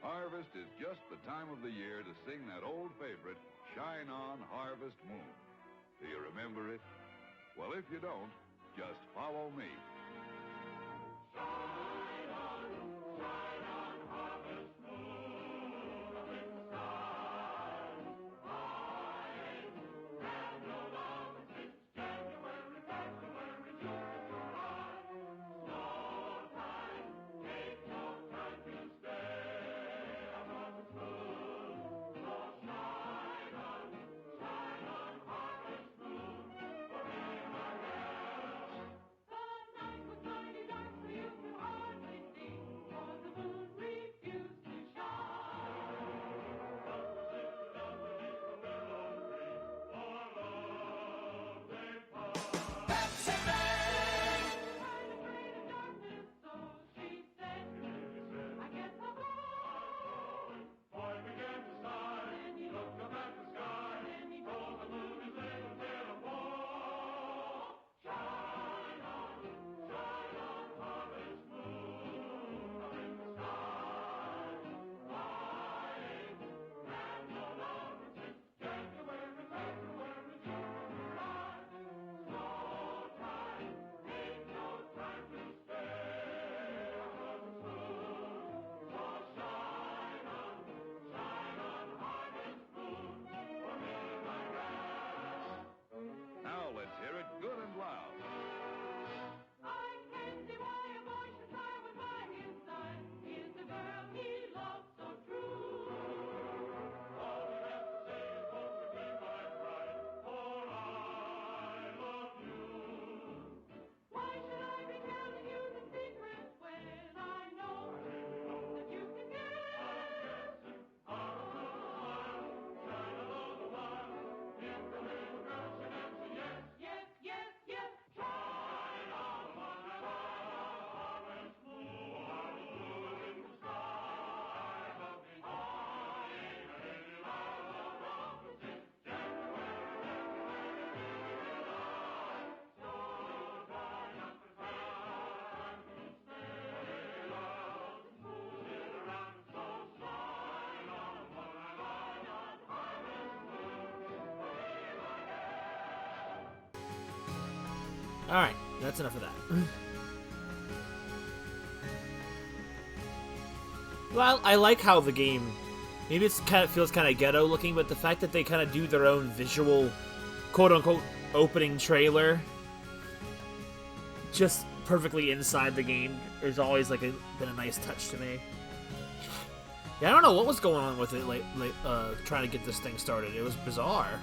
Harvest is just the time of the year to sing that old favorite, Shine On Harvest Moon. Do you remember it? Well, if you don't, just follow me. Now let's hear it good and loud. I can see why a boy should cry when by his side is the girl he loves so true. All we have to say is won't you be my bride, for I love you. Why should I be telling you the secret when I know that you can guess? Out of the smile, shine along the while. If the little girl should answer yes, yes, yes, yes, shine on my harvest moon, in the sky above me. I ain't a lady like the roses, January, so try not to cry, stay out, sit around and so shine on my harvest moon. Alright, that's enough of that. Well, I like how the game, maybe it's kind of feels kind of ghetto looking, but the fact that they kind of do their own visual, quote-unquote, opening trailer, just perfectly inside the game, is always like been a nice touch to me. Yeah, I don't know what was going on with it, trying to get this thing started. It was bizarre.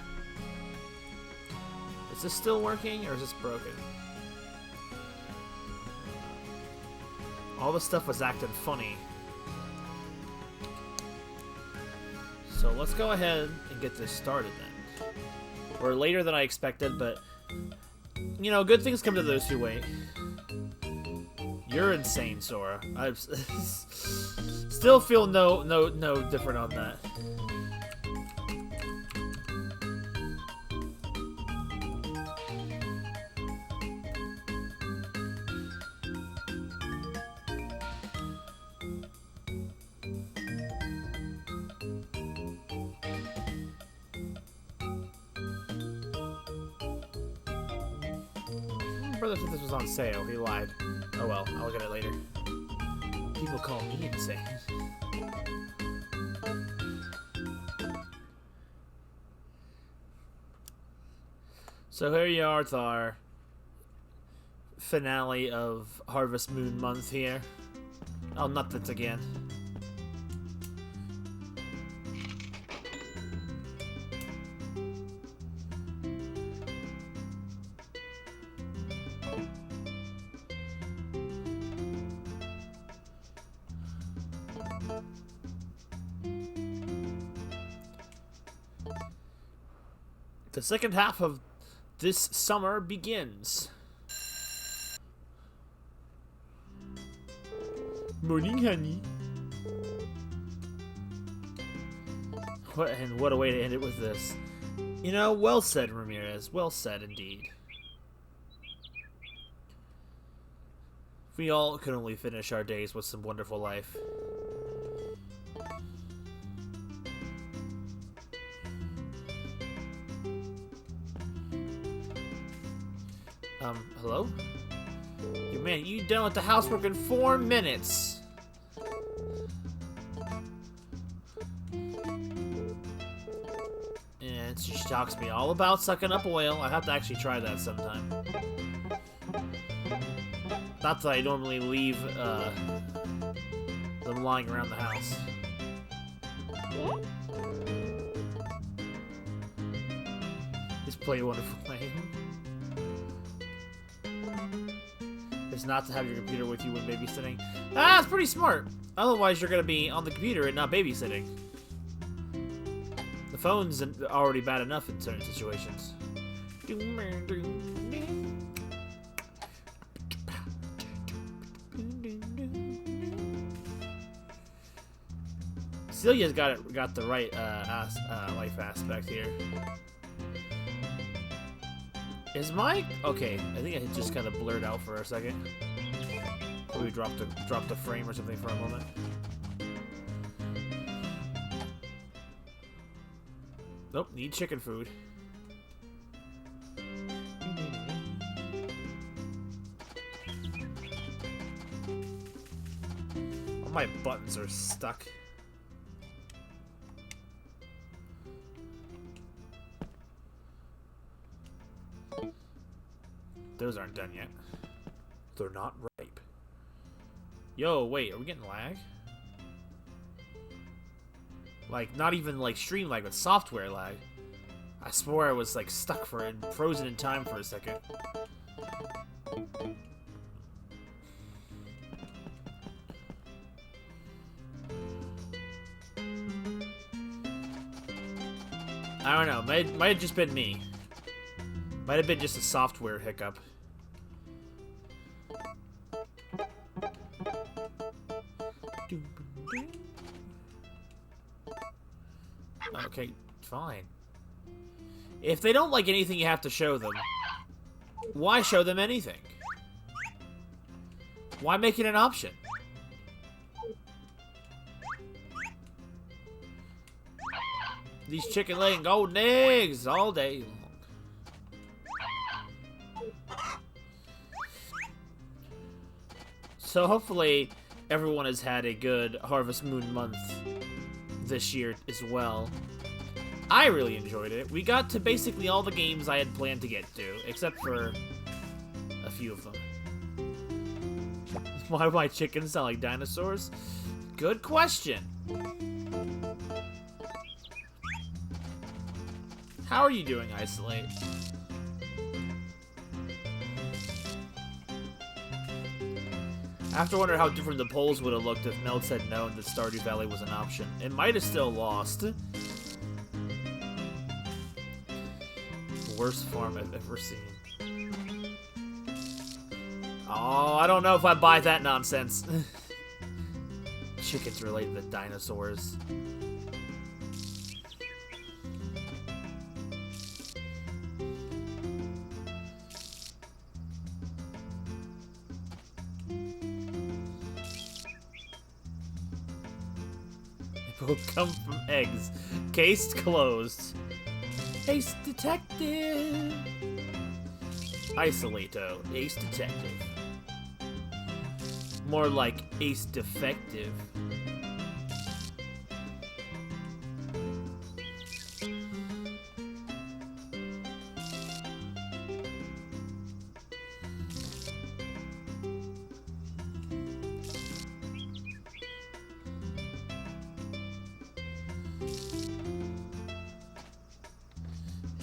Is this still working, or is this broken? All the stuff was acting funny. So let's go ahead and get this started then. We're later than I expected, but you know, good things come to those who wait. You're insane, Sora. I still feel no different on that. Brother said this was on sale. He lied. Oh well, I'll look at it later. People call me insane. So here you are with our finale of Harvest Moon month here. Oh, not that again. The second half of this summer begins. Morning, honey. What a way to end it with this. You know, well said, Ramirez. Well said, indeed. We all could only finish our days with some wonderful life. Hello? Man, you done with the housework in 4 minutes. And she talks to me all about sucking up oil. I have to actually try that sometime. Not that I normally leave them lying around the house. Just play a wonderful game. Is not to have your computer with you when babysitting. Ah, it's pretty smart. Otherwise, you're gonna be on the computer and not babysitting. The phone's already bad enough in certain situations. Celia's got the right life aspect here. Is my okay? I think it just kind of blurred out for a second. Probably dropped the frame or something for a moment. Nope, need chicken food. All my buttons are stuck. Those aren't done yet. They're not ripe. Yo, wait, are we getting lag? Like, not even like stream lag, but software lag. I swore I was like stuck for it, frozen in time for a second. I don't know, might have just been me. Might have been just a software hiccup. Okay, fine. If they don't like anything you have to show them, why show them anything? Why make it an option? These chicken laying golden eggs all day long. So hopefully everyone has had a good Harvest Moon month this year as well. I really enjoyed it. We got to basically all the games I had planned to get to, except for a few of them. Why do my chickens sound like dinosaurs? Good question. How are you doing, Isolate? I have to wonder how different the polls would have looked if Melts had known that Stardew Valley was an option. It might have still lost. Worst farm I've ever seen. Oh, I don't know if I buy that nonsense. Chickens related to dinosaurs. Both come from eggs. Case closed. Ace Detective. Isolato. Ace Detective. More like Ace Defective.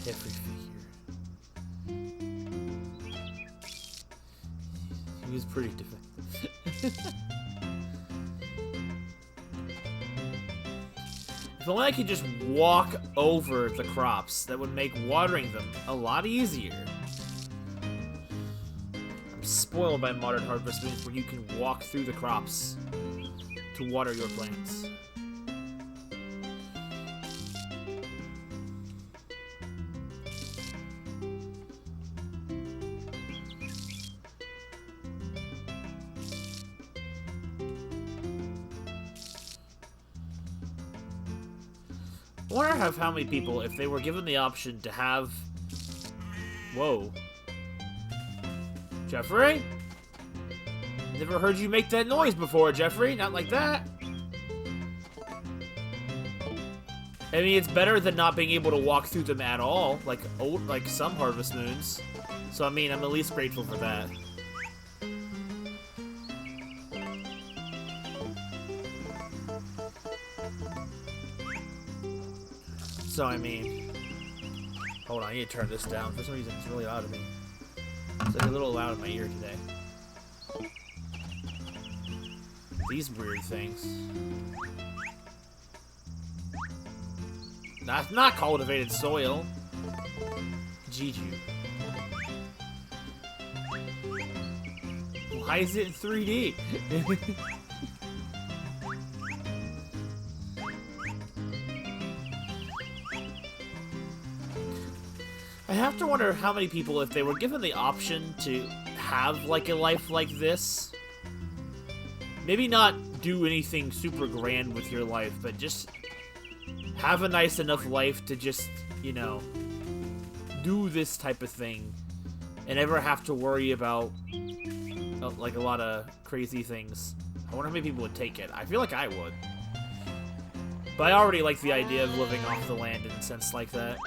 Every figure. He was pretty defective. If only I could just walk over the crops, that would make watering them a lot easier. I'm spoiled by modern Harvest Moons where you can walk through the crops to water your plants. I wonder how many people, if they were given the option to have... Whoa. Jeffrey? Never heard you make that noise before, Jeffrey. Not like that. I mean, it's better than not being able to walk through them at all, like some Harvest Moons. So, I mean, I'm at least grateful for that. So, I mean... Hold on, I need to turn this down. For some reason, it's really loud to me. It's like a little loud in my ear today. These weird things. Not cultivated soil. Juju. Why is it in 3D? I have to wonder how many people, if they were given the option to have like a life like this, maybe not do anything super grand with your life, but just have a nice enough life to just, you know, do this type of thing and never have to worry about like a lot of crazy things. I wonder how many people would take it. I feel like I would. But I already like the idea of living off the land in a sense like that.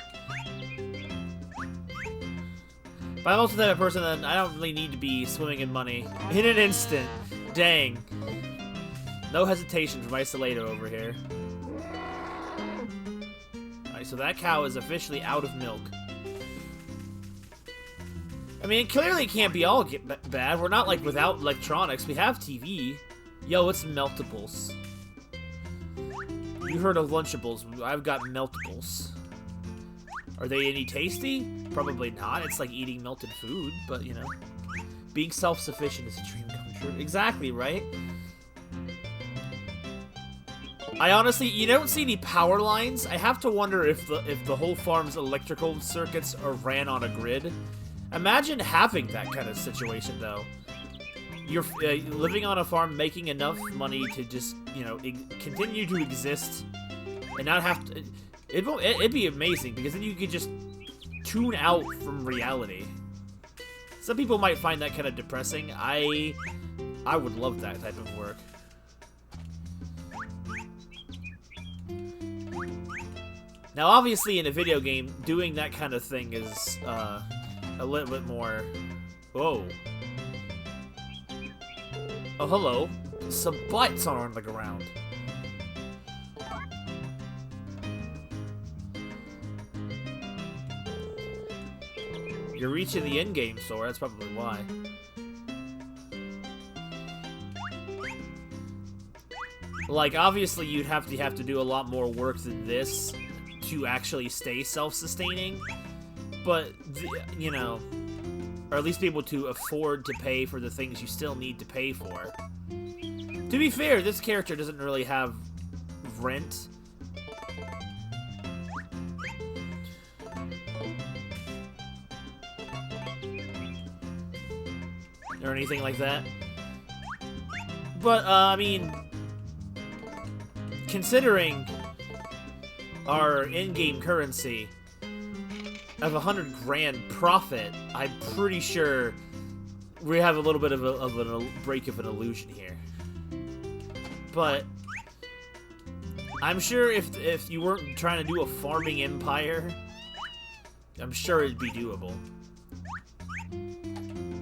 But I'm also the type of person that I don't really need to be swimming in money in an instant. Dang. No hesitation from Isolato over here. Alright, so that cow is officially out of milk. I mean, it clearly can't be all bad. We're not, like, without electronics. We have TV. Yo, it's Meltables. You heard of Lunchables. I've got Meltables. Are they any tasty? Probably not. It's like eating melted food, but, you know. Being self-sufficient is a dream come true. Exactly, right? I honestly, you don't see any power lines. I have to wonder if the whole farm's electrical circuits are ran on a grid. Imagine having that kind of situation, though. You're living on a farm, making enough money to just, you know, continue to exist and not have to... It'd be amazing, because then you could just tune out from reality. Some people might find that kind of depressing. I would love that type of work. Now, obviously, in a video game, doing that kind of thing is a little bit more... Whoa. Oh, hello. Some butts are on the ground. You're reaching the in-game store, that's probably why. Like, obviously, you'd have to do a lot more work than this to actually stay self-sustaining, but, you know, or at least be able to afford to pay for the things you still need to pay for. To be fair, this character doesn't really have rent. Or anything like that. But, I mean, considering our in-game currency of 100 grand profit, I'm pretty sure we have a little bit of a break of an illusion here. But I'm sure if you weren't trying to do a farming empire, I'm sure it'd be doable.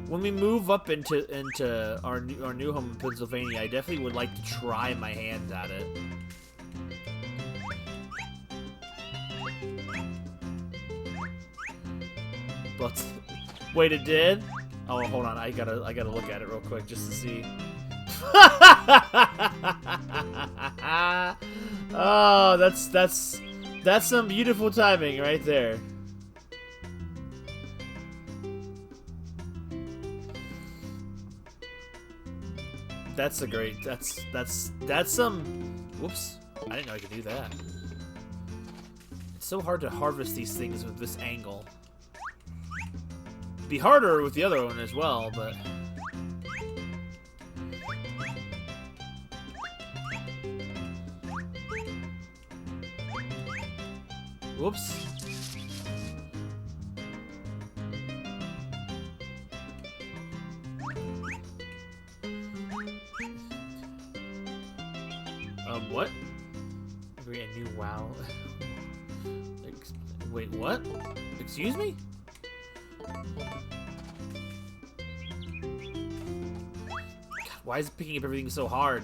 When we move up into our new home in Pennsylvania, I definitely would like to try my hand at it. But wait, it did? Oh, hold on, I gotta look at it real quick just to see. Oh, that's some beautiful timing right there. That's a great. That's some. Whoops! I didn't know I could do that. It's so hard to harvest these things with this angle. It'd be harder with the other one as well, but. Whoops. What? Agree a new WoW. Wait, what? Excuse me? God, why is it picking up everything so hard?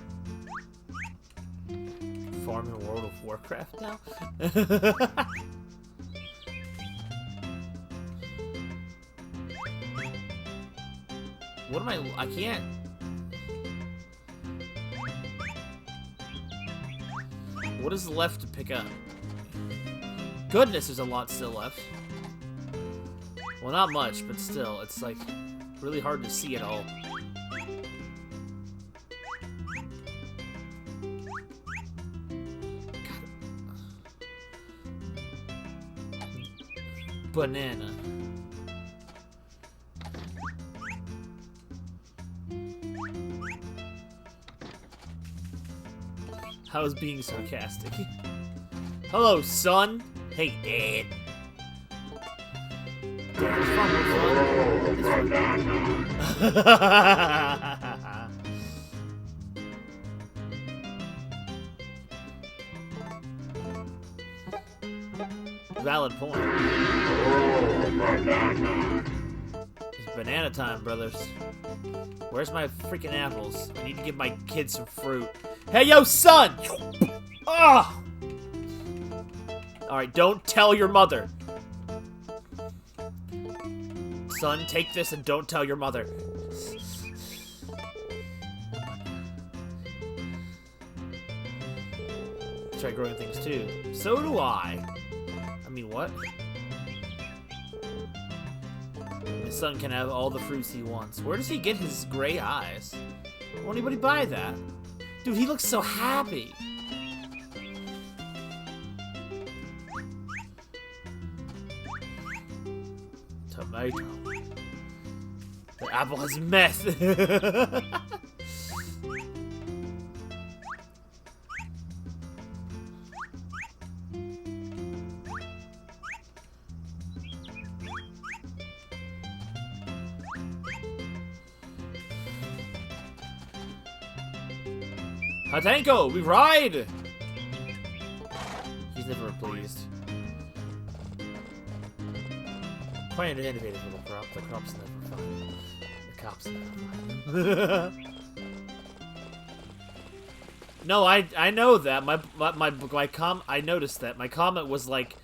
Farm in World of Warcraft now? What am I can't... What is left to pick up? Goodness, there's a lot still left. Well, not much, but still, it's like really hard to see it all. Banana. I was being sarcastic. Hello, son. Hey, Dad. Valid point. It's banana time, brothers. Where's my freaking apples? I need to give my kids some fruit. Hey, yo, son! Ah! Alright, don't tell your mother. Son, take this and don't tell your mother. Try growing things too. So do I. I mean, what? My son can have all the fruits he wants. Where does he get his gray eyes? Won't anybody buy that? Dude, he looks so happy. Tomato. The apple has meth. Hatanko, we ride! He's never pleased. Quite an innovative little crop. The crop's never fun. The cop's never fun. No, I know that. I noticed that. My comment was like,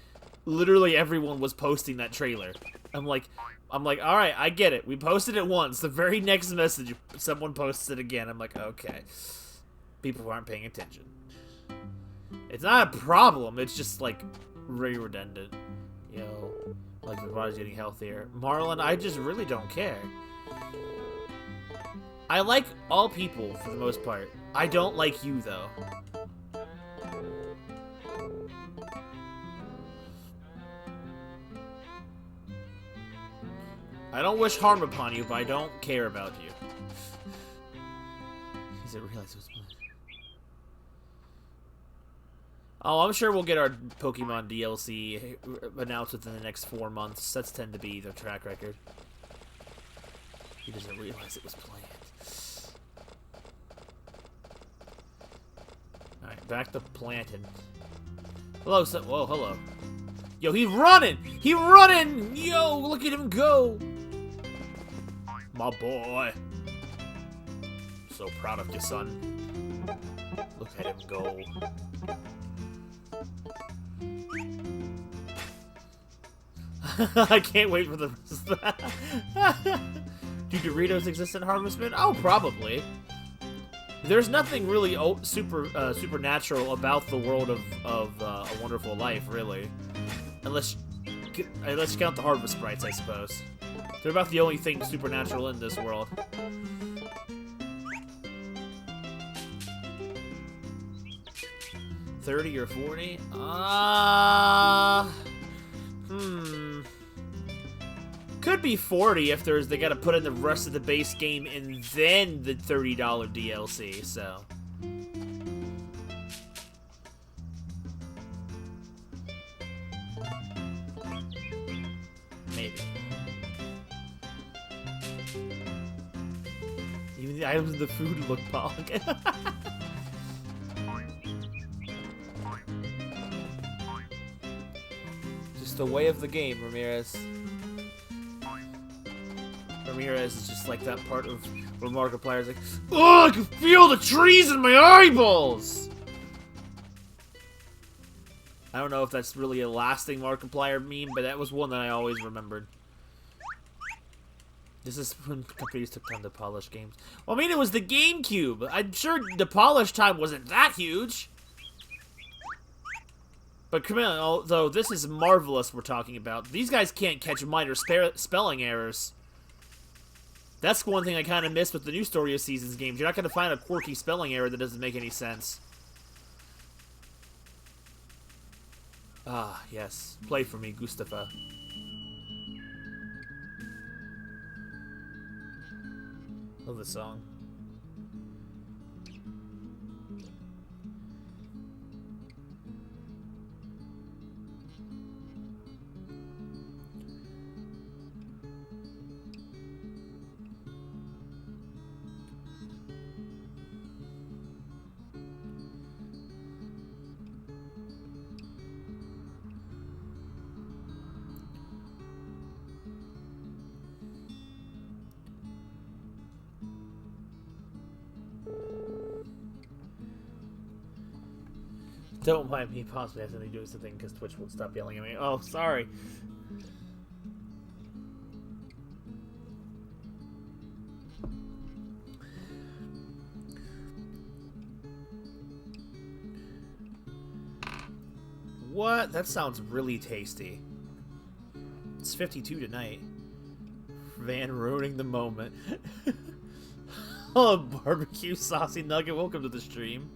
literally everyone was posting that trailer. I'm like, alright, I get it. We posted it once. The very next message, someone posts it again. I'm like, okay. People who aren't paying attention. It's not a problem, it's just, like, very redundant. Yo, like, the body's getting healthier. Marlon, I just really don't care. I like all people, for the most part. I don't like you, though. I don't wish harm upon you, but I don't care about you. He said, realize it was mine. Oh, I'm sure we'll get our Pokemon DLC announced within the next 4 months. That's tend to be their track record. He doesn't realize it was planned. Alright, back to planting. Hello, son. Whoa, hello. Yo, he's running! He's running! Yo, look at him go! My boy. So proud of you, son. Look at him go. I can't wait for the rest of that. Do Doritos exist in Harvest Moon? Oh, probably. There's nothing really supernatural about the world of A Wonderful Life, really. Unless you count the Harvest Sprites, I suppose. They're about the only thing supernatural in this world. $30 or $40? Could be $40 if they gotta put in the rest of the base game and then the $30 DLC, so. Maybe. Even the items in the food look pog. the way of the game, Ramirez. Ramirez is just like that part of where Markiplier's like, oh, I can feel the trees in my eyeballs! I don't know if that's really a lasting Markiplier meme, but that was one that I always remembered. This is when companies took time to polish games. Well, I mean, it was the GameCube. I'm sure the polish time wasn't that huge. But come on, although this is Marvelous we're talking about, these guys can't catch minor spelling errors. That's one thing I kind of miss with the new Story of Seasons games. You're not going to find a quirky spelling error that doesn't make any sense. Ah, yes. Play for me, Gustafa. Love this song. Don't mind me possibly accidentally doing something because Twitch won't stop yelling at me. Oh, sorry. What? That sounds really tasty. It's 52 tonight. Van ruining the moment. Oh, barbecue saucy nugget. Welcome to the stream.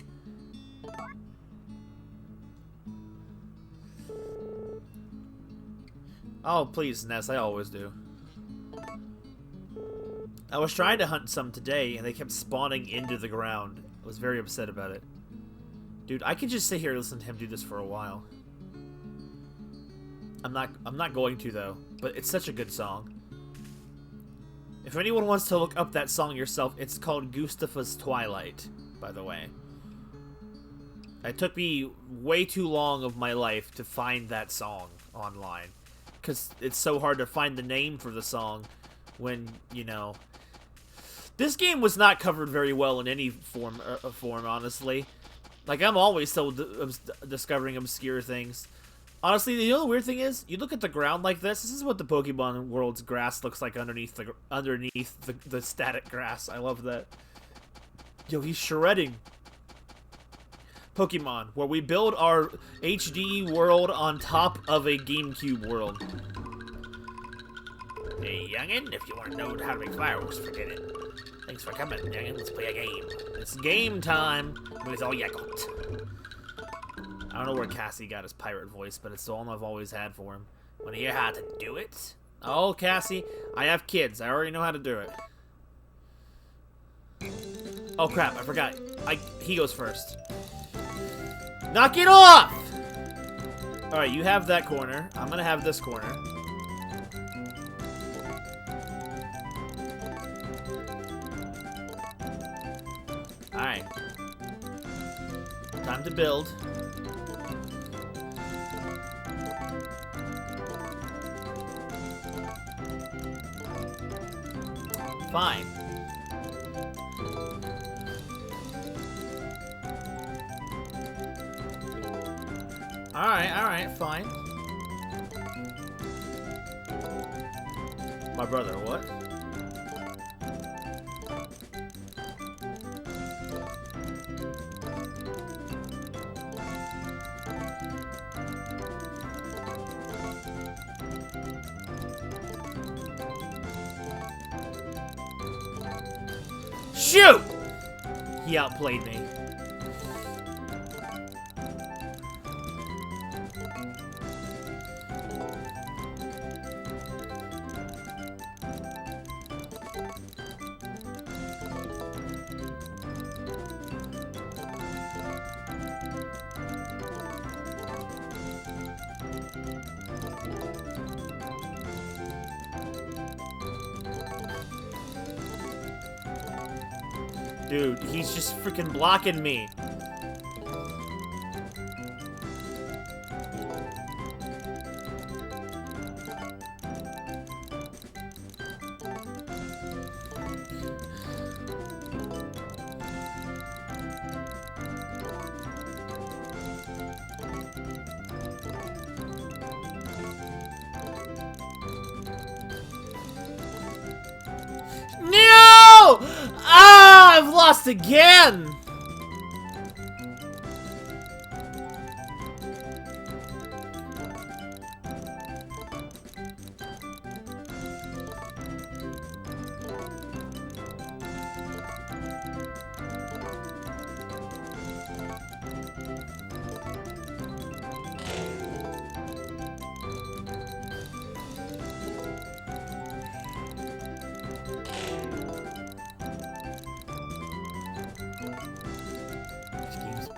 Oh, please, Ness, I always do. I was trying to hunt some today, and they kept spawning into the ground. I was very upset about it. Dude, I could just sit here and listen to him do this for a while. I'm not going to, though, but it's such a good song. If anyone wants to look up that song yourself, it's called Gustafa's Twilight, by the way. It took me way too long of my life to find that song online. Because it's so hard to find the name for the song when, you know... This game was not covered very well in any form, honestly. Like, I'm always still discovering obscure things. Honestly, you know the weird thing is? You look at the ground like this. This is what the Pokemon world's grass looks like underneath the static grass. I love that. Yo, he's shredding. Pokemon, where we build our HD world on top of a GameCube world. Hey, youngin', if you want to know how to make fireworks, forget it. Thanks for coming, youngin'. Let's play a game. It's game time. When it's all you got. I don't know where Cassie got his pirate voice, but it's the one I've always had for him. Want to hear how to do it? Oh, Cassie, I have kids. I already know how to do it. Oh, crap. I forgot. He goes first. Knock it off! Alright, you have that corner. I'm gonna have this corner. Alright. Time to build. Fine. Alright, fine. My brother, what? Shoot! He outplayed me. Dude, he's just freaking blocking me. lost again!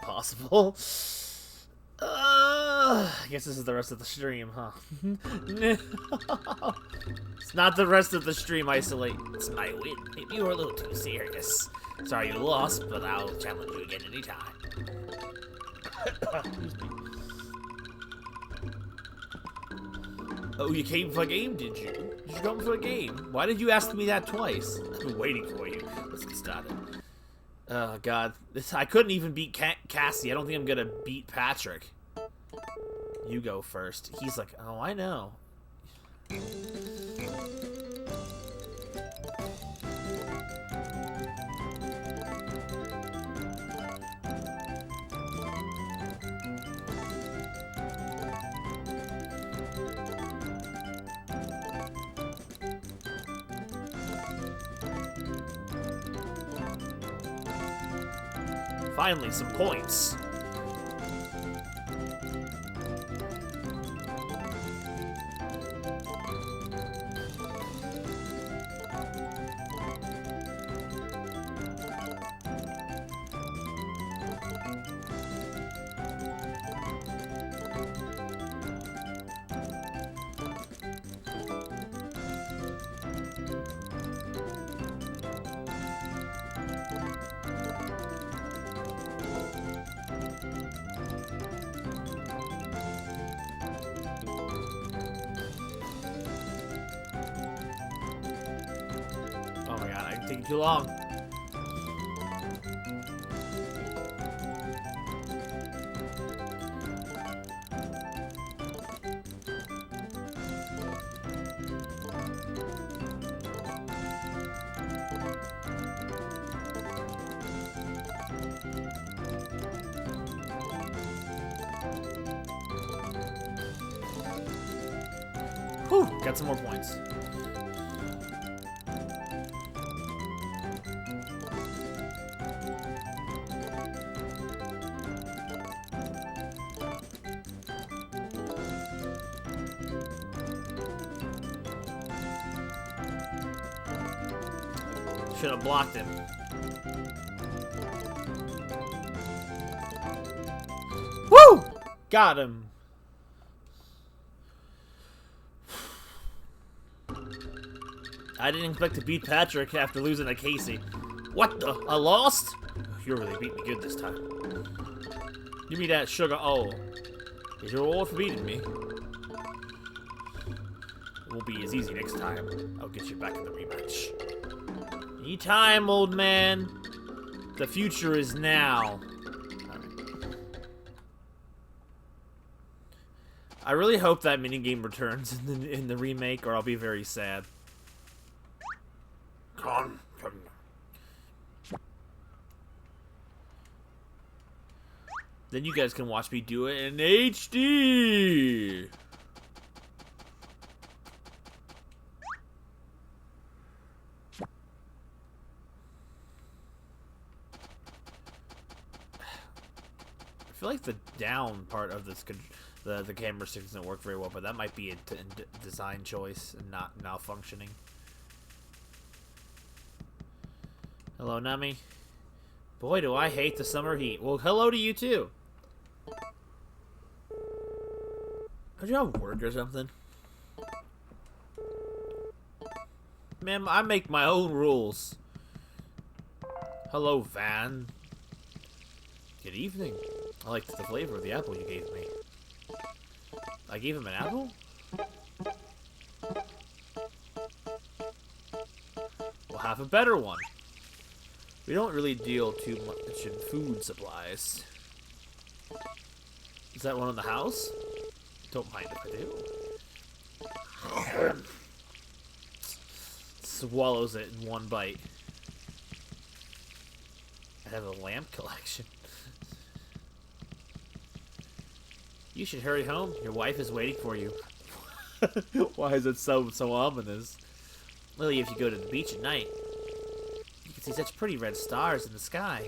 Possible. I guess this is the rest of the stream, huh? No. It's not the rest of the stream, Isolate. It's my win. Maybe you were a little too serious. Sorry you lost, but I'll challenge you again anytime. Excuse me. Oh, you came for a game, did you? Did you come for a game? Why did you ask me that twice? I've been waiting for you. Let's get started. Oh god, I couldn't even beat Cassie. I don't think I'm gonna beat Patrick. You go first. He's like, oh, I know. Finally, some points. Oh my god, I'm taking too long. Whew, got some more points. Should have blocked him. Woo! Got him. I didn't expect to beat Patrick after losing to Casey. What the? I lost? You really beat me good this time. Give me that sugar. Oh. Here's your reward for beating me. It won't be as easy next time. I'll get you back in the rematch. Anytime, old man. The future is now. I really hope that minigame returns in the remake, or I'll be very sad. Then you guys can watch me do it in HD. I feel like the down part of this the camera stick doesn't work very well, but that might be a design choice and not malfunctioning. Hello, Nami. Boy, do I hate the summer heat. Well, hello to you too. Could you have work or something? Ma'am, I make my own rules. Hello, Van. Good evening. I liked the flavor of the apple you gave me. I gave him an apple? We'll have a better one. We don't really deal too much in food supplies. Is that one in the house? Don't mind if I do. Swallows it in one bite. I have a lamp collection. You should hurry home. Your wife is waiting for you. Why is it so ominous? Lily, if you go to the beach at night, you can see such pretty red stars in the sky.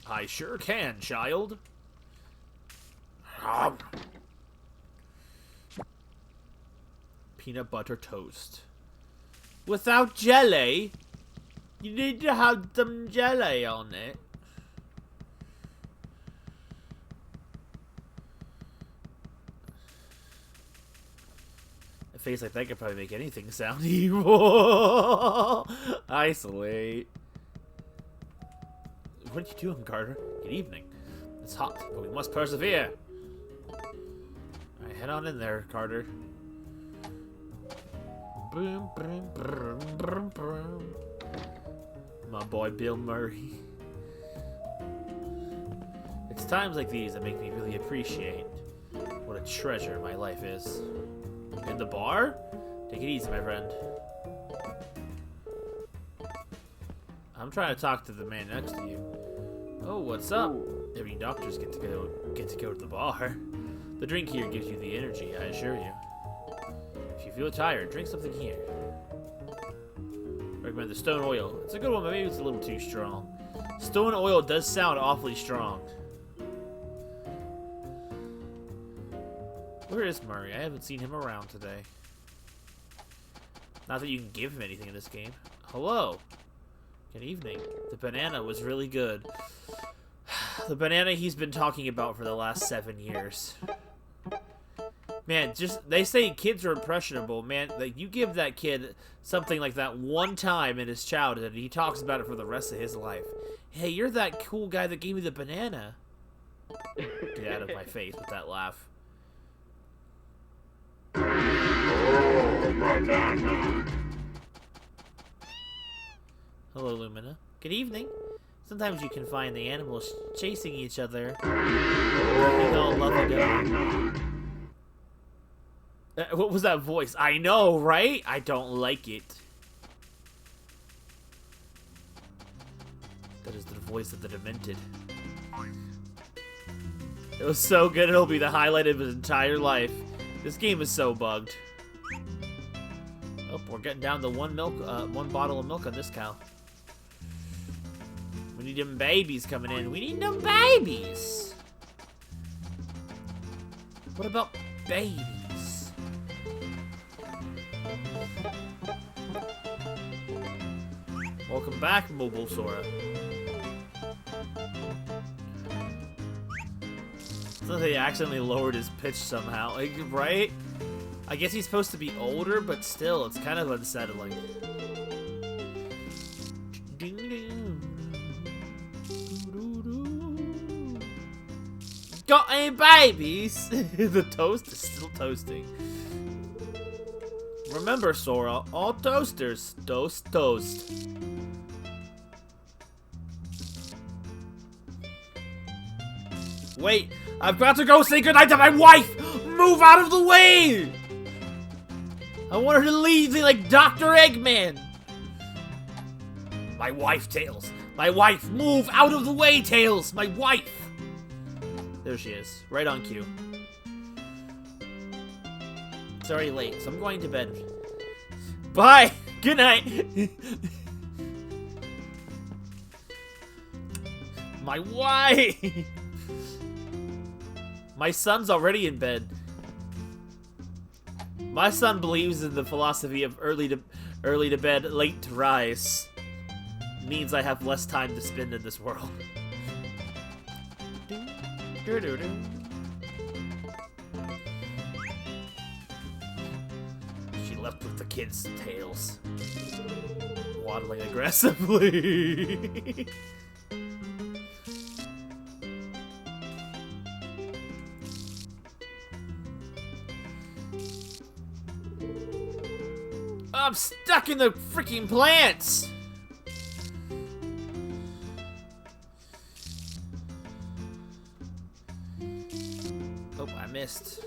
I sure can, child. Peanut butter toast. Without jelly? You need to have some jelly on it. A face like that could probably make anything sound evil. Isolate. What are you doing, Carter? Good evening. It's hot, but we must persevere. Alright, head on in there, Carter. Boom, boom, boom, boom, boom. My boy Bill Murray. It's times like these that make me really appreciate what a treasure my life is. In the bar? Take it easy, my friend. I'm trying to talk to the man next to you. Oh, what's up? Every doctors get to go to the bar. The drink here gives you the energy, I assure you. If you feel tired, drink something here. Recommend the stone oil. It's a good one, but maybe it's a little too strong. Stone oil does sound awfully strong. Where is Murray? I haven't seen him around today. Not that you can give him anything in this game. Hello. Good evening. The banana was really good. The banana he's been talking about for the last 7 years. Man, they say kids are impressionable. Man, like, you give that kid something like that one time in his childhood, and he talks about it for the rest of his life. Hey, you're that cool guy that gave me the banana. Get out of my face with that laugh. Hello, Lumina. Good evening. Sometimes you can find the animals chasing each other. All lovey-dovey. What was that voice? I know, right? I don't like it. That is the voice of the Demented. It was so good, it'll be the highlight of his entire life. This game is so bugged. Oh, we're getting down to one bottle of milk on this cow. We need them babies coming in. We need them babies. What about babies? Welcome back, Mobile Sora. It's like they accidentally lowered his pitch somehow, like, right? I guess he's supposed to be older, but still, it's kind of unsettling. Got any babies? The toast is still toasting. Remember, Sora, all toasters toast. Wait, I've got to go say goodnight to my wife! Move out of the way! I want her to leave me like Dr. Eggman! My wife, Tails. My wife, move out of the way, Tails! My wife! There she is, right on cue. It's already late, so I'm going to bed. Bye! Good night! My wife! My son's already in bed. My son believes in the philosophy of early to bed, late to rise. Means I have less time to spend in this world. She left with the kids' tails. Waddling aggressively. I'm stuck in the freaking plants! Oh, I missed.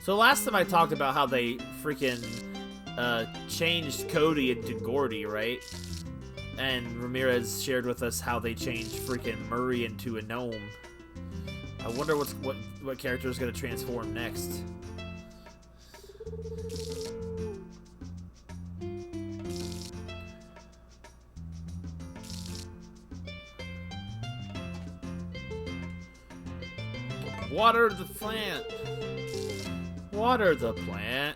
So last time I talked about how they freaking changed Cody into Gordy, right? And Ramirez shared with us how they changed freaking Murray into a gnome. I wonder what character is going to transform next. Water the plant. Water the plant.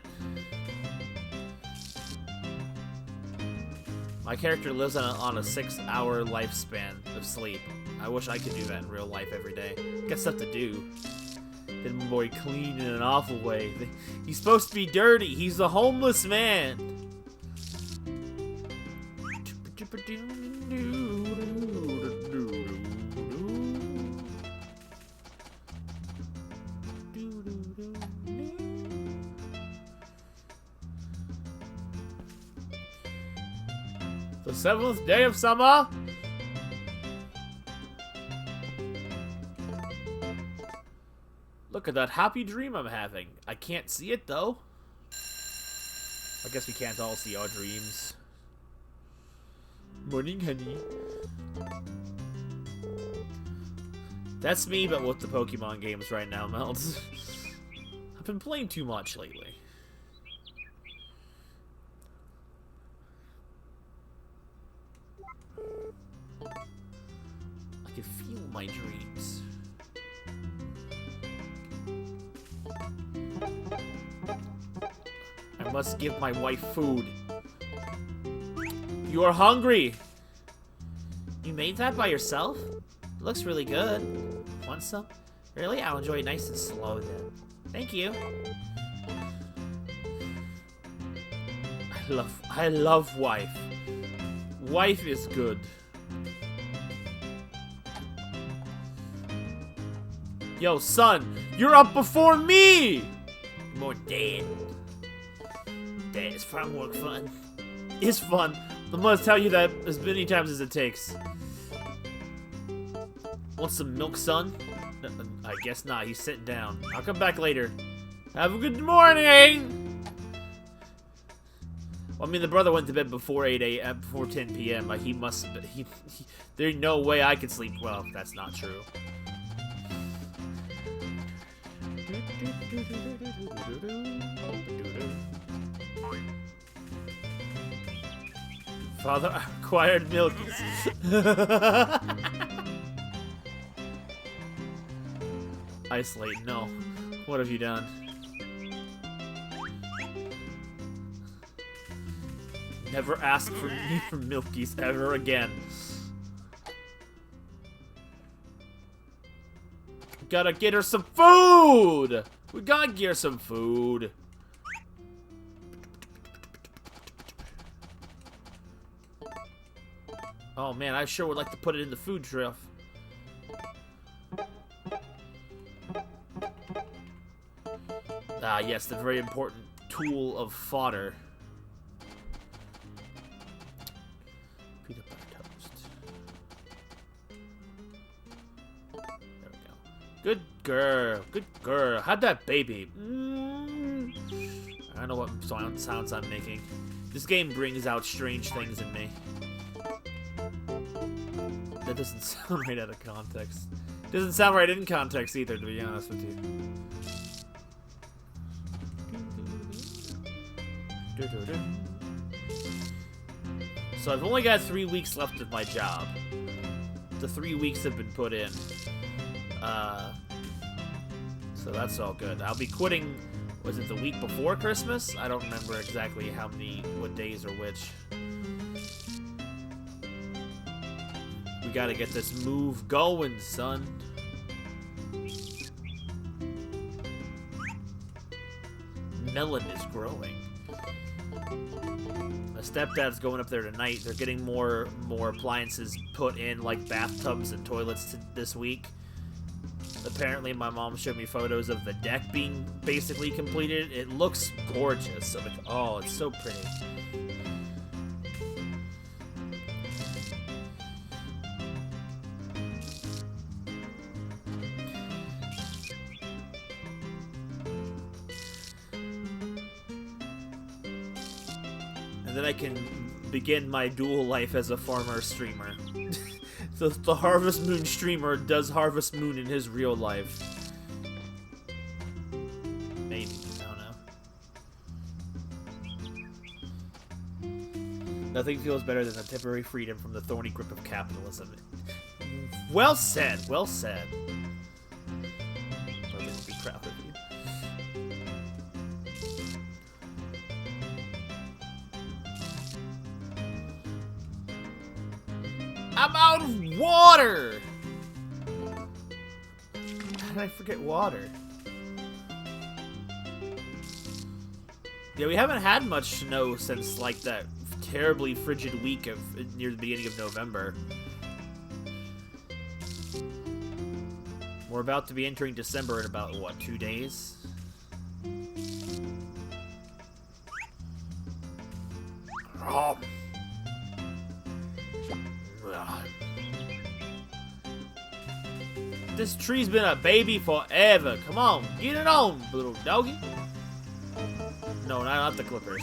My character lives on a 6-hour lifespan of sleep. I wish I could do that in real life every day. Got stuff to do. Then my boy clean in an awful way. He's supposed to be dirty. He's a homeless man. The 7th day of summer. Look at that happy dream I'm having. I can't see it though. I guess we can't all see our dreams. Morning, honey. That's me, but with the Pokemon games right now, Melds. I've been playing too much lately. I can feel my dreams. I must give my wife food. You are hungry! You made that by yourself? It looks really good. Want some? Really? I'll enjoy it nice and slow then. Thank you. I love wife. Wife is good. Yo, son, you're up before me! More Dad. Dad, is farm work fun? It's fun. I must tell you that as many times as it takes. Want some milk, son? I guess not. He's sitting down. I'll come back later. Have a good morning! Well, I mean, the brother went to bed before 8 a.m., before 10 p.m. He must have been, there's no way I could sleep well. That's not true. Father acquired milk. Isolate, no. What have you done? Never ask for me for milkies ever again. Gotta get her some food! We gotta get her some food. Oh man, I sure would like to put it in the food trough. Ah, yes, the very important tool of fodder. Peanut butter toast. There we go. Good girl. Good girl. How'd that baby? I don't know what sounds I'm making. This game brings out strange things in me. That doesn't sound right out of context. Doesn't sound right in context either, to be honest with you. So I've only got 3 weeks left of my job. The 3 weeks have been put in. So that's all good. I'll be quitting, was it the week before Christmas? I don't remember exactly what days or which. We gotta get this move going, son. Melon is growing. My stepdad's going up there tonight. They're getting more appliances put in, like bathtubs and toilets this week. Apparently, my mom showed me photos of the deck being basically completed. It looks gorgeous. I'm like, oh, it's so pretty. And then I can begin my dual life as a farmer streamer. So the Harvest Moon streamer does Harvest Moon in his real life. Maybe. I don't know. Nothing feels better than the temporary freedom from the thorny grip of capitalism. Well said. Well said. I'll be proud of you. I'm out of water! How did I forget water? Yeah, we haven't had much snow since, like, that terribly frigid week of near the beginning of November. We're about to be entering December in about, what, 2 days? Oh. This tree's been a baby forever. Come on, get it on, little doggy. No, not the Clippers.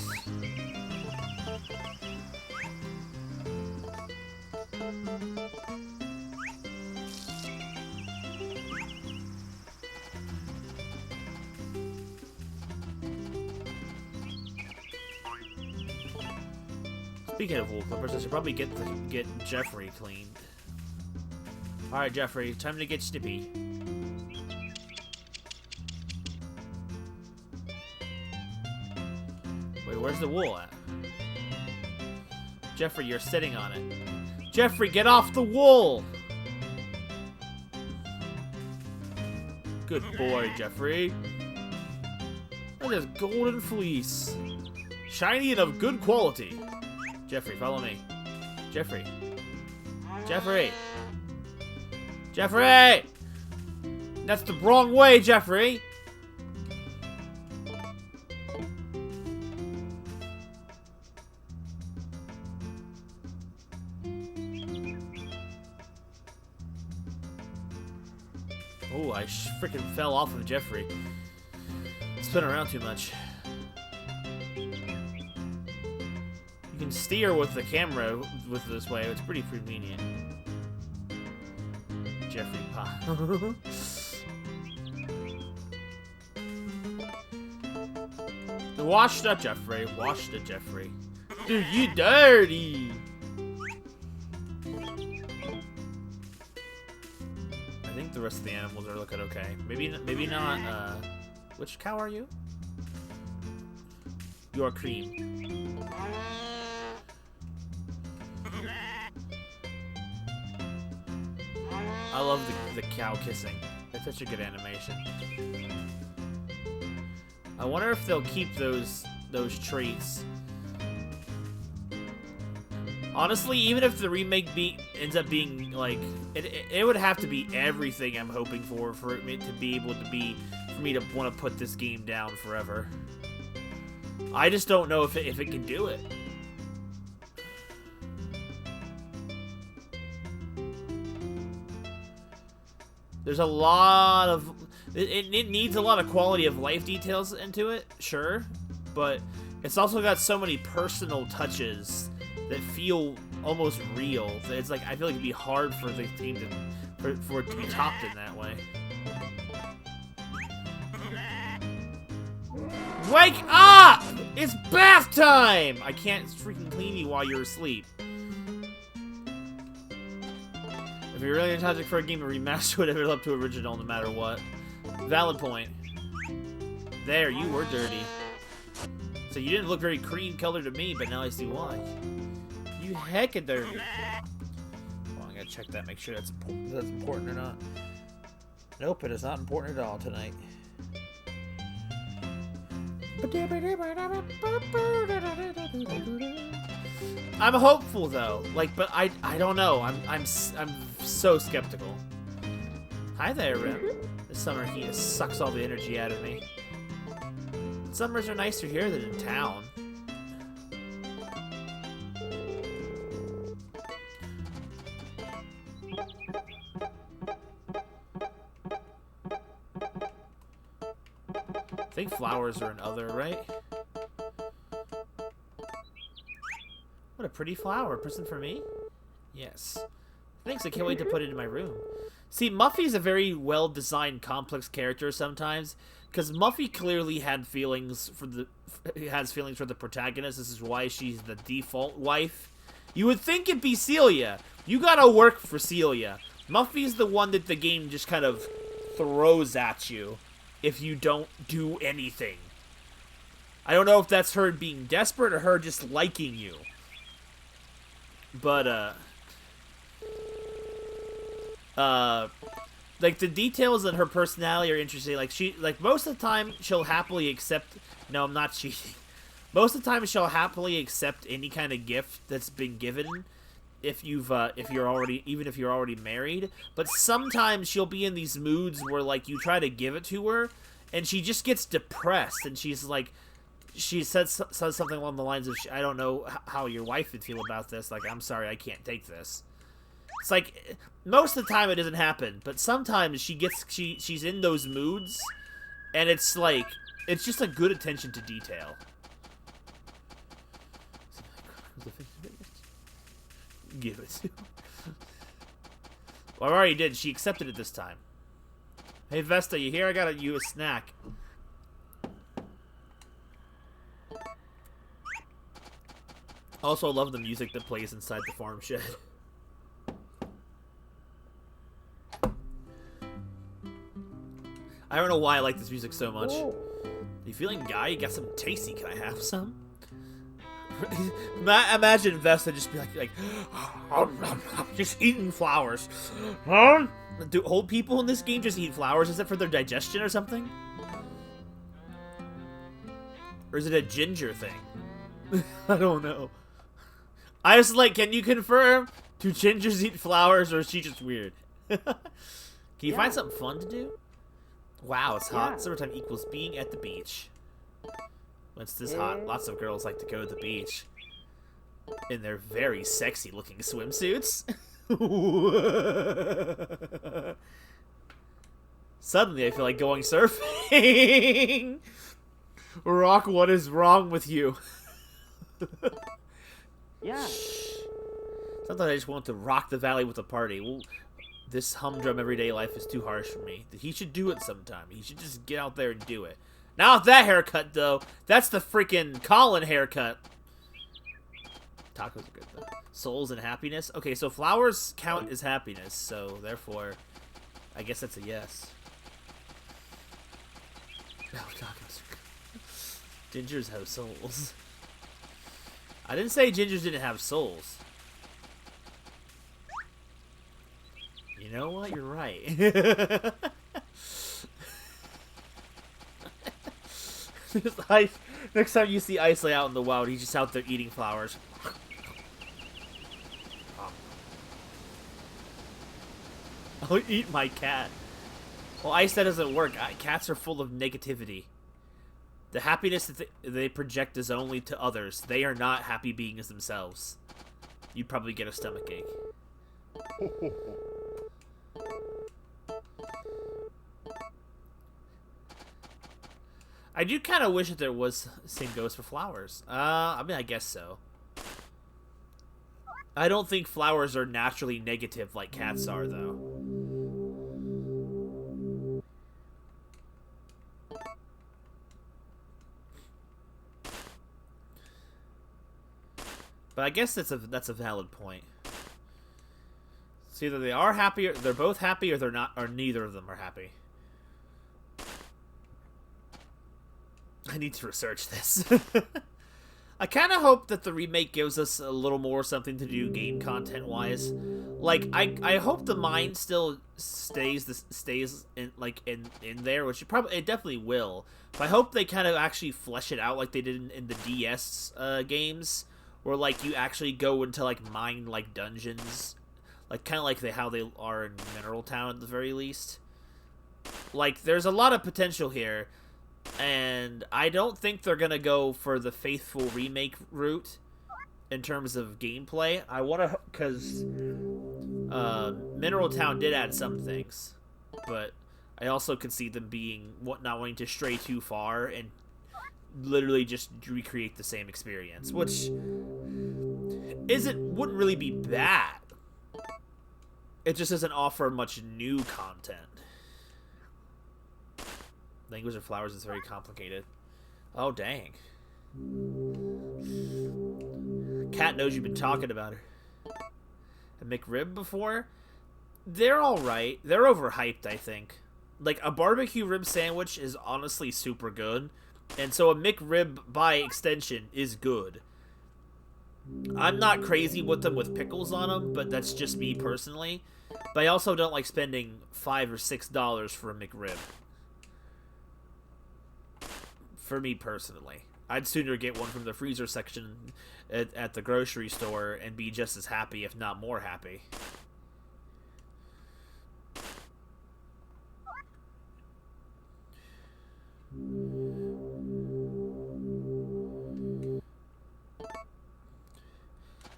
Speaking of wool clippers, I should probably get Jeffrey cleaned. Alright, Jeffrey, time to get snippy. Wait, where's the wool at? Jeffrey, you're sitting on it. Jeffrey, get off the wool! Good boy, Jeffrey. Look at this golden fleece. Shiny and of good quality. Jeffrey, follow me. Jeffrey. Jeffrey! Jeffrey! That's the wrong way, Jeffrey! Oh, I freaking fell off of Jeffrey. Spin around too much. You can steer with the camera with this way. It's pretty convenient. Jeffrey Pop. Washed up, Jeffrey. Washed it, Jeffrey. Dude, you dirty. I think the rest of the animals are looking okay. Maybe not. Which cow are you? You're Cream. I love the cow kissing. It's such a good animation. I wonder if they'll keep those traits. Honestly, even if the remake ends up being like it would have to be everything I'm hoping for it to be able to be for me to want to put this game down forever. I just don't know if it can do it. There's a lot of... It needs a lot of quality of life details into it, sure. But it's also got so many personal touches that feel almost real. It's like, I feel like it'd be hard for the team for it to be topped in that way. Wake up! It's bath time! I can't freaking clean you while you're asleep. If you're really nostalgic for a game, a remaster would have lived up to original no matter what. Valid point. There, you were dirty. So you didn't look very cream colored to me, but now I see why. You hecka dirty. Well, I gotta check that, make sure that's important or not. Nope, it is not important at all tonight. I'm hopeful though, but I don't know. I'm so skeptical. Hi there, Rim. This summer heat sucks all the energy out of me. Summers are nicer here than in town. I think flowers are an other, right? What a pretty flower. A present for me? Yes. Thanks, I can't wait to put it in my room. See, Muffy's a very well-designed, complex character sometimes, because Muffy clearly has feelings for the protagonist. This is why she's the default wife. You would think it'd be Celia. You gotta work for Celia. Muffy's the one that the game just kind of throws at you if you don't do anything. I don't know if that's her being desperate or her just liking you. But, like, the details in her personality are interesting. Like, most of the time, she'll happily accept... No, I'm not cheating. Most of the time, she'll happily accept any kind of gift that's been given if you're already married. But sometimes she'll be in these moods where, like, you try to give it to her, and she just gets depressed, and she's like... She says something along the lines of, I don't know how your wife would feel about this. Like, I'm sorry, I can't take this. It's like, most of the time it doesn't happen, but sometimes she's in those moods, and it's like, it's just a good attention to detail. Give it to. Well, I already did. She accepted it this time. Hey, Vesta, you here? I got you a snack. Also, I love the music that plays inside the farm shed. I don't know why I like this music so much. You feeling guy? You got some tasty? Can I have some? Imagine Vesta just be like just eating flowers. Huh? Do old people in this game just eat flowers? Is it for their digestion or something? Or is it a ginger thing? I don't know. I was like, can you confirm? Do gingers eat flowers, or is she just weird? Can you find something fun to do? Wow, it's hot. Summertime equals being at the beach. When it's this hot, lots of girls like to go to the beach in their very sexy-looking swimsuits. Suddenly, I feel like going surfing. Rock, what is wrong with you? Yeah. Sometimes I just want to rock the valley with a party. Well, this humdrum everyday life is too harsh for me. He should do it sometime. He should just get out there and do it. Not that haircut, though. That's the freaking Colin haircut. Tacos are good, though. Souls and happiness. Okay, so flowers count as happiness, so therefore, I guess that's a yes. Oh, tacos are good. Gingers have souls. I didn't say gingers didn't have souls. You know what? You're right. Next time you see Isley out in the wild, he's just out there eating flowers. I'll eat my cat. Well, Ice, that doesn't work. Cats are full of negativity. The happiness that they project is only to others. They are not happy beings themselves. You'd probably get a stomachache. I do kind of wish that there was same goes for flowers. I mean, I guess so. I don't think flowers are naturally negative like cats are, though. But I guess that's a valid point. It's either they are happy, or they're both happy, or they're not, or neither of them are happy. I need to research this. I kind of hope that the remake gives us a little more something to do game content wise. Like I hope the mine still stays in there, which it definitely will. But I hope they kind of actually flesh it out like they did in the DS games, where like you actually go into like mine like dungeons, like kind of like how they are in Mineral Town at the very least. Like there's a lot of potential here. And I don't think they're going to go for the faithful remake route in terms of gameplay. I want to, because Mineral Town did add some things, but I also could see them not wanting to stray too far and literally just recreate the same experience, which wouldn't really be bad. It just doesn't offer much new content. Language of flowers is very complicated. Oh, dang. Kat knows you've been talking about her. A McRib before? They're alright. They're overhyped, I think. Like, a barbecue rib sandwich is honestly super good. And so a McRib, by extension, is good. I'm not crazy with them with pickles on them, but that's just me personally. But I also don't like spending $5 or $6 for a McRib. For me personally. I'd sooner get one from the freezer section at the grocery store and be just as happy, if not more happy.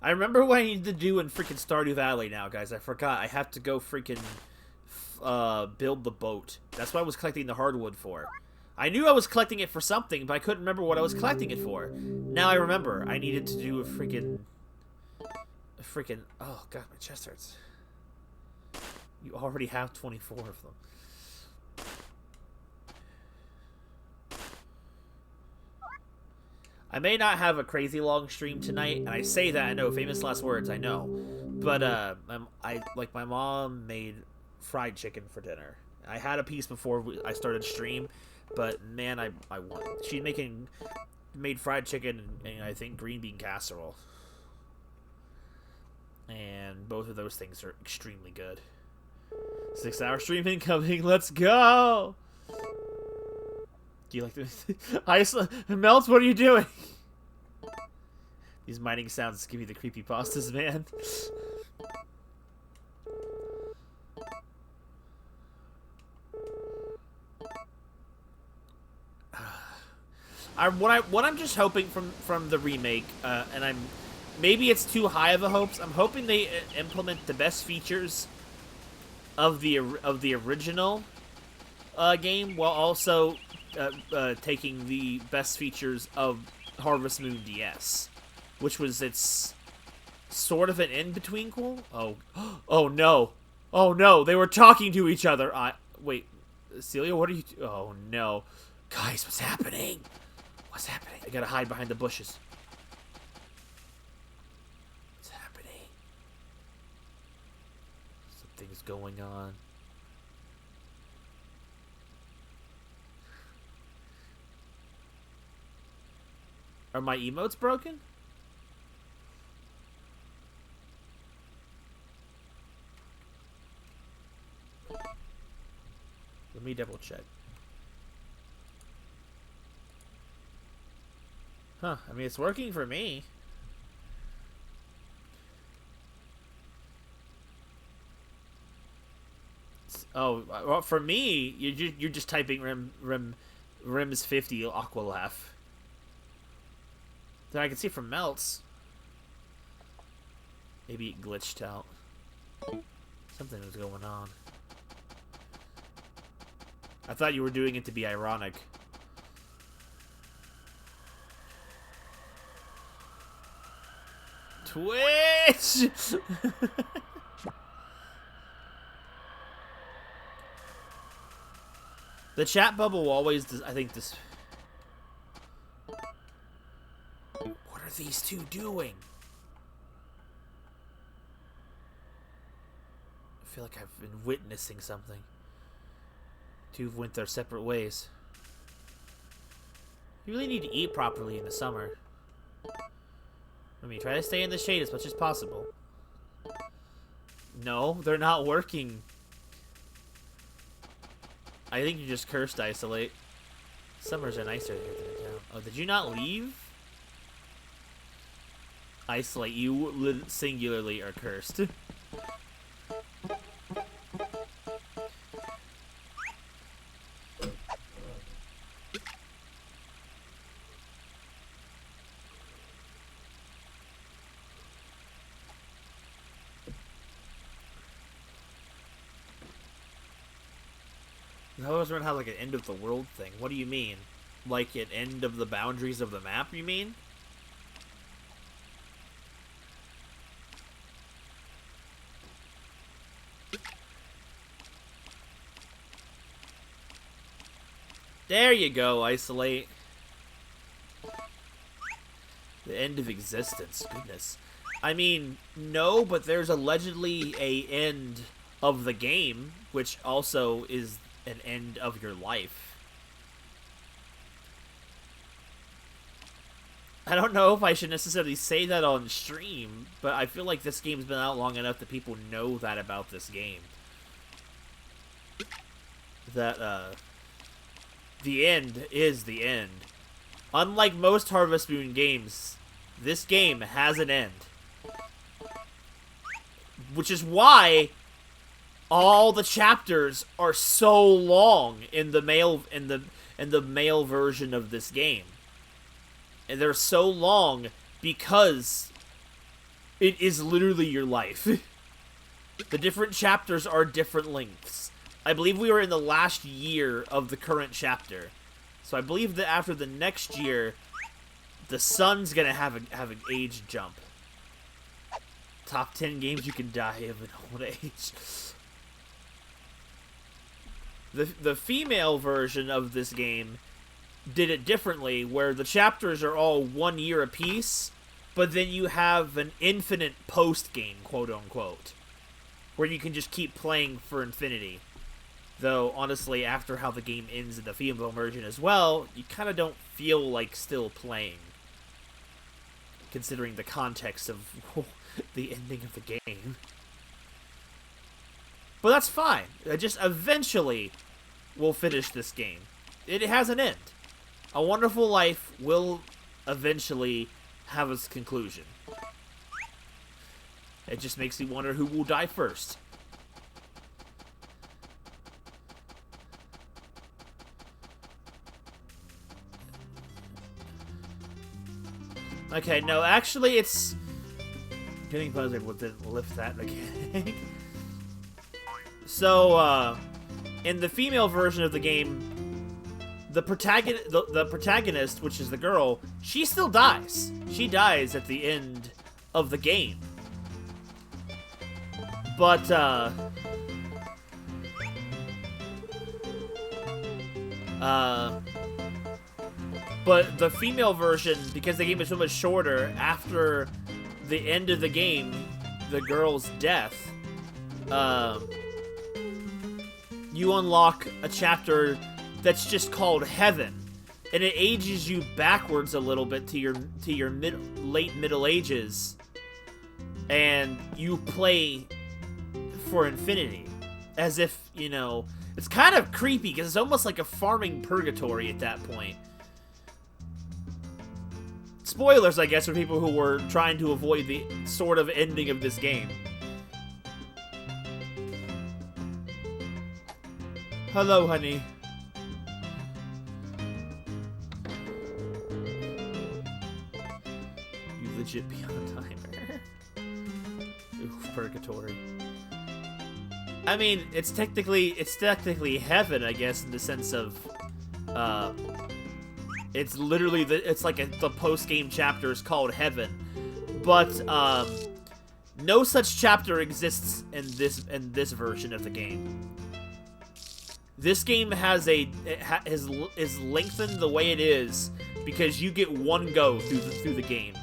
I remember what I need to do in freaking Stardew Valley now, guys. I forgot. I have to go freaking build the boat. That's what I was collecting the hardwood for. I knew I was collecting it for something, but I couldn't remember what I was collecting it for. Now I remember. I needed to do a freaking... Oh, God, my chest hurts. You already have 24 of them. I may not have a crazy long stream tonight, and I say that, I know, famous last words, I know. But, my mom made fried chicken for dinner. I had a piece before I started stream, but, man, I won. She made fried chicken and, I think, green bean casserole. And both of those things are extremely good. 6-hour stream incoming, let's go! Do you like the... Melts, what are you doing? These mining sounds give me the creepypastas, man. What I'm just hoping from the remake, and maybe it's too high of a hopes. I'm hoping they implement the best features of the original game, while also taking the best features of Harvest Moon DS, which was its sort of an in-between cool. Oh no, oh no, they were talking to each other. Wait, Celia, what are you? Oh no, guys, what's happening? What's happening? I gotta hide behind the bushes. What's happening? Something's going on. Are my emotes broken? Let me double check. Huh, I mean, it's working for me. Oh, well, for me, you're just typing Rims 50 Aqua Laugh. Then I can see from Melts. Maybe it glitched out. Something was going on. I thought you were doing it to be ironic. Twitch! The chat bubble will always does, I think this... What are these two doing? I feel like I've been witnessing something. Two went their separate ways. You really need to eat properly in the summer. I mean, try to stay in the shade as much as possible. No, they're not working. I think you just cursed Isolate. Summers are nicer here than in town. Oh, did you not leave? Isolate, you singularly are cursed. I always remember how like an end of the world thing. What do you mean? Like an end of the boundaries of the map, you mean? There you go, Isolate. The end of existence. Goodness. I mean, no, but there's allegedly a end of the game, which also is an end of your life. I don't know if I should necessarily say that on stream, but I feel like this game's been out long enough that people know that about this game. That, the end is the end. Unlike most Harvest Moon games, this game has an end. Which is why all the chapters are so long in the male version of this game. And they're so long because it is literally your life. The different chapters are different lengths. I believe we were in the last year of the current chapter. So I believe that after the next year, the sun's gonna have an age jump. Top 10 games you can die of in old age. The female version of this game did it differently, where the chapters are all 1 year apiece, but then you have an infinite post-game, quote-unquote, where you can just keep playing for infinity. Though, honestly, after how the game ends in the female version as well, you kind of don't feel like still playing, considering the context of the ending of the game. But that's fine. I just eventually will finish this game. It has an end. A Wonderful Life will eventually have its conclusion. It just makes me wonder who will die first. Okay, no, actually it's... Getting puzzled with it, lift that again. So, in the female version of the game, the protagonist, which is the girl, she still dies. She dies at the end of the game. But, but the female version, because the game is so much shorter, after the end of the game, the girl's death, you unlock a chapter that's just called Heaven, and it ages you backwards a little bit to your late Middle Ages, and you play for infinity, as if, you know, it's kind of creepy because it's almost like a farming purgatory at that point. Spoilers, I guess, for people who were trying to avoid the sort of ending of this game. Hello, honey. You legit be on a timer. Ooh, purgatory. I mean, it's technically heaven, I guess, in the sense of, it's literally it's like the post-game chapter is called Heaven, but no such chapter exists in this version of the game. This game has is lengthened the way it is because you get one go through the game.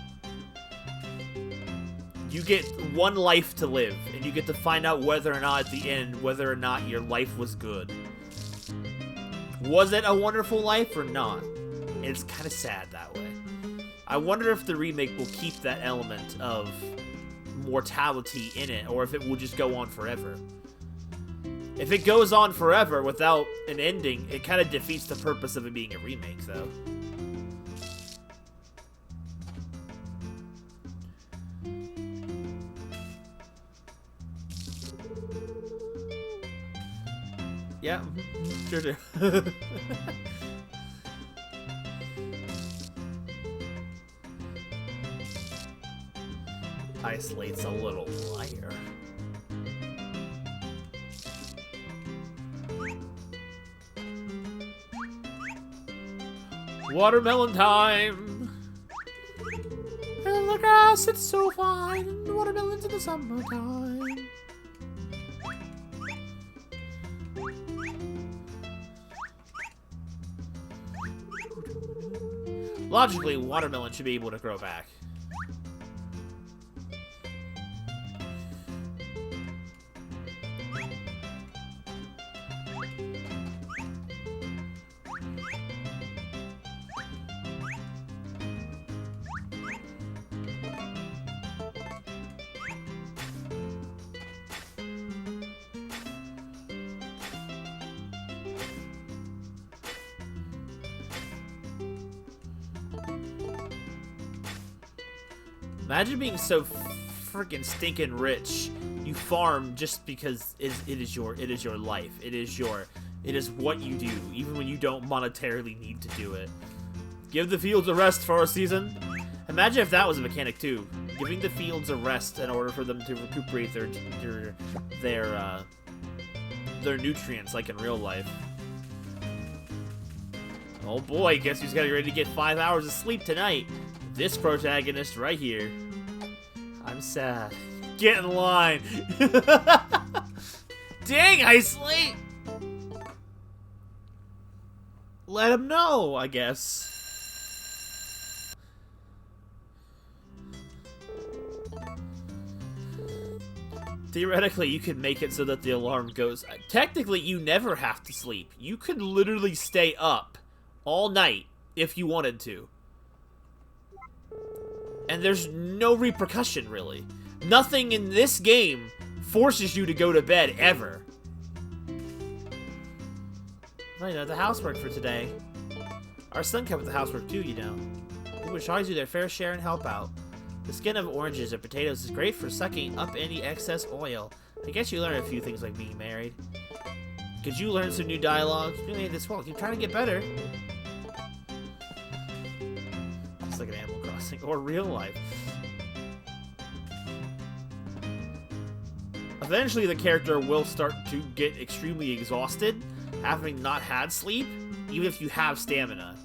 You get one life to live, and you get to find out whether or not at the end, whether or not your life was good. Was it a wonderful life or not? It's kind of sad that way. I wonder if the remake will keep that element of mortality in it, or if it will just go on forever. If it goes on forever without an ending, it kind of defeats the purpose of it being a remake, though. Yeah, sure do. Isolate's a little liar. Watermelon time! And the grass, it's so fine, and watermelons in the summertime. Logically, watermelon should be able to grow back. Imagine being so freaking stinking rich. You farm just because it is your life. It is what you do, even when you don't monetarily need to do it. Give the fields a rest for a season. Imagine if that was a mechanic too. Giving the fields a rest in order for them to recuperate their nutrients, like in real life. Oh boy, guess who's getting ready to get 5 hours of sleep tonight? This protagonist right here. I'm sad. Get in line. Dang, I sleep. Let him know, I guess. Theoretically, you could make it so that the alarm goes. Technically, you never have to sleep. You could literally stay up all night if you wanted to. And there's no repercussion, really. Nothing in this game forces you to go to bed, ever. Well, you know, the housework for today. Our son kept with the housework too, you know. People should always do their fair share and help out. The skin of oranges or potatoes is great for sucking up any excess oil. I guess you learn a few things like being married. Could you learn some new dialogue? You made this well. Keep trying to get better. It's like an Animal Crossing or real life. Eventually, the character will start to get extremely exhausted, having not had sleep, even if you have stamina.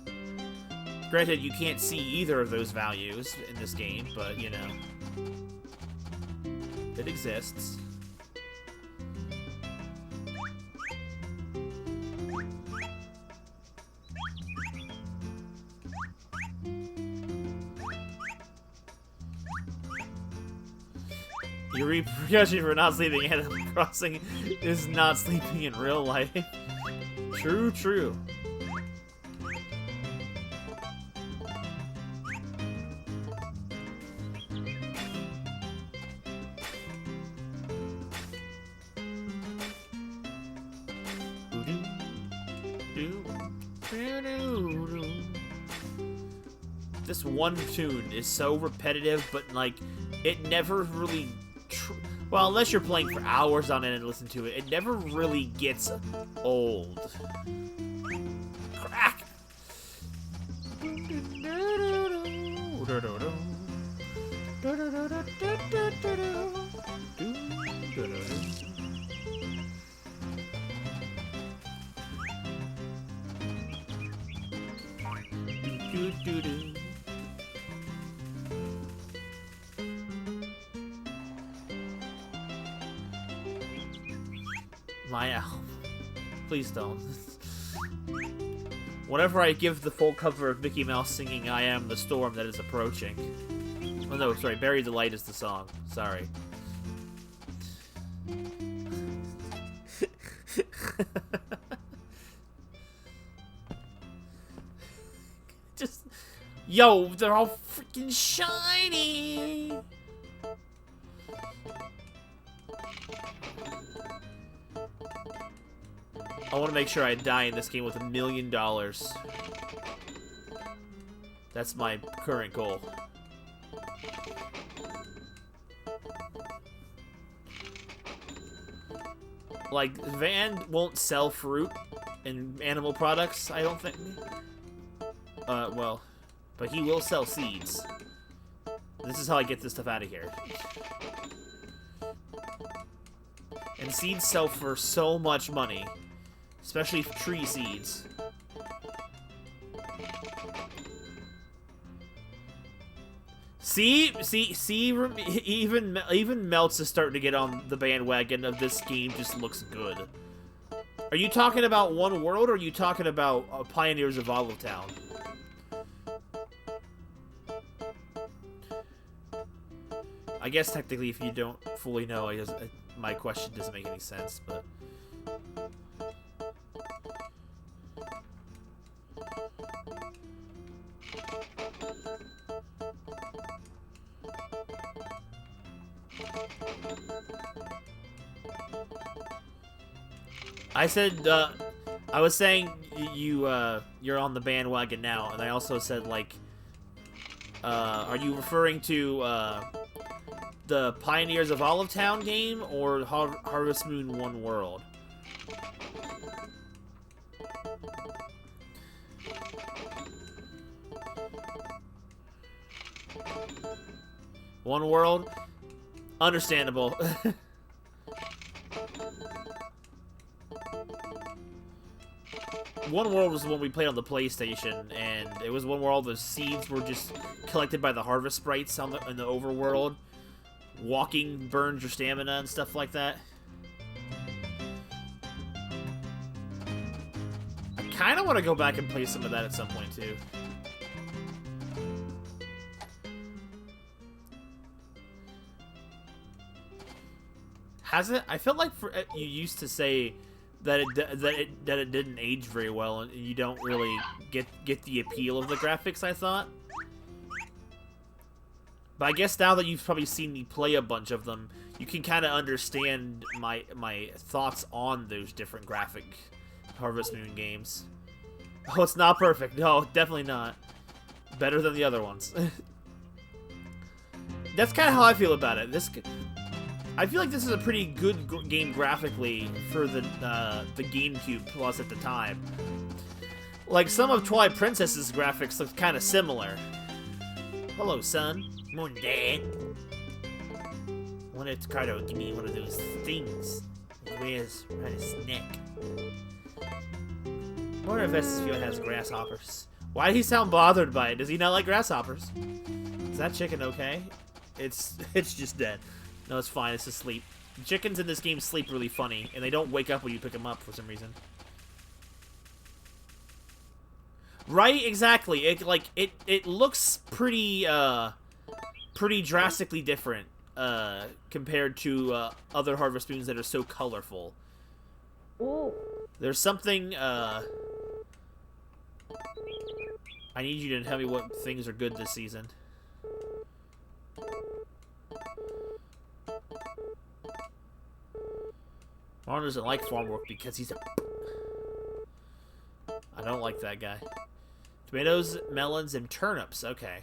Granted, you can't see either of those values in this game, but, you know, it exists. Your repercussion for not sleeping in Animal Crossing is not sleeping in real life. True, true. This one tune is so repetitive, but like, it never really... well, unless you're playing for hours on end and listen to it, it never really gets old. Crack! My album. Please don't. Whenever I give the full cover of Mickey Mouse singing I Am the Storm That Is Approaching. Oh no, sorry, Bury the Light is the song. Sorry. Just... yo, they're all freaking shiny! I want to make sure I die in this game with $1 million. That's my current goal. Like, Van won't sell fruit and animal products, I don't think. Well, but he will sell seeds. This is how I get this stuff out of here. And seeds sell for so much money. Especially tree seeds. See, even Melts is starting to get on the bandwagon of this game just looks good. Are you talking about One World, or are you talking about Pioneers of Olive Town? I guess technically, if you don't fully know, my question doesn't make any sense, but. I said, I was saying you're on the bandwagon now, and I also said, like, are you referring to, the Pioneers of Olive Town game, or Harvest Moon One World? One World? Understandable. One World was the one we played on the PlayStation, and it was one where all the seeds were just collected by the harvest sprites in the overworld. Walking burns your stamina and stuff like that. I kind of want to go back and play some of that at some point, too. Has it? I felt like you used to say that it didn't age very well, and you don't really get the appeal of the graphics, I thought. But I guess now that you've probably seen me play a bunch of them, you can kind of understand my thoughts on those different graphic Harvest Moon games. Oh, it's not perfect. No, definitely not. Better than the other ones. That's kind of how I feel about it. I feel like this is a pretty good game graphically for the GameCube Plus at the time. Like, some of Twilight Princess's graphics look kind of similar. Hello, son. Morning, Dad. Wanted Cardo give me one of those things. It wears around his neck. I wonder if Vestisfield has grasshoppers. Why did he sound bothered by it? Does he not like grasshoppers? Is that chicken okay? It's just dead. No, it's fine. It's asleep. Chickens in this game sleep really funny, and they don't wake up when you pick them up for some reason. Right? Exactly. It looks pretty drastically different compared to other Harvest Moons that are so colorful. Ooh. There's something. I need you to tell me what things are good this season. Marlon doesn't like farm work because he's a... I don't like that guy. Tomatoes, melons, and turnips. Okay.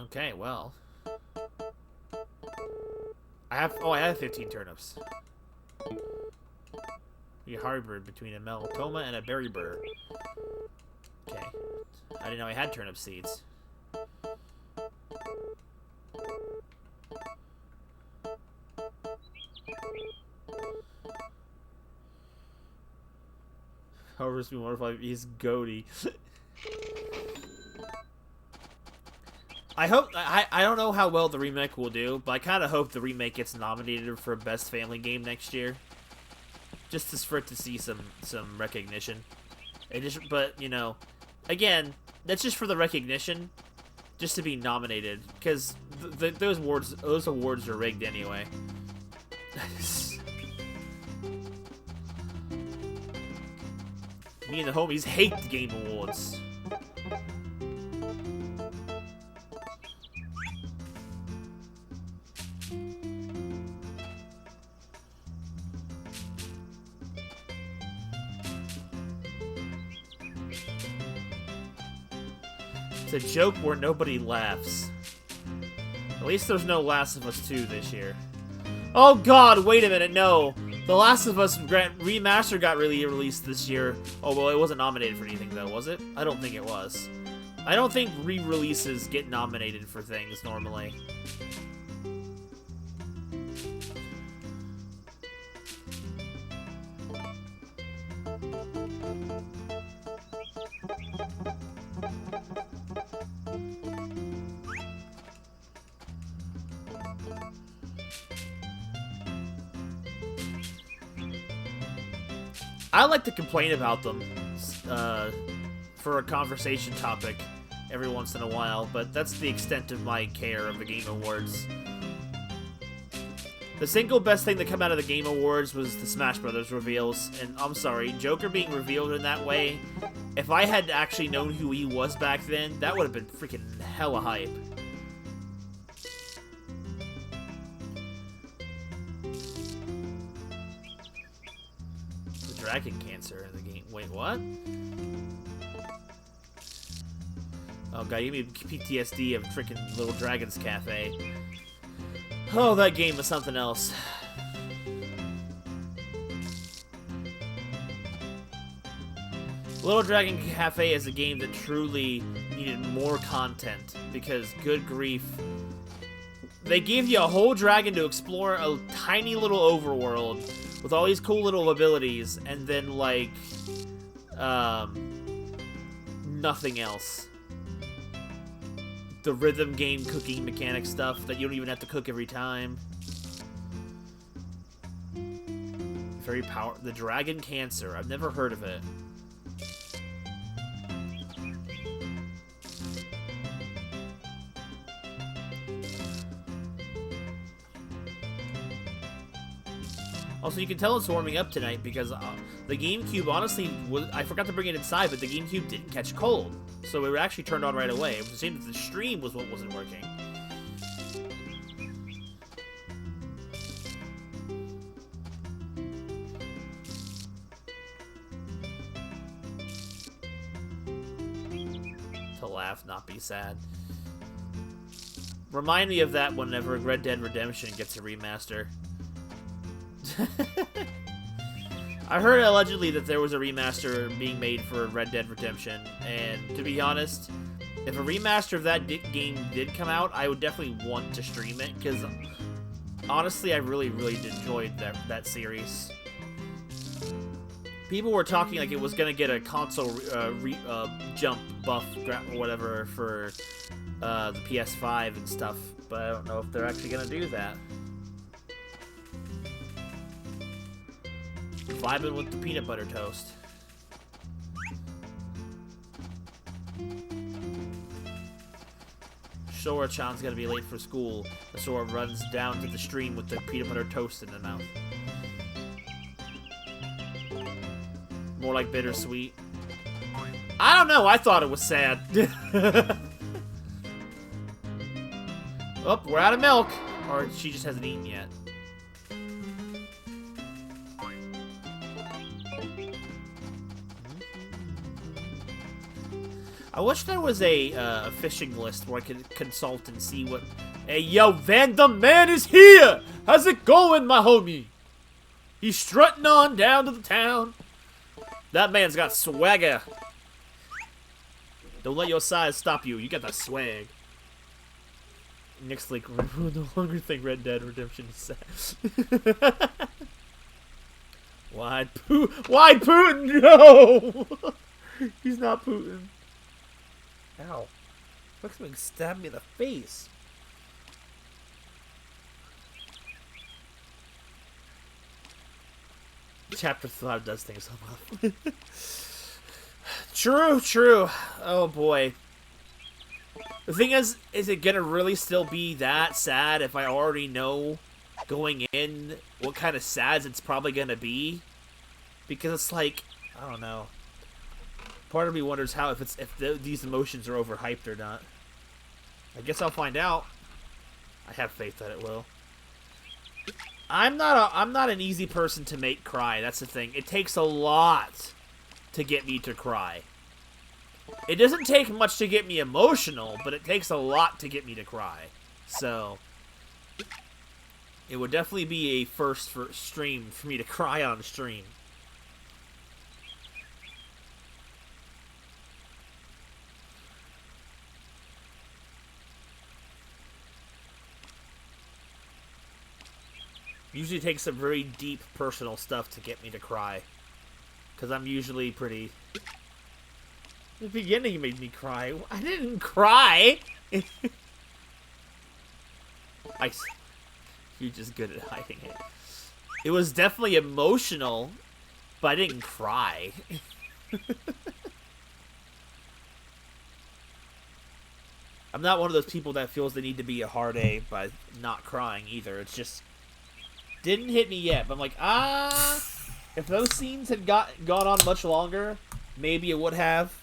Okay, well. I have 15 turnips. You hybrid between a meltoma and a berry burr. Okay. I didn't know I had turnip seeds. Harvest Moon 105 is goaty. I hope I don't know how well the remake will do, but I kind of hope the remake gets nominated for Best Family Game next year, just for it to see some recognition. But you know, again, that's just for the recognition, just to be nominated, because those awards are rigged anyway. Me and the homies hate the Game Awards. It's a joke where nobody laughs. At least there's no Last of Us 2 this year. Oh god, wait a minute, no! The Last of Us Remaster got released this year. Oh, well, it wasn't nominated for anything, though, was it? I don't think it was. I don't think re-releases get nominated for things, normally. I like to complain about them for a conversation topic. every once in a while, but that's the extent of my care of the Game Awards. The single best thing that come out of the Game Awards was the Smash Brothers reveals, and I'm sorry, Joker being revealed in that way, if I had actually known who he was back then, that would have been freaking hella hype. The dragon cancer in the game. Wait, what? Oh god, you gave me PTSD of freaking Little Dragon's Cafe. Oh, that game was something else. Little Dragon Cafe is a game that truly needed more content, because good grief. They gave you a whole dragon to explore a tiny little overworld with all these cool little abilities, and then, like, nothing else. The rhythm game cooking mechanic stuff that you don't even have to cook every time. Very the Dragon Cancer. I've never heard of it. Also, you can tell it's warming up tonight because the GameCube, honestly, I forgot to bring it inside, but the GameCube didn't catch cold. So it actually turned on right away. It was the same as the stream was what wasn't working. To laugh, not be sad. Remind me of that whenever Red Dead Redemption gets a remaster. I heard allegedly that there was a remaster being made for Red Dead Redemption, and to be honest, if a remaster of that game did come out, I would definitely want to stream it, because honestly, I really enjoyed that series. People were talking like it was going to get a console jump buff or whatever for the PS5 and stuff, but I don't know if they're actually going to do that. Vibing with the peanut butter toast. Sora-chan's gonna be late for school. The Sora runs down to the stream with the peanut butter toast in the mouth. More like bittersweet. I don't know, I thought it was sad. Oh, we're out of milk. Or she just hasn't eaten yet. I wish there was a fishing list where I could consult and see what... Hey, yo, Van the Man is here! How's it going, my homie? He's strutting on down to the town. That man's got swagger. Don't let your size stop you. You got the swag. Nick's like, no longer think Red Dead Redemption is sad. Wide Putin? No! He's not Putin. Ow. Look, something stabbed me in the face. Chapter 5 does things so well. True. Oh boy. The thing is it gonna really still be that sad if I already know going in what kind of sad it's probably gonna be? Because it's like, I don't know. Part of me wonders how if these emotions are overhyped or not. I guess I'll find out. I have faith that it will. I'm not an easy person to make cry. That's the thing. It takes a lot to get me to cry. It doesn't take much to get me emotional, but it takes a lot to get me to cry. So it would definitely be a first for stream for me to cry on stream. Usually takes some very deep personal stuff to get me to cry. Because I'm usually pretty... The beginning made me cry. I didn't cry! You're just good at hiding it. It was definitely emotional, but I didn't cry. I'm not one of those people that feels they need to be a hard A by not crying either. It's just didn't hit me yet. But I'm like, if those scenes had gone on much longer, maybe it would have.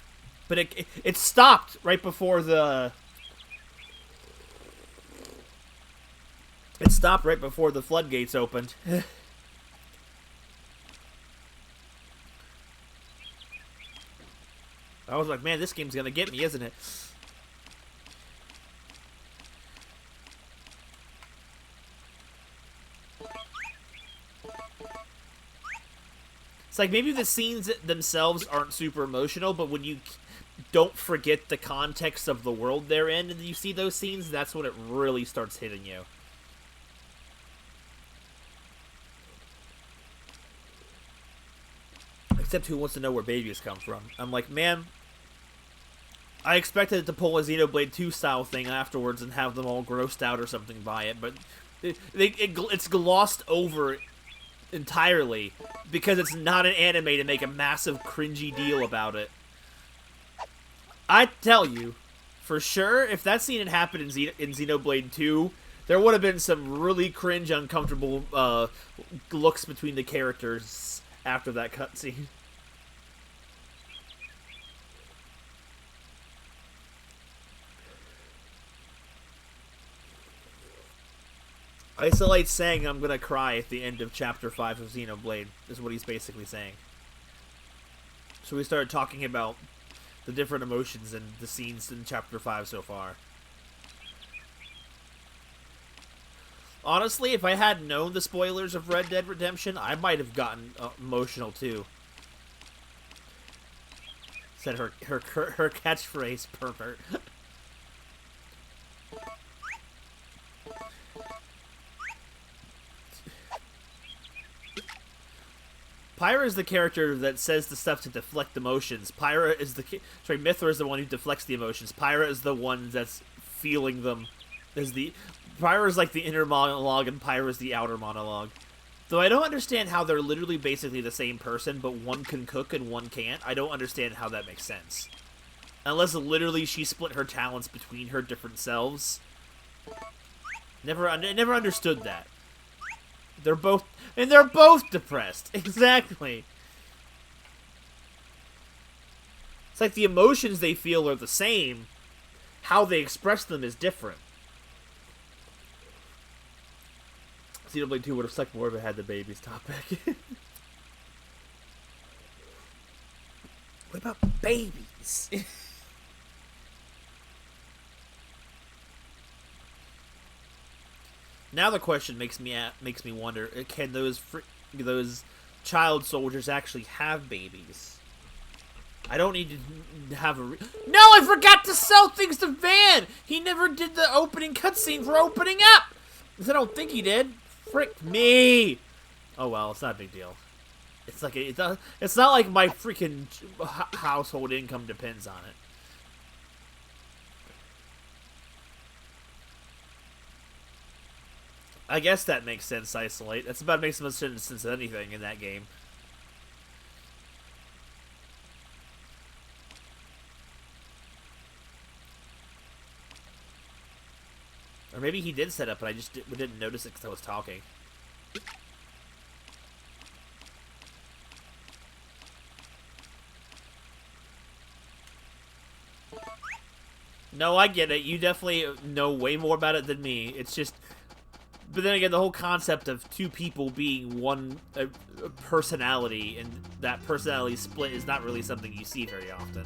But it stopped right before the floodgates opened. I was like, man, this game's gonna get me, isn't it? It's like maybe the scenes themselves aren't super emotional, but when you don't forget the context of the world they're in and you see those scenes, that's when it really starts hitting you. Except who wants to know where babies come from? I'm like, man, I expected it to pull a Xenoblade 2 style thing afterwards and have them all grossed out or something by it, but it's glossed over entirely because it's not an anime to make a massive cringy deal about it. I tell you, for sure, if that scene had happened in Xenoblade 2, there would have been some really cringe, uncomfortable looks between the characters after that cutscene. Isolate saying I'm gonna cry at the end of Chapter 5 of Xenoblade, is what he's basically saying. So we started talking about the different emotions and the scenes in Chapter 5 so far. Honestly, if I had known the spoilers of Red Dead Redemption, I might have gotten emotional too. Said her catchphrase, pervert. Pyra is the character that says the stuff to deflect emotions. Mithra is the one who deflects the emotions. Pyra is the one that's feeling them. Pyra is like the inner monologue, and Pyra is the outer monologue. Though I don't understand how they're literally basically the same person, but one can cook and one can't. I don't understand how that makes sense. Unless literally she split her talents between her different selves. Never understood that. They're both depressed. Exactly. It's like the emotions they feel are the same. How they express them is different. Xenoblade 2 would have sucked more if it had the babies topic. What about babies? Now the question makes me wonder: can those child soldiers actually have babies? I don't need to have a. No, I forgot to sell things to Van. He never did the opening cutscene for opening up. Because I don't think he did. Frick me. Oh well, it's not a big deal. It's like it's not like my freaking household income depends on it. I guess that makes sense, Isolate. That's about makes the most sense as anything in that game. Or maybe he did set up, but I just didn't notice it because I was talking. No, I get it. You definitely know way more about it than me. It's just... But then again, the whole concept of two people being one personality and that personality split is not really something you see very often.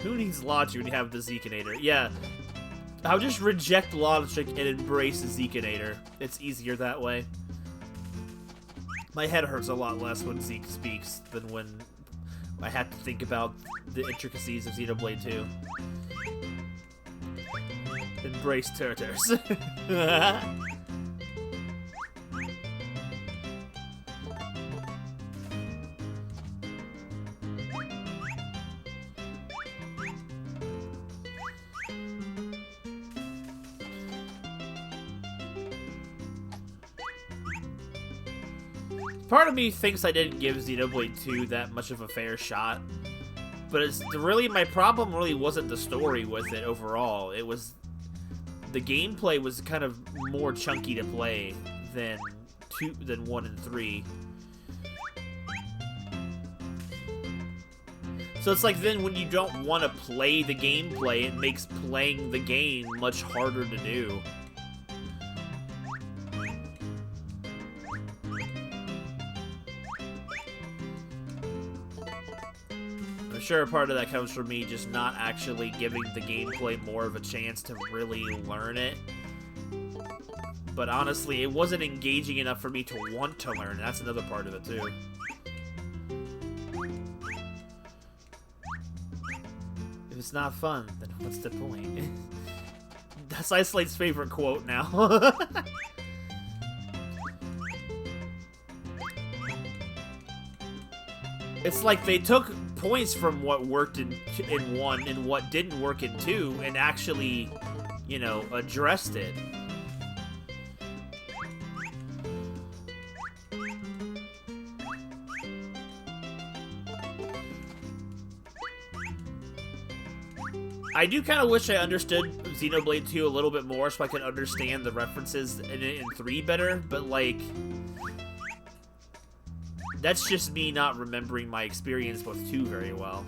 Who needs logic when you have the Zekinator? Yeah, I'll just reject logic and embrace Zekinator. It's easier that way. My head hurts a lot less when Zeke speaks than when I have to think about the intricacies of Xenoblade 2. Embrace Turtles. Part of me thinks I didn't give Xenoblade 2 that much of a fair shot. But it's really, my problem really wasn't the story with it overall. It was the gameplay was kind of more chunky to play than 1 and 3. So it's like then when you don't want to play the gameplay, it makes playing the game much harder to do. I'm sure a part of that comes from me just not actually giving the gameplay more of a chance to really learn it. But honestly, it wasn't engaging enough for me to want to learn. That's another part of it too. If it's not fun, then what's the point? That's Ice-Slate's favorite quote now. It's like they took points from what worked in 1 and what didn't work in 2 and actually, you know, addressed it. I do kind of wish I understood Xenoblade 2 a little bit more so I could understand the references in 3 better, but like, that's just me not remembering my experience with 2 very well.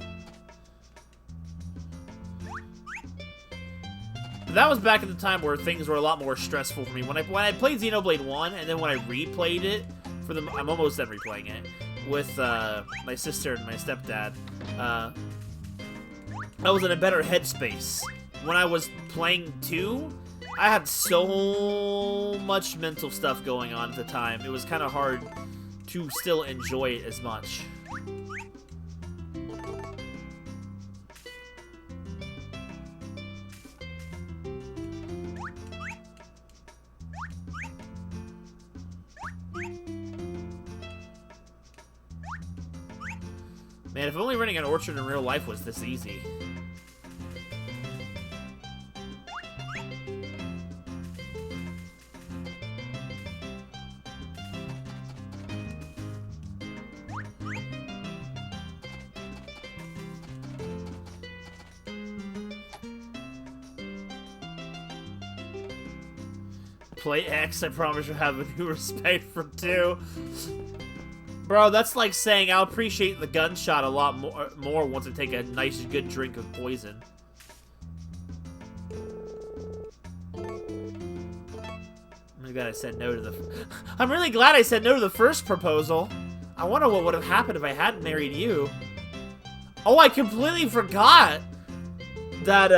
But that was back at the time where things were a lot more stressful for me. When I played Xenoblade 1, and then when I replayed it, I'm almost done replaying it, with my sister and my stepdad, I was in a better headspace. When I was playing 2, I had so much mental stuff going on at the time. It was kind of hard to still enjoy it as much. Man, if only running an orchard in real life was this easy. Play X, I promise you'll have a new respect for 2. Bro, that's like saying I'll appreciate the gunshot a lot more once I take a nice, good drink of poison. I'm really glad I said no to the... I'm really glad I said no to the first proposal. I wonder what would have happened if I hadn't married you. Oh, I completely forgot that,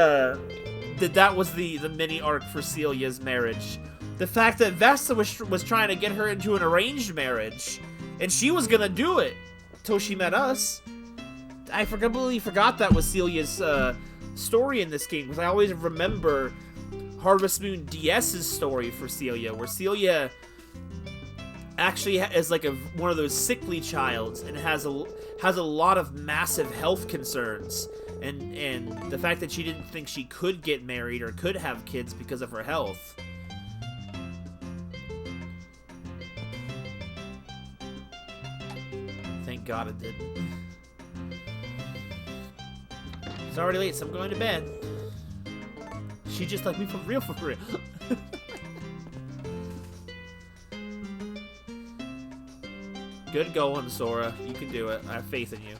that was the mini arc for Celia's marriage. The fact that Vesta was trying to get her into an arranged marriage, and she was gonna do it till she met us. I completely forgot that was Celia's story in this game, because I always remember Harvest Moon DS's story for Celia, where Celia actually is like one of those sickly childs and has a lot of massive health concerns, and the fact that she didn't think she could get married or could have kids because of her health. Thank God it didn't. It's already late, so I'm going to bed. She just like me for real, for real. Good going, Sora. You can do it. I have faith in you.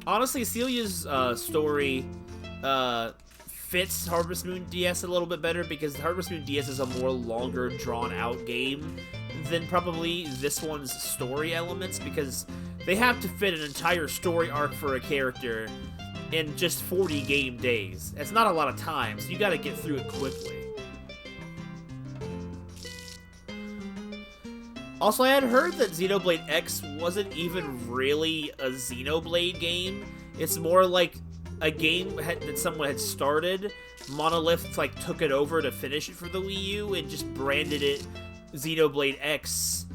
Honestly, Celia's story fits Harvest Moon DS a little bit better because Harvest Moon DS is a more longer, drawn-out game than probably this one's story elements, because they have to fit an entire story arc for a character in just 40 game days. It's not a lot of time, so you gotta get through it quickly. Also, I had heard that Xenoblade X wasn't even really a Xenoblade game. It's more like a game that someone had started. Monolith like took it over to finish it for the Wii U and just branded it Xenoblade X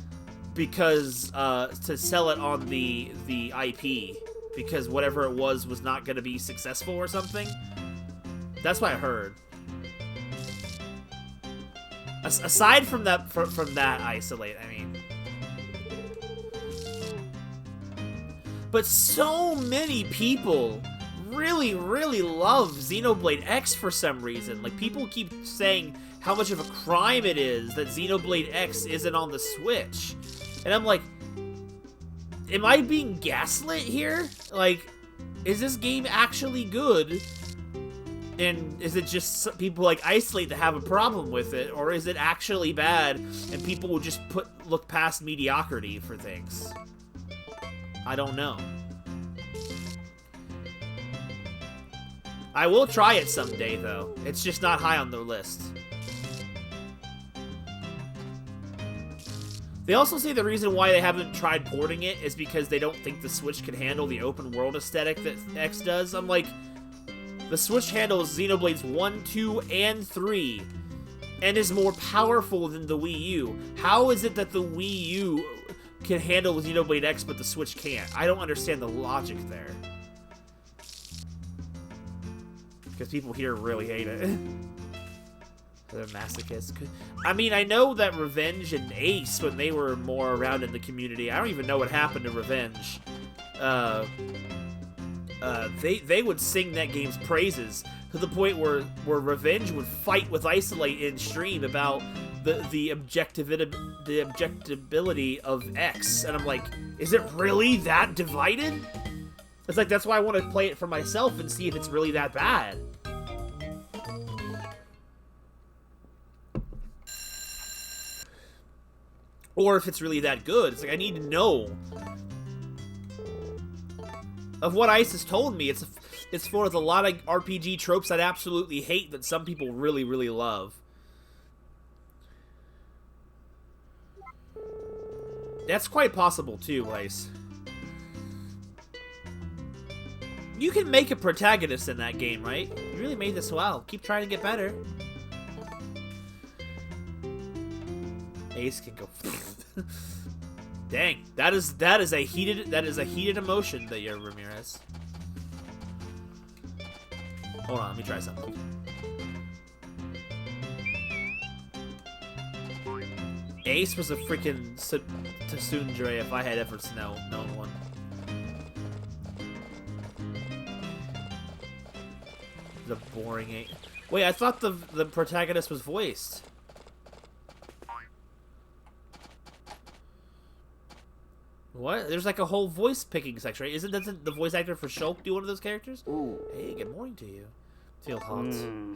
because to sell it on the IP, because whatever it was not going to be successful or something. That's what I heard. Aside from that, from that isolate, I mean. But so many people really, really love Xenoblade X for some reason. Like, people keep saying how much of a crime it is that Xenoblade X isn't on the Switch. And I'm like, am I being gaslit here? Like, is this game actually good? And is it just people like Isolate that have a problem with it? Or is it actually bad and people will just look past mediocrity for things? I don't know. I will try it someday, though. It's just not high on the list. They also say the reason why they haven't tried porting it is because they don't think the Switch can handle the open world aesthetic that X does. I'm like, the Switch handles Xenoblades 1, 2, and 3, and is more powerful than the Wii U. How is it that the Wii U can handle Xenoblade X, but the Switch can't? I don't understand the logic there. Because people here really hate it. They're masochists. I mean, I know that Revenge and Ace, when they were more around in the community, I don't even know what happened to Revenge. They would sing that game's praises to the point where Revenge would fight with Isolate in stream about the objectability of X, and I'm like, is it really that divided? It's like, that's why I want to play it for myself and see if it's really that bad. Or if it's really that good. It's like, I need to know. Of what Ice has told me, it's for a lot of RPG tropes I'd absolutely hate that some people really, really love. That's quite possible too, Ice. You can make a protagonist in that game, right? You really made this well. Keep trying to get better. Ace can go. Dang, that is a heated emotion that you're, Ramirez. Hold on, let me try something. Ace was a freaking Tsundere if I had ever known one. The boring Ace. Wait, I thought the protagonist was voiced. What? There's like a whole voice picking section, right? Isn't that the voice actor for Shulk do one of those characters? Ooh. Hey, good morning to you. Feel hot.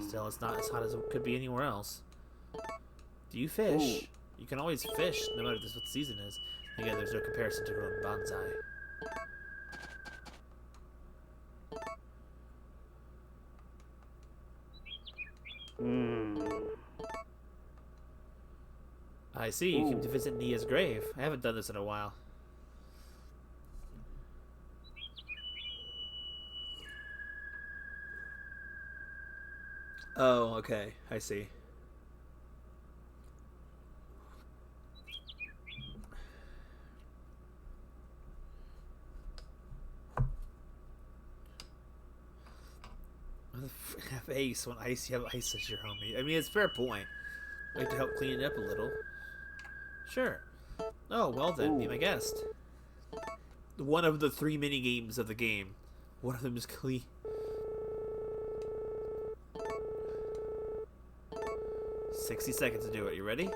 Still, it's not as hot as it could be anywhere else. Do you fish? Ooh. You can always fish, no matter what the season is. Again, there's no comparison to growing bonsai. I see. You came to visit Nia's grave. I haven't done this in a while. Oh, okay. I see. Have Ace when Ice, you have Ice as your homie. I mean, it's a fair point. Like to help clean it up a little. Sure. Oh, well then, be my guest. One of the 3 mini games of the game. One of them is clean. "60 seconds to do it. You ready?"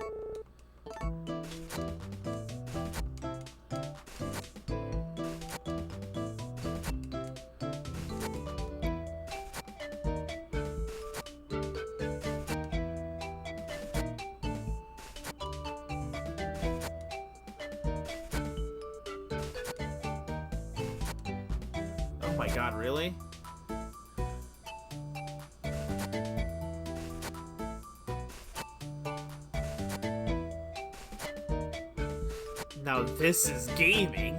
Oh my god, really? Now this is gaming.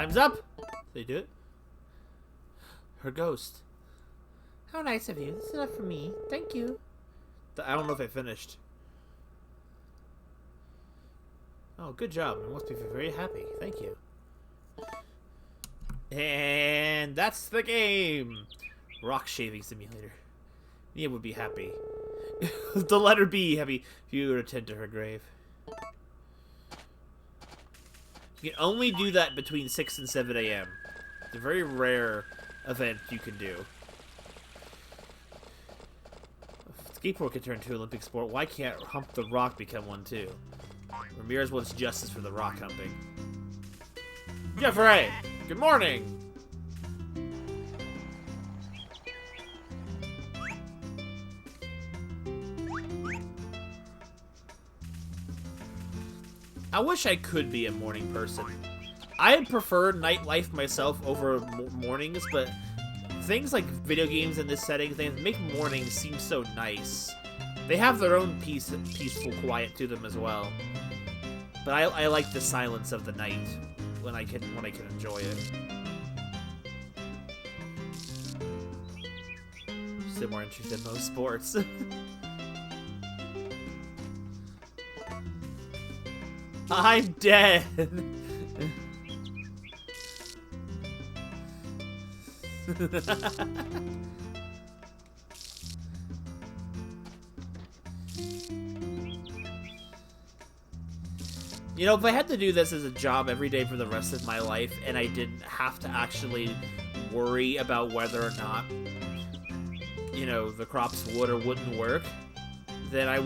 Time's up! They do it. Her ghost. How nice of you. This is enough for me. Thank you. I don't know if I finished. Oh, good job. I must be very happy. Thank you. And that's the game. Rock shaving simulator. Nia would be happy. The letter B, happy if you were to tend to her grave. You can only do that between 6 and 7 a.m. It's a very rare event you can do. If skateboard can turn to an Olympic sport, why can't Hump the Rock become one too? Ramirez wants justice for the rock humping. Jeffrey! Good morning! I wish I could be a morning person. I prefer nightlife myself over mornings, but things like video games in this setting, they make mornings seem so nice. They have their own peaceful quiet to them as well. But I like the silence of the night when I can enjoy it. Still more interested in most sports. I'm dead. You know, if I had to do this as a job every day for the rest of my life, and I didn't have to actually worry about whether or not, you know, the crops would or wouldn't work, then I'd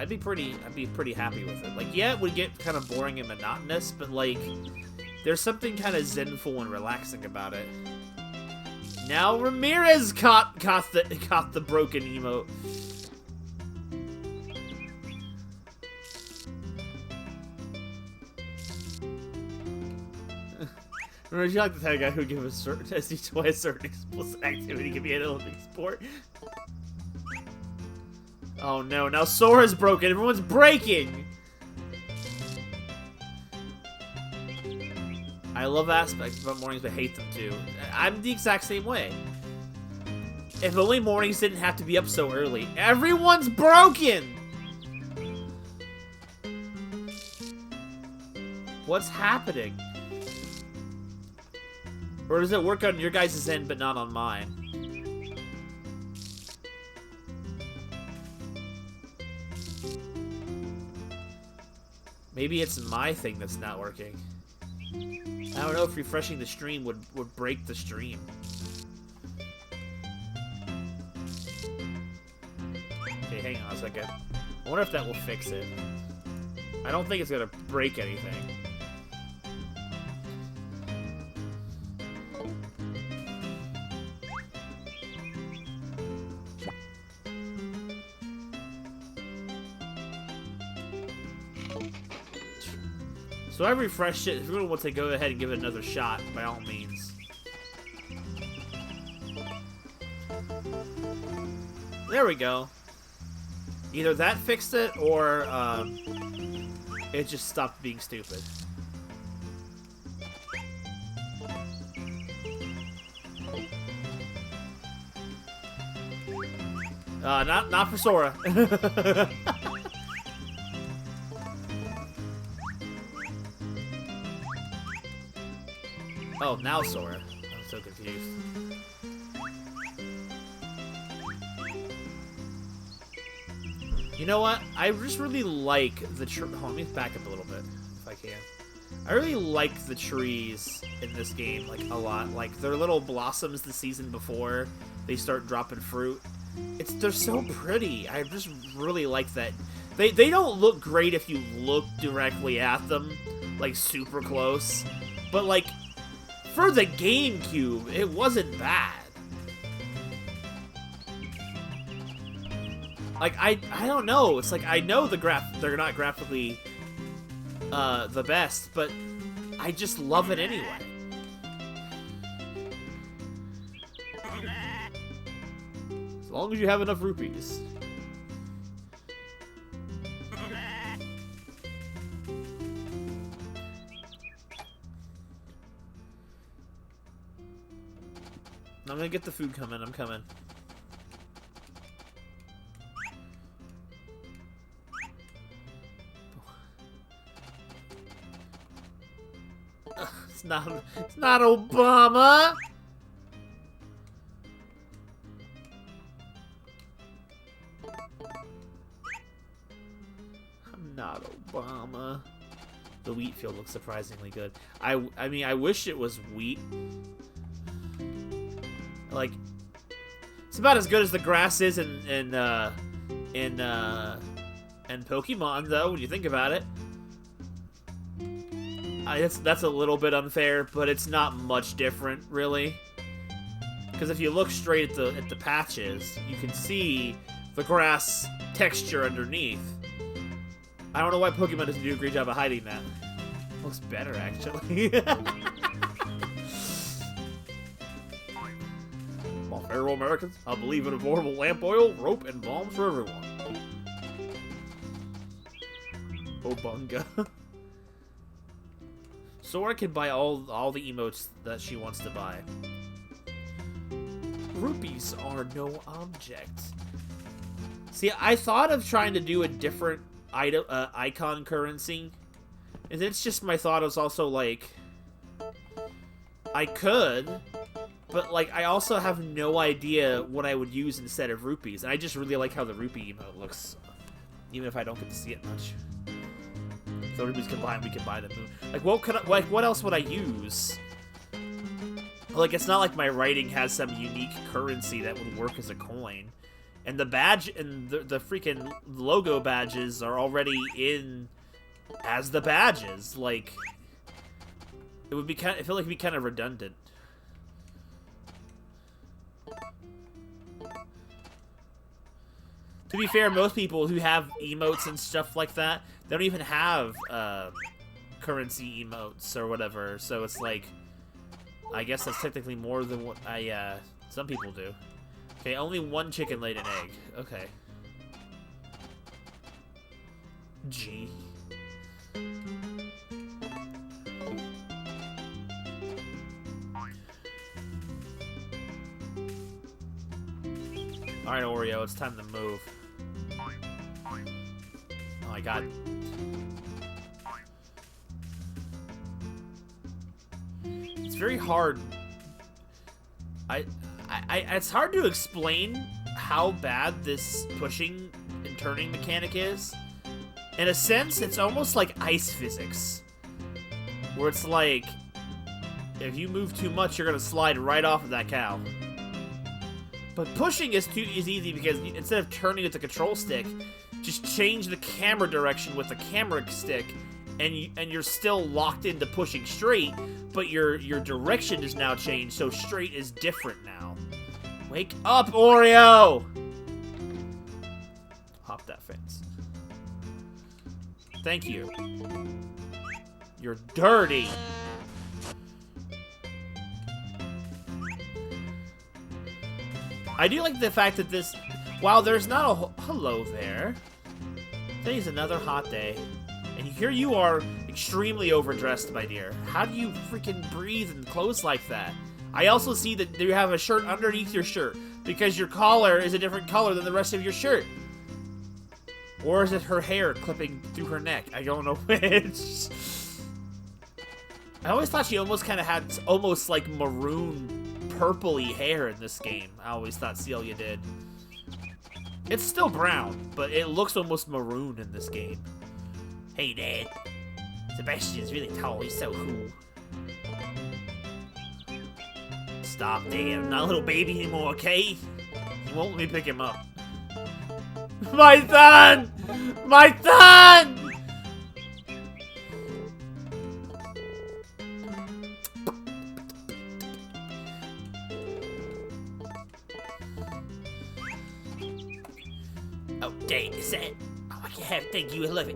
be pretty happy with it. Like, yeah, it would get kind of boring and monotonous, but like, there's something kind of zenful and relaxing about it. Now Ramirez caught the broken emote. Remember, you like the type of guy who give a certain explicit activity can be an Olympic sport? Oh no, now Sora's broken. Everyone's breaking! I love aspects about mornings, but hate them too. I'm the exact same way. If only mornings didn't have to be up so early. Everyone's broken! What's happening? Or does it work on your guys' end, but not on mine? Maybe it's my thing that's not working. I don't know if refreshing the stream would break the stream. Okay, hang on a second. I wonder if that will fix it. I don't think it's gonna break anything. So I refreshed it. If you're going to want to go ahead and give it another shot, by all means. There we go. Either that fixed it, or it just stopped being stupid. Not for Sora. Oh, now Sora. I'm so confused. You know what? I just really like the tree. Hold on, let me back up a little bit, if I can. I really like the trees in this game, like, a lot. Like, their little blossoms the season before they start dropping fruit. They're so pretty. I just really like that. They don't look great if you look directly at them, like, super close. But, like, for the GameCube, it wasn't bad. Like, I don't know. It's like, I know they're not graphically the best, but I just love it anyway. As long as you have enough rupees. I'm gonna get the food coming. I'm coming. It's not Obama. I'm not Obama. The wheat field looks surprisingly good. I mean, I wish it was wheat. Like, it's about as good as the grass is in Pokemon, though, when you think about it. That's a little bit unfair, but it's not much different, really. Because if you look straight at the patches, you can see the grass texture underneath. I don't know why Pokemon doesn't do a great job of hiding that. Looks better, actually. My fellow Americans, I believe in affordable lamp oil, rope, and balms for everyone. Obunga. Sora can buy all the emotes that she wants to buy. Rupees are no object. See, I thought of trying to do a different icon currency, and it's just my thought is also like, I could, but like I also have no idea what I would use instead of rupees, and I just really like how the rupee emote looks, even if I don't get to see it much. If the rupees combined, we can buy them. Like, what else would I use? Like, it's not like my writing has some unique currency that would work as a coin. And the badge and the freaking logo badges are already in as the badges. Like, it would be I feel like it'd be kind of redundant. To be fair, most people who have emotes and stuff like that, they don't even have currency emotes or whatever. So it's like, I guess that's technically more than what some people do. Okay, only one chicken laid an egg. Okay. G. Alright, Oreo, it's time to move. Oh my god. It's very hard. It's hard to explain how bad this pushing and turning mechanic is. In a sense, it's almost like ice physics. Where it's like, if you move too much, you're gonna slide right off of that cow. But pushing is easy because instead of turning with the control stick, just change the camera direction with the camera stick, and you're still locked into pushing straight, but your direction is now changed, so straight is different now. Wake up, Oreo! Hop that fence. Thank you. You're dirty. I do like the fact that this, while there's not a hello there, today's another hot day, and here you are, extremely overdressed, my dear. How do you freaking breathe in clothes like that? I also see that you have a shirt underneath your shirt, because your collar is a different color than the rest of your shirt. Or is it her hair clipping through her neck? I don't know which. I always thought she almost kind of had almost like maroon purpley hair in this game. I always thought Celia did. It's still brown, but it looks almost maroon in this game. Hey, Dad. Sebastian's really tall. He's so cool. Stop, Dad. I'm not a little baby anymore, okay? He won't let me pick him up. My son! My son! Oh, dang, is that? Oh, I can have it. Thank you. I love it.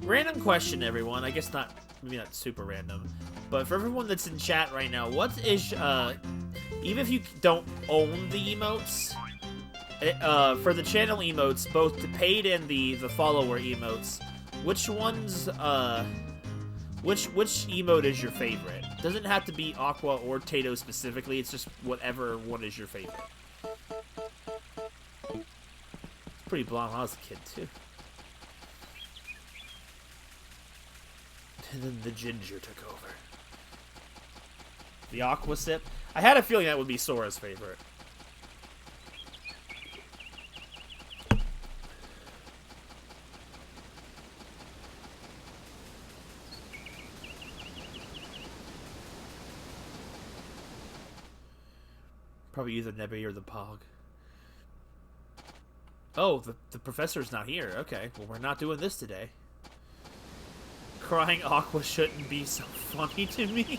Random question, everyone. I guess not, maybe not super random. But for everyone that's in chat right now, what is, even if you don't own the emotes, for the channel emotes, both the paid and the follower emotes, Which one's, which emote is your favorite? Doesn't have to be Aqua or Tato specifically, it's just whatever one is your favorite. It's pretty blonde when I was a kid, too. And then the ginger took over. The Aqua Sip. I had a feeling that would be Sora's favorite. Probably either Nebby or the Pog. Oh, the professor's not here. Okay, well, we're not doing this today. Crying Aqua shouldn't be so funny to me.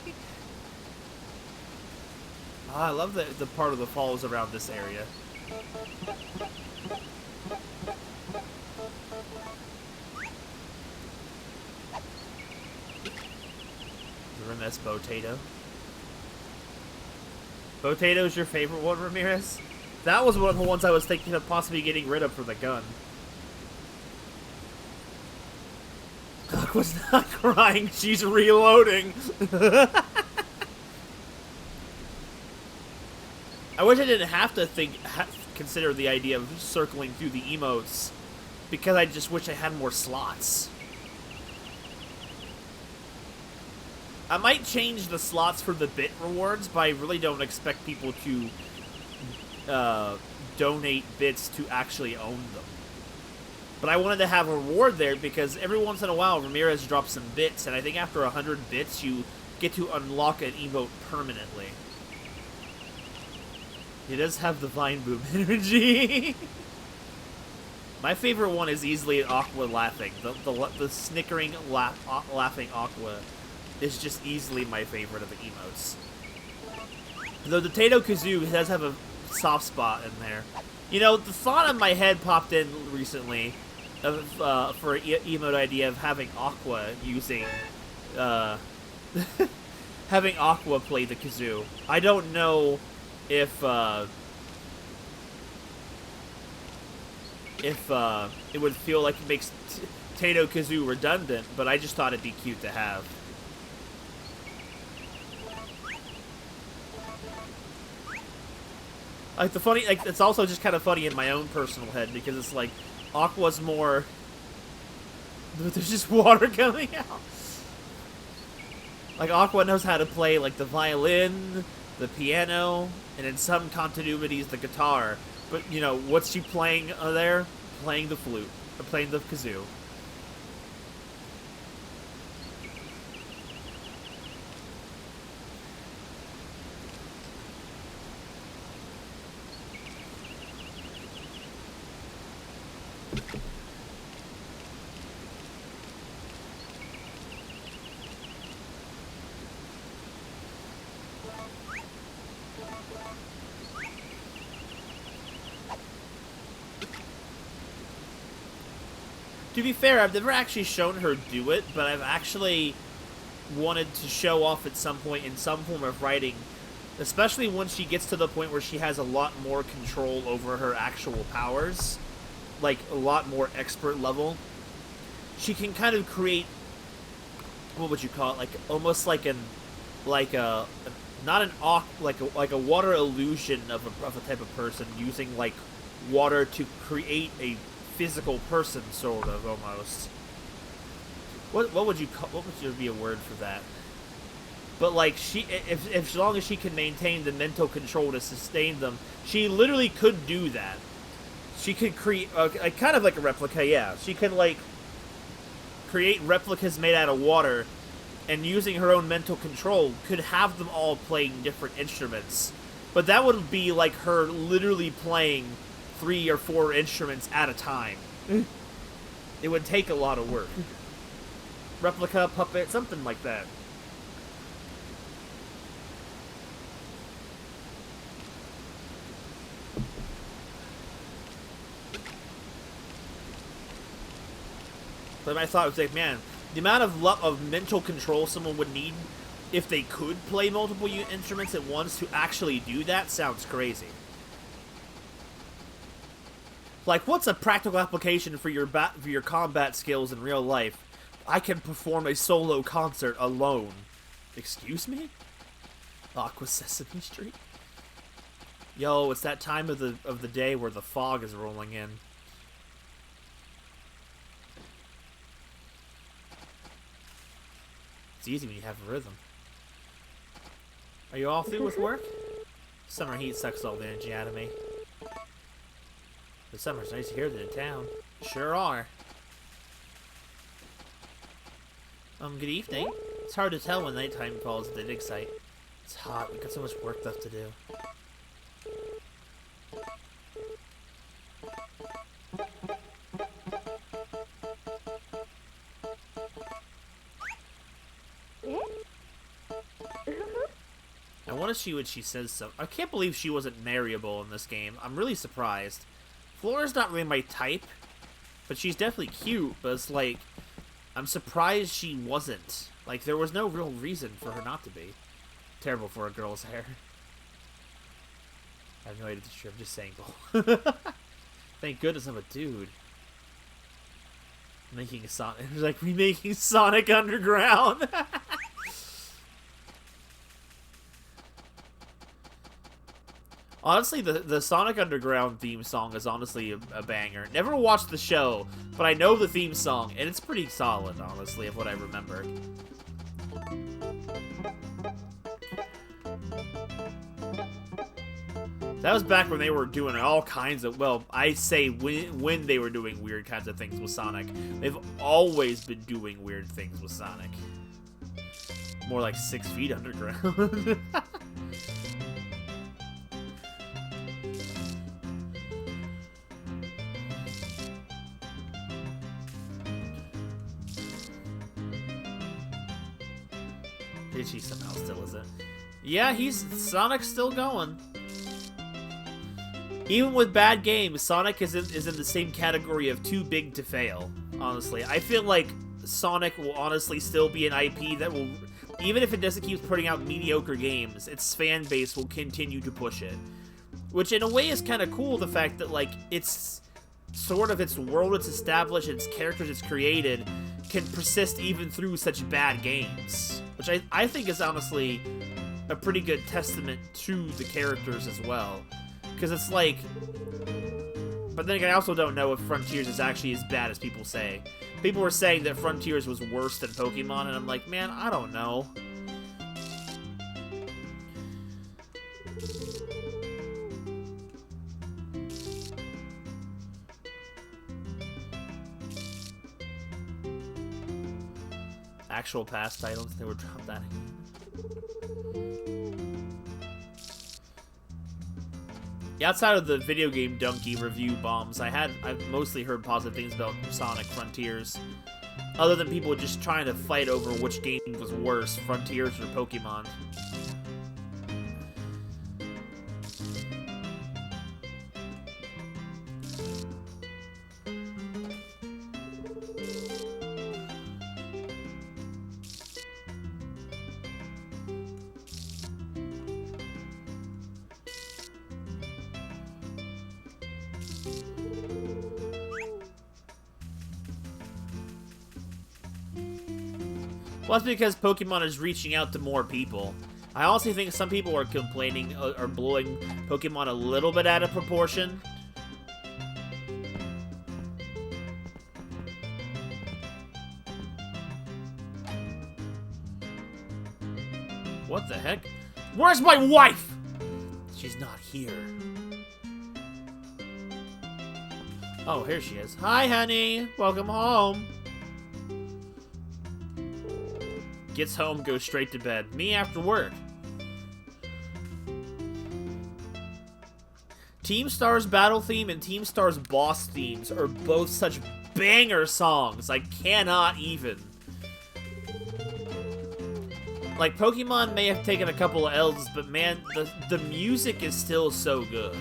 I love the part of the falls around this area. Remember that's Potato? Potato's your favorite one, Ramirez? That was one of the ones I was thinking of possibly getting rid of for the gun. Aqua's not crying, she's reloading. I wish I didn't have to consider the idea of circling through the emotes, because I just wish I had more slots. I might change the slots for the bit rewards, but I really don't expect people to donate bits to actually own them. But I wanted to have a reward there because every once in a while Ramirez drops some bits, and I think after 100 bits you get to unlock an emote permanently. He does have the Vine Boom energy. My favorite one is easily Aqua laughing. The snickering, laughing Aqua is just easily my favorite of the emotes. Though the Tato Kazoo does have a soft spot in there. You know, the thought in my head popped in recently of, for an emote idea of having Aqua using, having Aqua play the kazoo. I don't know if it would feel like it makes Tato Kazoo redundant, but I just thought it'd be cute to have. Like, it's also just kind of funny in my own personal head, because it's like, Aqua's more... There's just water coming out. Like, Aqua knows how to play, like, the violin, the piano, and in some continuities, the guitar. But, you know, what's she playing there? Playing the flute. Or playing the kazoo. To be fair, I've never actually shown her do it, but I've actually wanted to show off at some point in some form of writing, especially when she gets to the point where she has a lot more control over her actual powers, like a lot more expert level. She can kind of create, what would you call it, like almost like like a water illusion of a type of person, using like water to create a physical person, sort of, almost. What would there be a word for that? But like, if as long as she can maintain the mental control to sustain them, she literally could do that. She could create kind of like a replica, yeah. She could like create replicas made out of water, and using her own mental control, could have them all playing different instruments. But that would be like her literally playing 3 or 4 instruments at a time. It would take a lot of work. Replica, puppet, something like that. But my thought was like, man, the amount of mental control someone would need if they could play multiple instruments at once to actually do that sounds crazy. Like, what's a practical application for your combat skills in real life? I can perform a solo concert alone. Excuse me? Aqua Sesame Street? Yo, it's that time of the day where the fog is rolling in. It's easy when you have a rhythm. Are you all through with work? Summer heat sucks all the energy out of me. The summer's nicer here than in town. Sure are. Good evening. It's hard to tell when nighttime falls at the dig site. It's hot. We got so much work left to do. I want to see what she says. So I can't believe she wasn't marryable in this game. I'm really surprised. Flora's not really my type, but she's definitely cute. But it's like, I'm surprised she wasn't. Like, there was no real reason for her not to be. Terrible for a girl's hair. I have no idea if it's true. I'm just saying. Thank goodness I'm a dude. Making a Sonic. It's like remaking Sonic Underground. Honestly, the Sonic Underground theme song is honestly a banger. Never watched the show, but I know the theme song, and it's pretty solid, honestly, of what I remember. That was back when they were doing all kinds of, well, I say when they were doing weird kinds of things with Sonic. They've always been doing weird things with Sonic. More like 6 feet underground. He somehow still isn't. Yeah, Sonic's still going. Even with bad games, Sonic is in the same category of too big to fail, honestly. I feel like Sonic will honestly still be an IP that will, even if it doesn't keep putting out mediocre games, its fan base will continue to push it. Which in a way is kind of cool, the fact that, like, it's sort of its world it's established, its characters it's created, can persist even through such bad games. Which I think is honestly a pretty good testament to the characters as well. Because it's like... But then again, I also don't know if Frontiers is actually as bad as people say. People were saying that Frontiers was worse than Pokemon, and I'm like, man, I don't know. Actual past titles, they were dropped that again. Yeah, outside of the video game donkey review bombs, I've mostly heard positive things about Sonic Frontiers. Other than people just trying to fight over which game was worse, Frontiers or Pokemon. Well, that's because Pokemon is reaching out to more people. I honestly think some people are complaining, are blowing Pokemon a little bit out of proportion. What the heck? Where's my wife? She's not here. Oh, here she is. Hi, honey. Welcome home. Gets home, goes straight to bed. Me after work. Team Star's battle theme and Team Star's boss themes are both such banger songs. I cannot even. Like, Pokemon may have taken a couple of L's, but man, the music is still so good.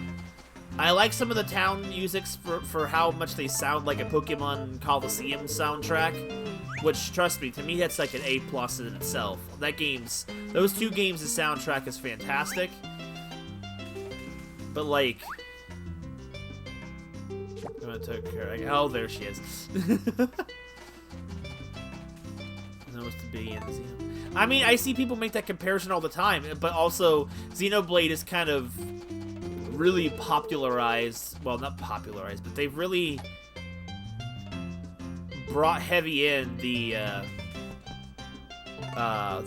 I like some of the town musics for how much they sound like a Pokemon Coliseum soundtrack. Which, trust me, to me that's like an A+ in itself. Those two games, the soundtrack is fantastic. But like, I'm gonna take her. Oh, there she is. Knows to be in Xeno. I mean, I see people make that comparison all the time, but also Xenoblade is kind of really popularized. Well, not popularized, but they've really brought heavy in the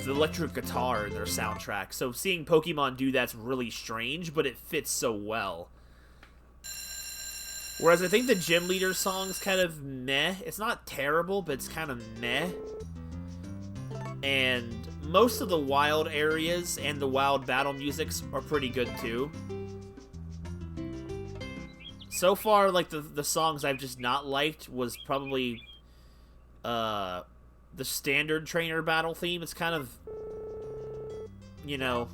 electric guitar in their soundtrack. So seeing Pokemon do that's really strange, but it fits so well. Whereas I think the Gym Leader song's kind of meh. It's not terrible, but it's kind of meh. And most of the wild areas and the wild battle musics are pretty good too. So far, like, the songs I've just not liked was probably the standard trainer battle theme. It's kind of, you know,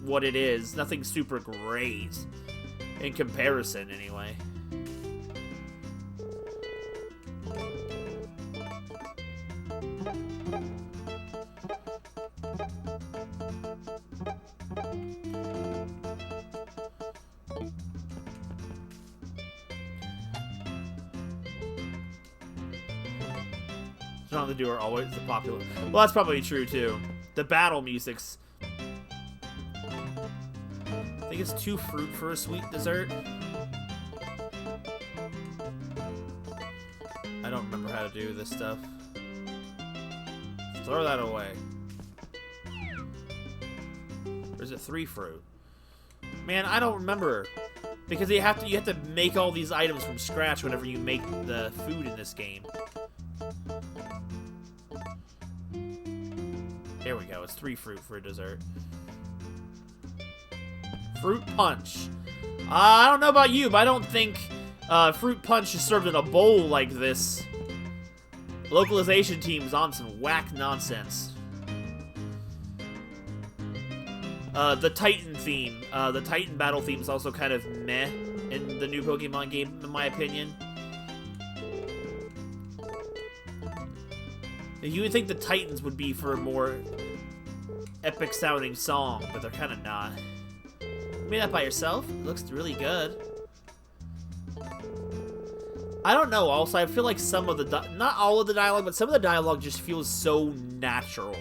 what it is. Nothing super great in comparison, anyway. John the Doer always the popular. Well, that's probably true too. The battle music's. I think it's 2 fruit for a sweet dessert. I don't remember how to do this stuff. Throw that away. Or is it 3 fruit? Man, I don't remember. Because you have to make all these items from scratch whenever you make the food in this game. There we go. It's 3 fruit for a dessert. Fruit punch. I don't know about you, but I don't think fruit punch is served in a bowl like this. Localization team's on some whack nonsense. The Titan theme. The Titan battle theme is also kind of meh in the new Pokemon game, in my opinion. You would think the Titans would be for a more epic sounding song, but they're kind of not. You made that by yourself? It looks really good. I don't know, also, I feel like some of the, not all of the dialogue, but some of the dialogue just feels so natural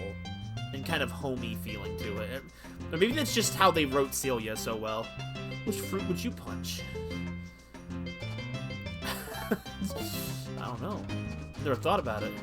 and kind of homey feeling to it. Or maybe that's just how they wrote Celia so well. Which fruit would you punch? I don't know. Never thought about it.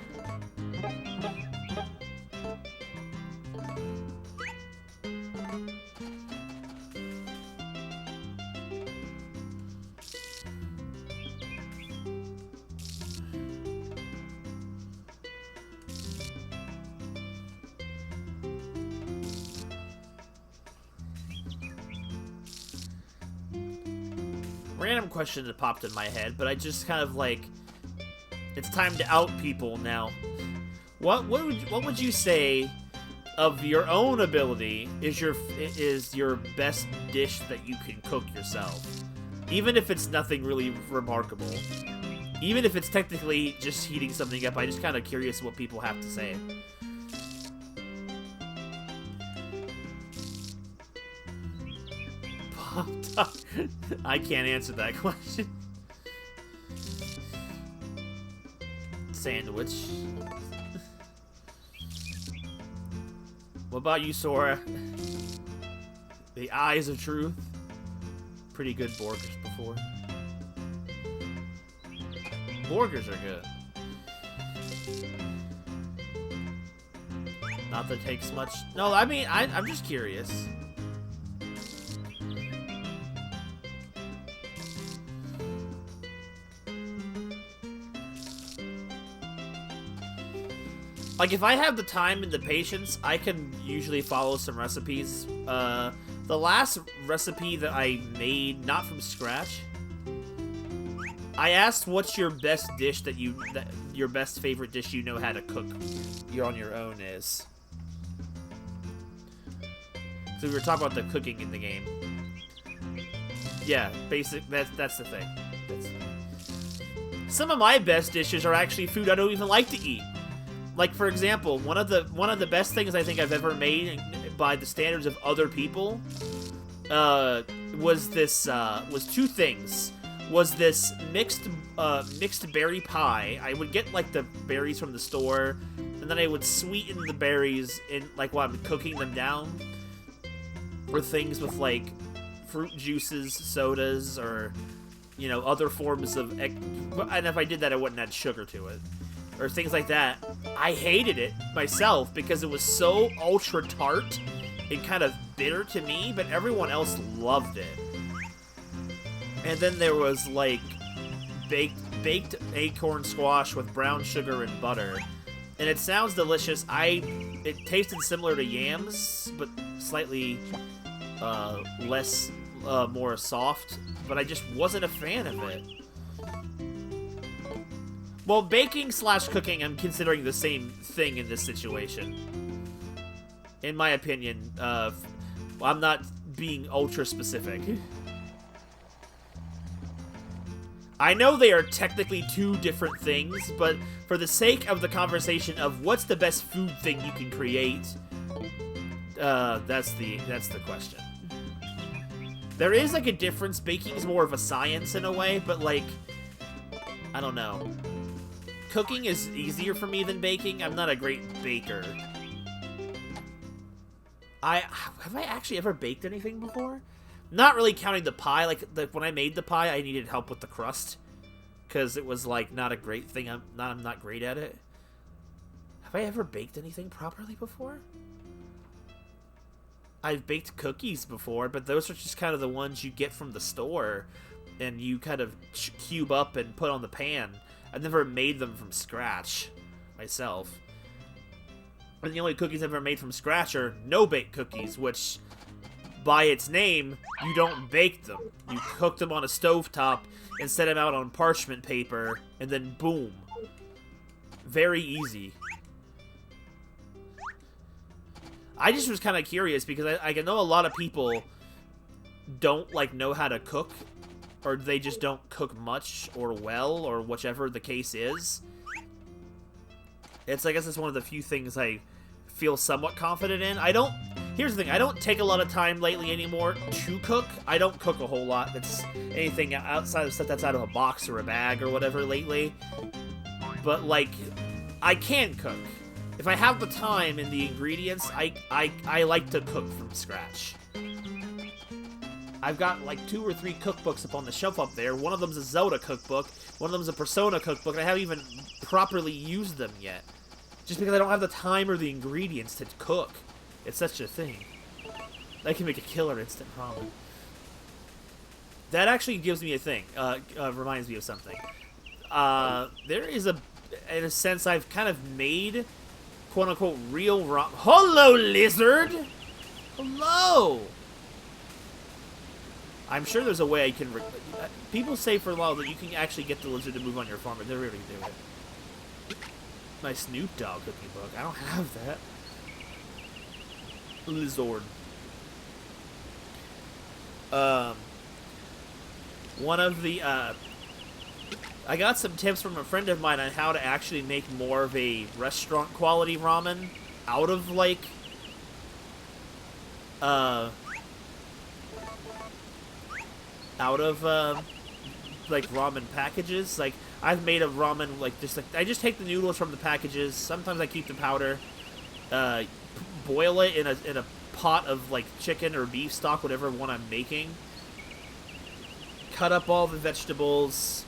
Random question that popped in my head, but I just kind of like, it's time to out people now. What would you say of your own ability is your best dish that you can cook yourself? Even if it's nothing really remarkable. Even if it's technically just heating something up, I'm just kind of curious what people have to say. Pop-Tart. I can't answer that question. Sandwich. What about you, Sora? The Eyes of Truth. Pretty good burgers before. Burgers are good. Not that it takes much. No, I mean, I'm just curious. Like, if I have the time and the patience, I can usually follow some recipes. The last recipe that I made, not from scratch, I asked what's your best dish your best favorite dish you know how to cook you're on your own is. So we were talking about the cooking in the game. Yeah, that's the thing. Some of my best dishes are actually food I don't even like to eat. Like, for example, one of the best things I think I've ever made by the standards of other people was 2 things. was this mixed berry pie. I would get like the berries from the store, and then I would sweeten the berries in like while I'm cooking them down with things with like fruit juices, sodas, or you know, other forms of. And if I did that, I wouldn't add sugar to it or things like that. I hated it myself because it was so ultra tart and kind of bitter to me, but everyone else loved it. And then there was like baked acorn squash with brown sugar and butter, and it sounds delicious. It tasted similar to yams, but slightly less, more soft. But I just wasn't a fan of it. Well, baking / cooking, I'm considering the same thing in this situation. In my opinion, I'm not being ultra specific. I know they are technically two different things, but for the sake of the conversation of what's the best food thing you can create, that's the question. There is like a difference. Baking is more of a science in a way, but like, I don't know. Cooking is easier for me than baking. I'm not a great baker. Have I actually ever baked anything before? Not really counting the pie. Like when I made the pie, I needed help with the crust because it was like not a great thing. I'm not great at it. Have I ever baked anything properly before? I've baked cookies before, but those are just kind of the ones you get from the store and you kind of cube up and put on the pan. I've never made them from scratch myself. And the only cookies I've ever made from scratch are no-bake cookies, which, by its name, you don't bake them. You cook them on a stovetop and set them out on parchment paper, and then boom. Very easy. I just was kind of curious because I know a lot of people don't like know how to cook, or they just don't cook much or well, or whichever the case is. I guess it's one of the few things I feel somewhat confident in. Here's the thing, I don't take a lot of time lately anymore to cook. I don't cook a whole lot that's anything outside of stuff that's out of a box or a bag or whatever lately. But like, I can cook. If I have the time and the ingredients, I like to cook from scratch. I've got like 2 or 3 cookbooks up on the shelf up there. One of them's a Zelda cookbook, one of them's a Persona cookbook, and I haven't even properly used them yet. Just because I don't have the time or the ingredients to cook. It's such a thing. I can make a killer instant ramen. That actually gives me a thing. Reminds me of something. There is in a sense, I've kind of made, quote-unquote, real ramen. Hello, lizard! Hello! I'm sure there's a way I can... people say for a while that you can actually get the lizard to move on your farm, but they're really do it. My Snoop Dogg cooking book. I don't have that. Lizard. One of the, I got some tips from a friend of mine on how to actually make more of a restaurant quality ramen out of, like, like, ramen packages. Like, I've made a ramen, like, I just take the noodles from the packages. Sometimes I keep the powder, boil it in a pot of, like, chicken or beef stock, whatever one I'm making. Cut up all the vegetables,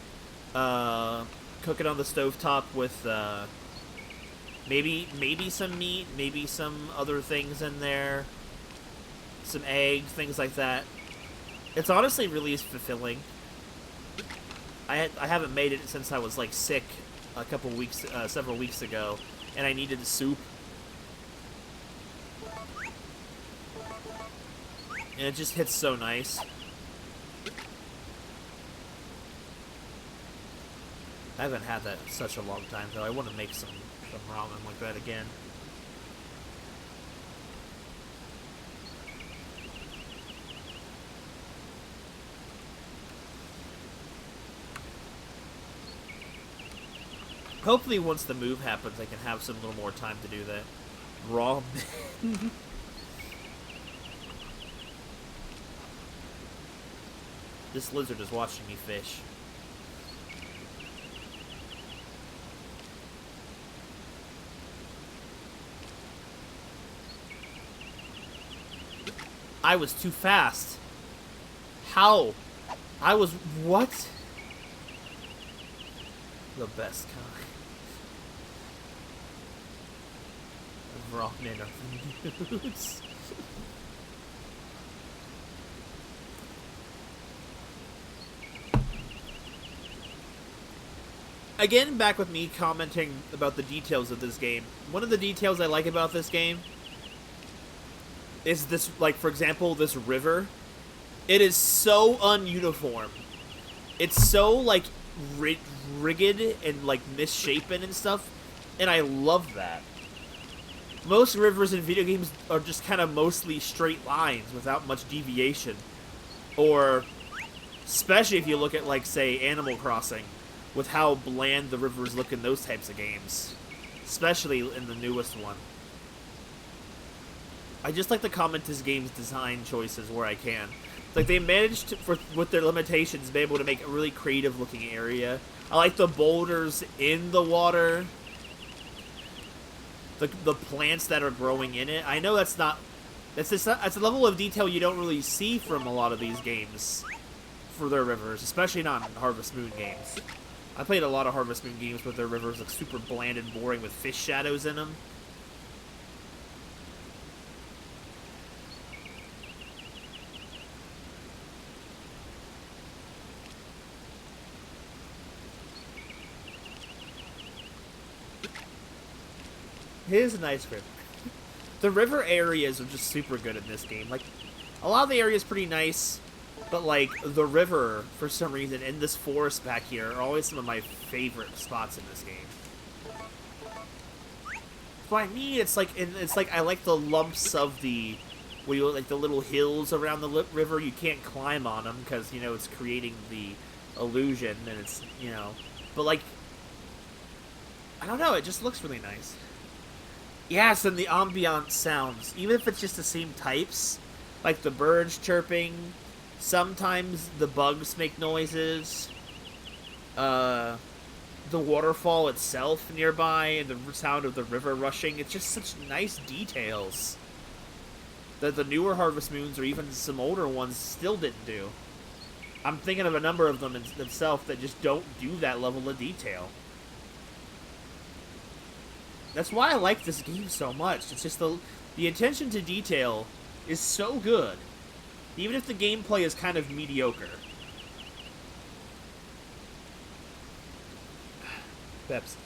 cook it on the stovetop with, maybe some meat, maybe some other things in there, some eggs, things like that. It's honestly really fulfilling. I haven't made it since I was, like, sick several weeks ago, and I needed a soup. And it just hits so nice. I haven't had that in such a long time, though. I want to make some ramen like that again. Hopefully once the move happens, I can have some little more time to do that. Ramen. This lizard is watching me fish. I was too fast. How? I was... What? The best kind. Rockman are the nudes. Again, back with me commenting about the details of this game. One of the details I like about this game is this, like, for example, this river. It is so ununiform. It's so, like, rigged and, like, misshapen and stuff, and I love that. Most rivers in video games are just kind of mostly straight lines without much deviation. Or, especially if you look at, like, say, Animal Crossing, with how bland the rivers look in those types of games. Especially in the newest one. I just like to comment this game's design choices where I can. Like, they managed to, with their limitations, be able to make a really creative looking area. I like the boulders in the water. The plants that are growing in it. I know that's not... That's a level of detail you don't really see from a lot of these games for their rivers, especially not in Harvest Moon games. I played a lot of Harvest Moon games where their rivers look super bland and boring with fish shadows in them. Here's a nice river. The river areas are just super good in this game. Like, a lot of the areas pretty nice, but like the river, for some reason, in this forest back here, are always some of my favorite spots in this game. By me, it's like I like the lumps of the, where you like the little hills around the river. You can't climb on them because you know it's creating the illusion, and it's but like I don't know, it just looks really nice. Yes, and the ambient sounds, even if it's just the same types, like the birds chirping, sometimes the bugs make noises, the waterfall itself nearby, and the sound of the river rushing, it's just such nice details that the newer Harvest Moons, or even some older ones, still didn't do. I'm thinking of a number of them themselves that just don't do that level of detail. That's why I like this game so much. It's just the attention to detail is so good, even if the gameplay is kind of mediocre. Pepsi.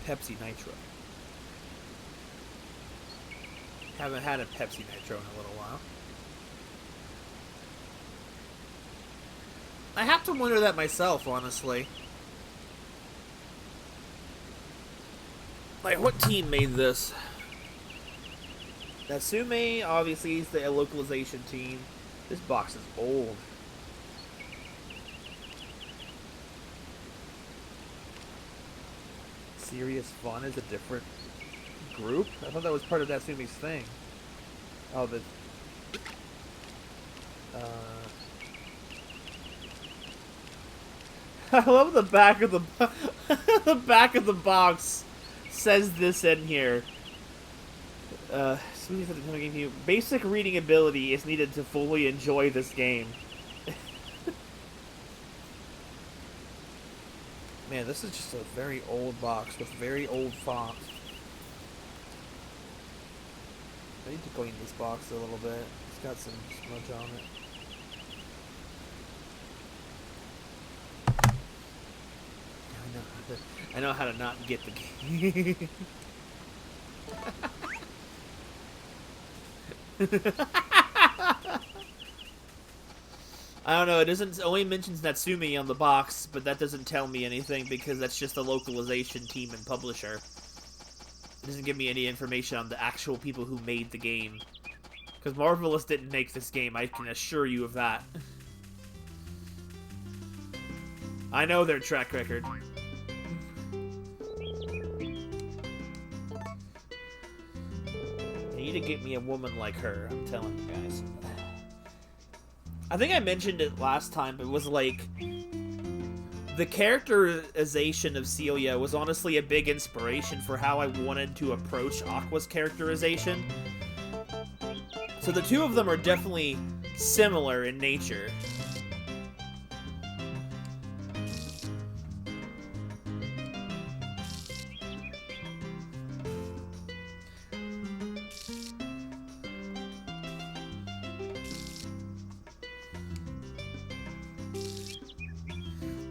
Pepsi Nitro. Haven't had a Pepsi Nitro in a little while. I have to wonder that myself, honestly. Like, what team made this? Natsume, obviously, is the localization team. This box is old. Serious Fun is a different group? I thought that was part of Natsume's thing. Oh, the... I love the back of the the back of the box says this in here. Basic reading ability is needed to fully enjoy this game. Man, this is just a very old box with very old font. I need to clean this box a little bit. It's got some smudge on it. I know how to not get the game. I don't know, it only mentions Natsume on the box, but that doesn't tell me anything because that's just the localization team and publisher. It doesn't give me any information on the actual people who made the game. Because Marvelous didn't make this game, I can assure you of that. I know their track record. need to get me a woman like her, I'm telling you guys. I think I mentioned it last time, but it was like... The characterization of Celia was honestly a big inspiration for how I wanted to approach Aqua's characterization. So the two of them are definitely similar in nature.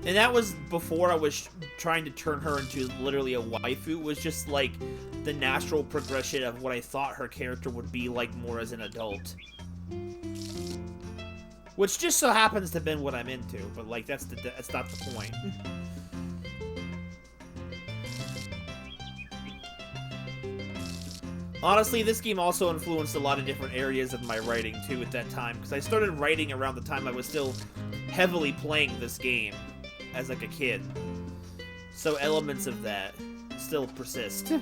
And that was before I was trying to turn her into literally a waifu. It was just like the natural progression of what I thought her character would be like more as an adult. Which just so happens to have been what I'm into, but like that's not the point. Honestly, this game also influenced a lot of different areas of my writing too at that time, because I started writing around the time I was still heavily playing this game as like a kid. So elements of that still persist.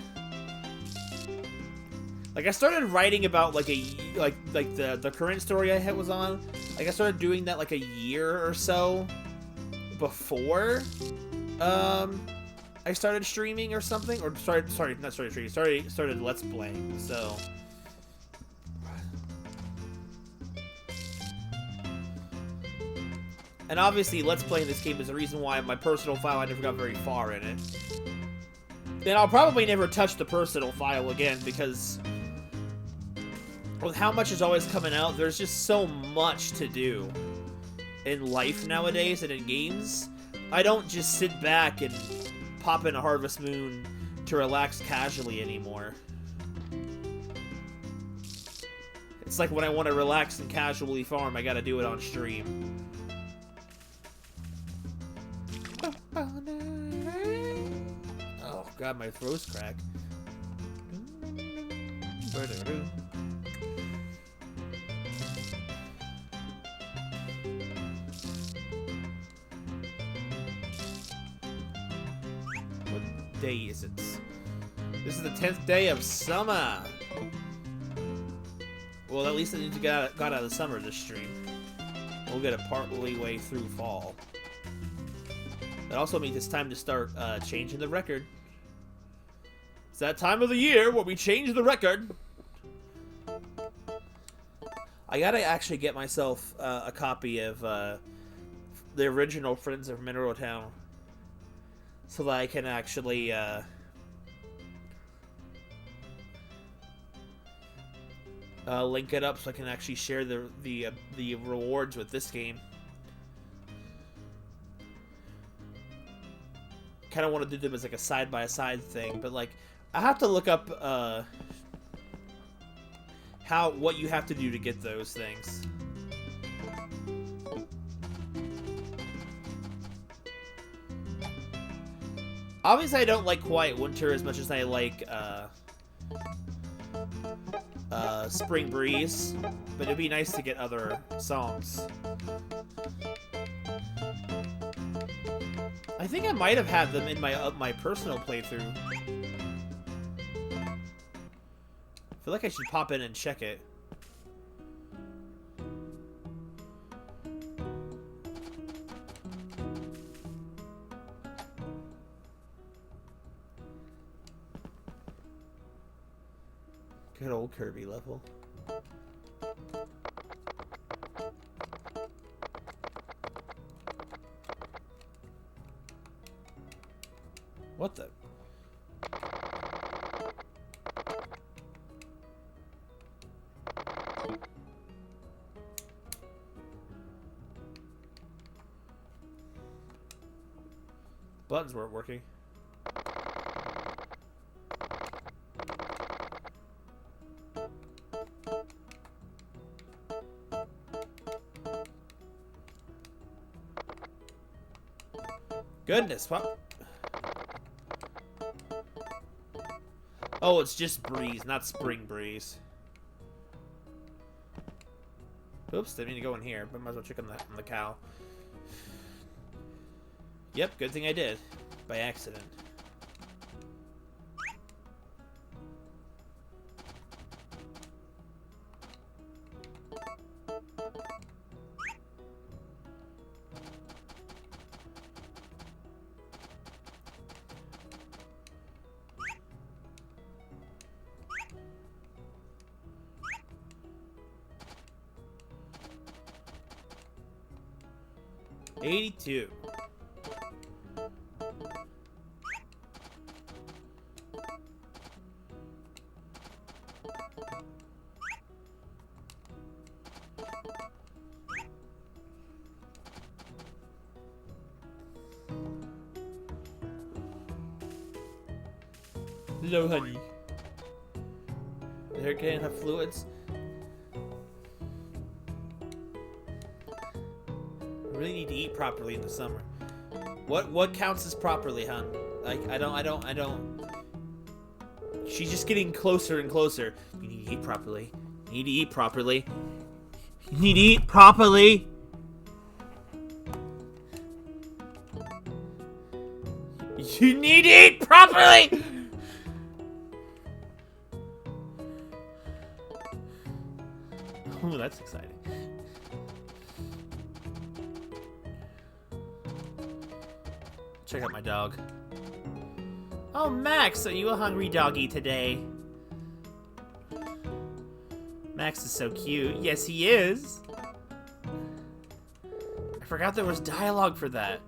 Like I started writing about like the current story I had was on. Like I started doing that like a year or so before I started streaming or something, or started Let's Playing, so... And obviously, Let's Playing this game is the reason why my personal file, I never got very far in it. And I'll probably never touch the personal file again, because... with how much is always coming out, there's just so much to do in life nowadays and in games. I don't just sit back and pop in a Harvest Moon to relax casually anymore. It's like when I want to relax and casually farm, I gotta do it on stream. Oh god, my throat's cracked. Day is it? This is the 10th day of summer. Well, at least I need to got out of the summer this stream. We'll get it partly way through fall. That also means it's time to start changing the record. It's that time of the year where we change the record. I gotta actually get myself a copy of the original Friends of Mineral Town, so that I can actually link it up, so I can actually share the rewards with this game. Kind of want to do them as like a side-by-side thing, but like I have to look up what you have to do to get those things. Obviously, I don't like Quiet Winter as much as I like Spring Breeze, but it'd be nice to get other songs. I think I might have had them in my personal playthrough. I feel like I should pop in and check it. Good old Kirby level. What the? Buttons weren't working. Goodness, what? Oh, it's just Breeze, not Spring Breeze. Oops, didn't mean to go in here, but might as well check on the cow. Yep, good thing I did. By accident. 82. Hello, honey. They're getting her fluids. I really need to eat properly in the summer. What counts as properly, hon? Like, I don't. She's just getting closer and closer. You need to eat properly. You need to eat properly. You need to eat properly. You need to eat properly! Oh, that's exciting. Check out my dog. Oh, Max, are you a hungry doggy today? Max is so cute. Yes, he is. I forgot there was dialogue for that.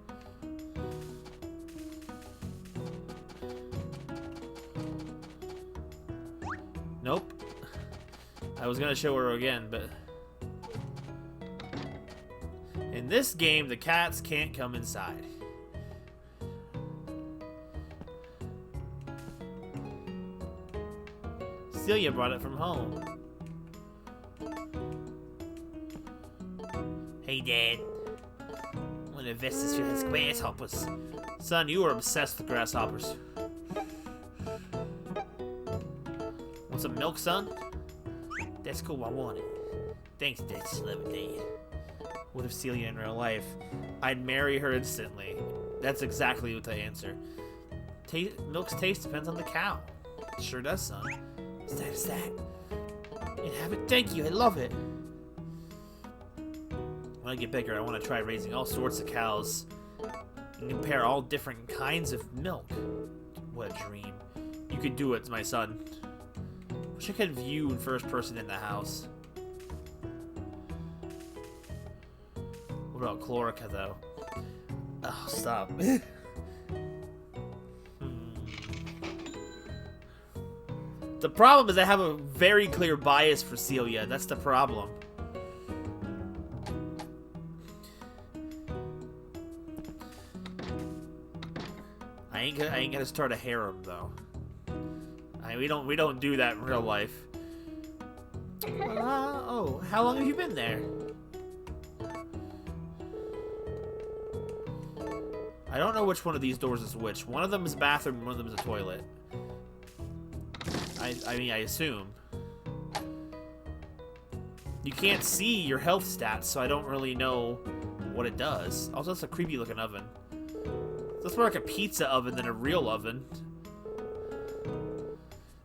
Nope. I was gonna show her again, but... in this game, the cats can't come inside. Celia brought it from home. Hey, Dad. One of Vesta's favorite grasshoppers. Son, you are obsessed with grasshoppers. Want some milk, son? That's cool, I want it. Thanks, Dad. Love it, Dad. What if Celia in real life? I'd marry her instantly. That's exactly what the answer. Milk's taste depends on the cow. It sure does, son. Is that? You have it? Thank you, I love it. When I get bigger, I want to try raising all sorts of cows and compare all different kinds of milk. What a dream. You could do it, my son. Wish I could view in first person in the house. What about Chlorica, though? Oh, stop. The problem is I have a very clear bias for Celia. That's the problem. I ain't gonna start a harem though. We don't do that in real life. Oh, how long have you been there? I don't know which one of these doors is which. One of them is a bathroom, one of them is a toilet. I mean, I assume. You can't see your health stats, so I don't really know what it does. Also, it's a creepy looking oven. That's more like a pizza oven than a real oven.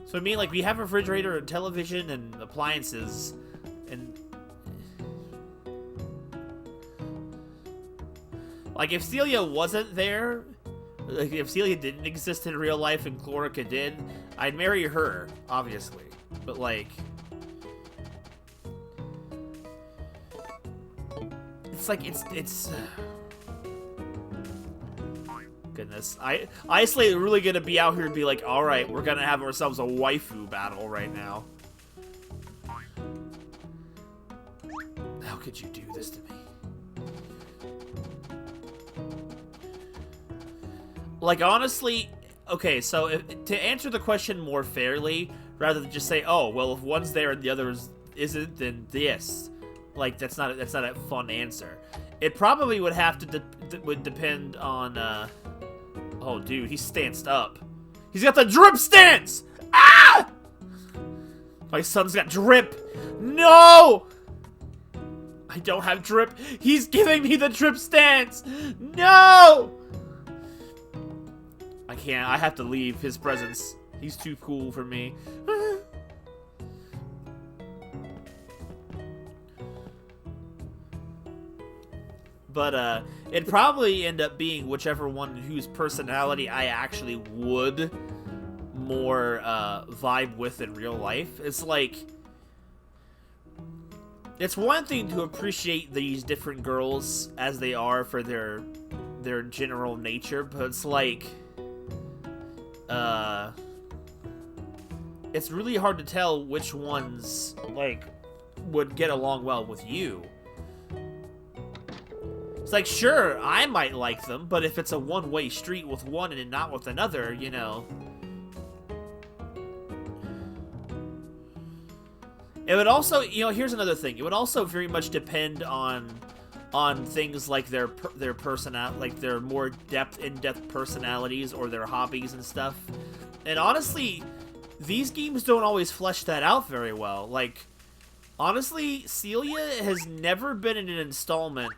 So I mean, like, we have a refrigerator and television and appliances, and... like, if Celia wasn't there... like, if Celia didn't exist in real life and Chlorica did, I'd marry her, obviously. But, like... it's like, it's... goodness. Islay really gonna be out here and be like, alright, we're gonna have ourselves a waifu battle right now. How could you do this to me? Like, honestly, okay, so to answer the question more fairly, rather than just say, oh, well, if one's there and the other isn't, then this. Like, that's not a fun answer. It probably would have to would depend on, oh, dude, he's stanced up. He's got the drip stance! Ah! My son's got drip. No! I don't have drip. He's giving me the drip stance. No! I can't. I have to leave his presence. He's too cool for me. But, it'd probably end up being whichever one whose personality I actually would more, vibe with in real life. It's like... it's one thing to appreciate these different girls as they are for their general nature, but it's like, it's really hard to tell which ones, like, would get along well with you. It's like, sure, I might like them, but if it's a one-way street with one and not with another, you know. It would also, you know, here's another thing. It would also very much depend on things like their like their more in-depth personalities or their hobbies and stuff. And honestly, these games don't always flesh that out very well. Like, honestly, Celia has never been in an installment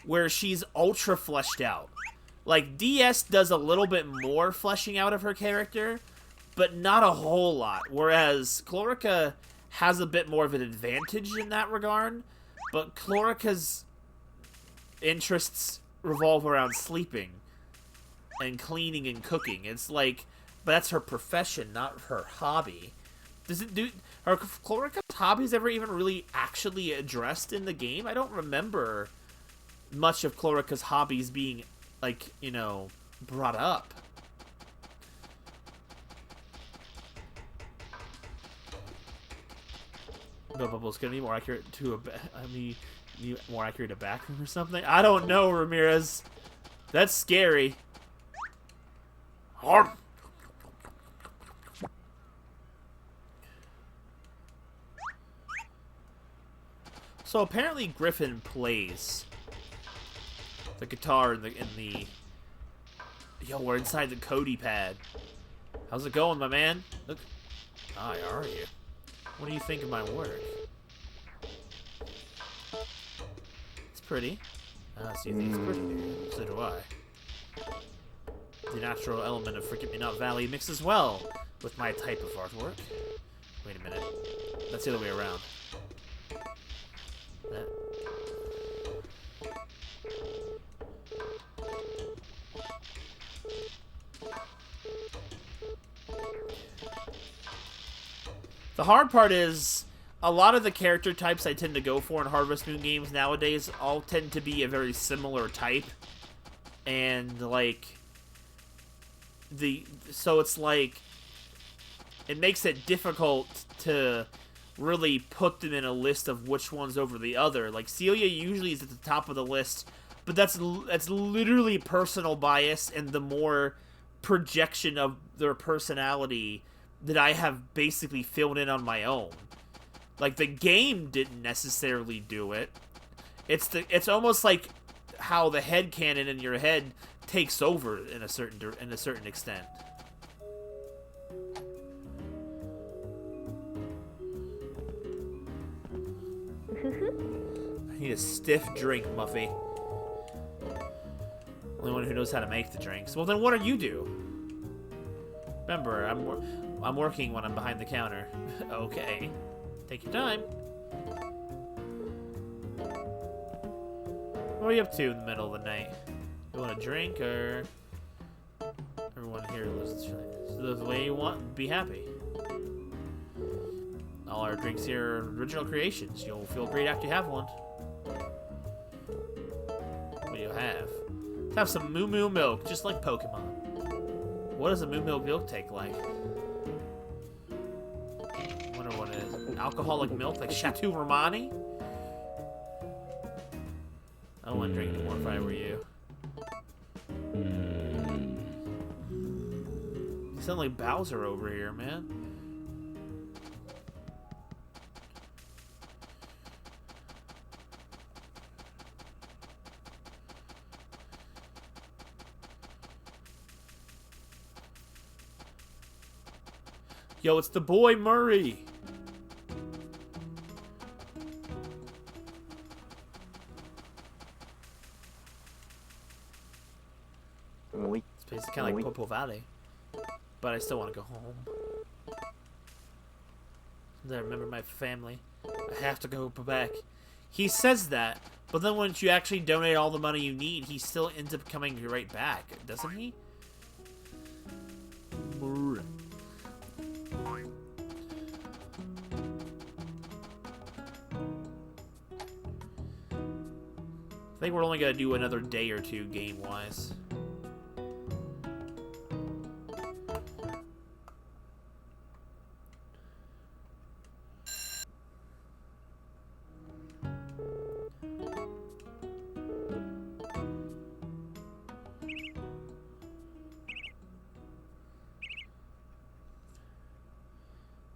where she's ultra fleshed out. Like, DS does a little bit more fleshing out of her character, but not a whole lot. Whereas Chlorica has a bit more of an advantage in that regard, but Chlorica's interests revolve around sleeping and cleaning and cooking. It's like, but that's her profession, not her hobby. Does it do are Chlorica's hobbies ever even really actually addressed in the game? I don't remember much of Chlorica's hobbies being, like, you know, brought up. No, Bubble's gonna be more accurate to a more accurate to backroom or something. I don't know, Ramirez. That's scary. Harm. So apparently Griffin plays the guitar in the yo, we're inside the Cody pad. How's it going, my man? Look, hi, how are you? What do you think of my work? It's pretty. So you think it's pretty, do you? So do I. The natural element of Forget-Me-Not Valley mixes well with my type of artwork. Wait a minute. That's the other way around. That. The hard part is, a lot of the character types I tend to go for in Harvest Moon games nowadays all tend to be a very similar type. And, like, so it's like, it makes it difficult to really put them in a list of which one's over the other. Like, Celia usually is at the top of the list, but that's literally personal bias and the more projection of their personality that I have basically filled in on my own. Like, the game didn't necessarily do it. It's almost like how the headcanon in your head takes over in a certain extent. I need a stiff drink, Muffy. Only one who knows how to make the drinks. Well, then what do you do? Remember, I'm working when I'm behind the counter. Okay. Take your time. What are you up to in the middle of the night? You want a drink, or everyone here lives the way you want? Be happy. All our drinks here are original creations. You'll feel great after you have one. What do you have? Let's have some Moo Moo milk, just like Pokemon. What does a Moo Moo milk taste like? I wonder what it is. Alcoholic milk, like Chateau Romani? I don't want to drink anymore if I were you. You sound like Bowser over here, man. Yo, it's the boy Murray. It's basically kind of like Popo Valley. But I still want to go home. I remember my family. I have to go back. He says that, but then once you actually donate all the money you need, he still ends up coming right back, doesn't he? think we're only gonna do another day or two game-wise.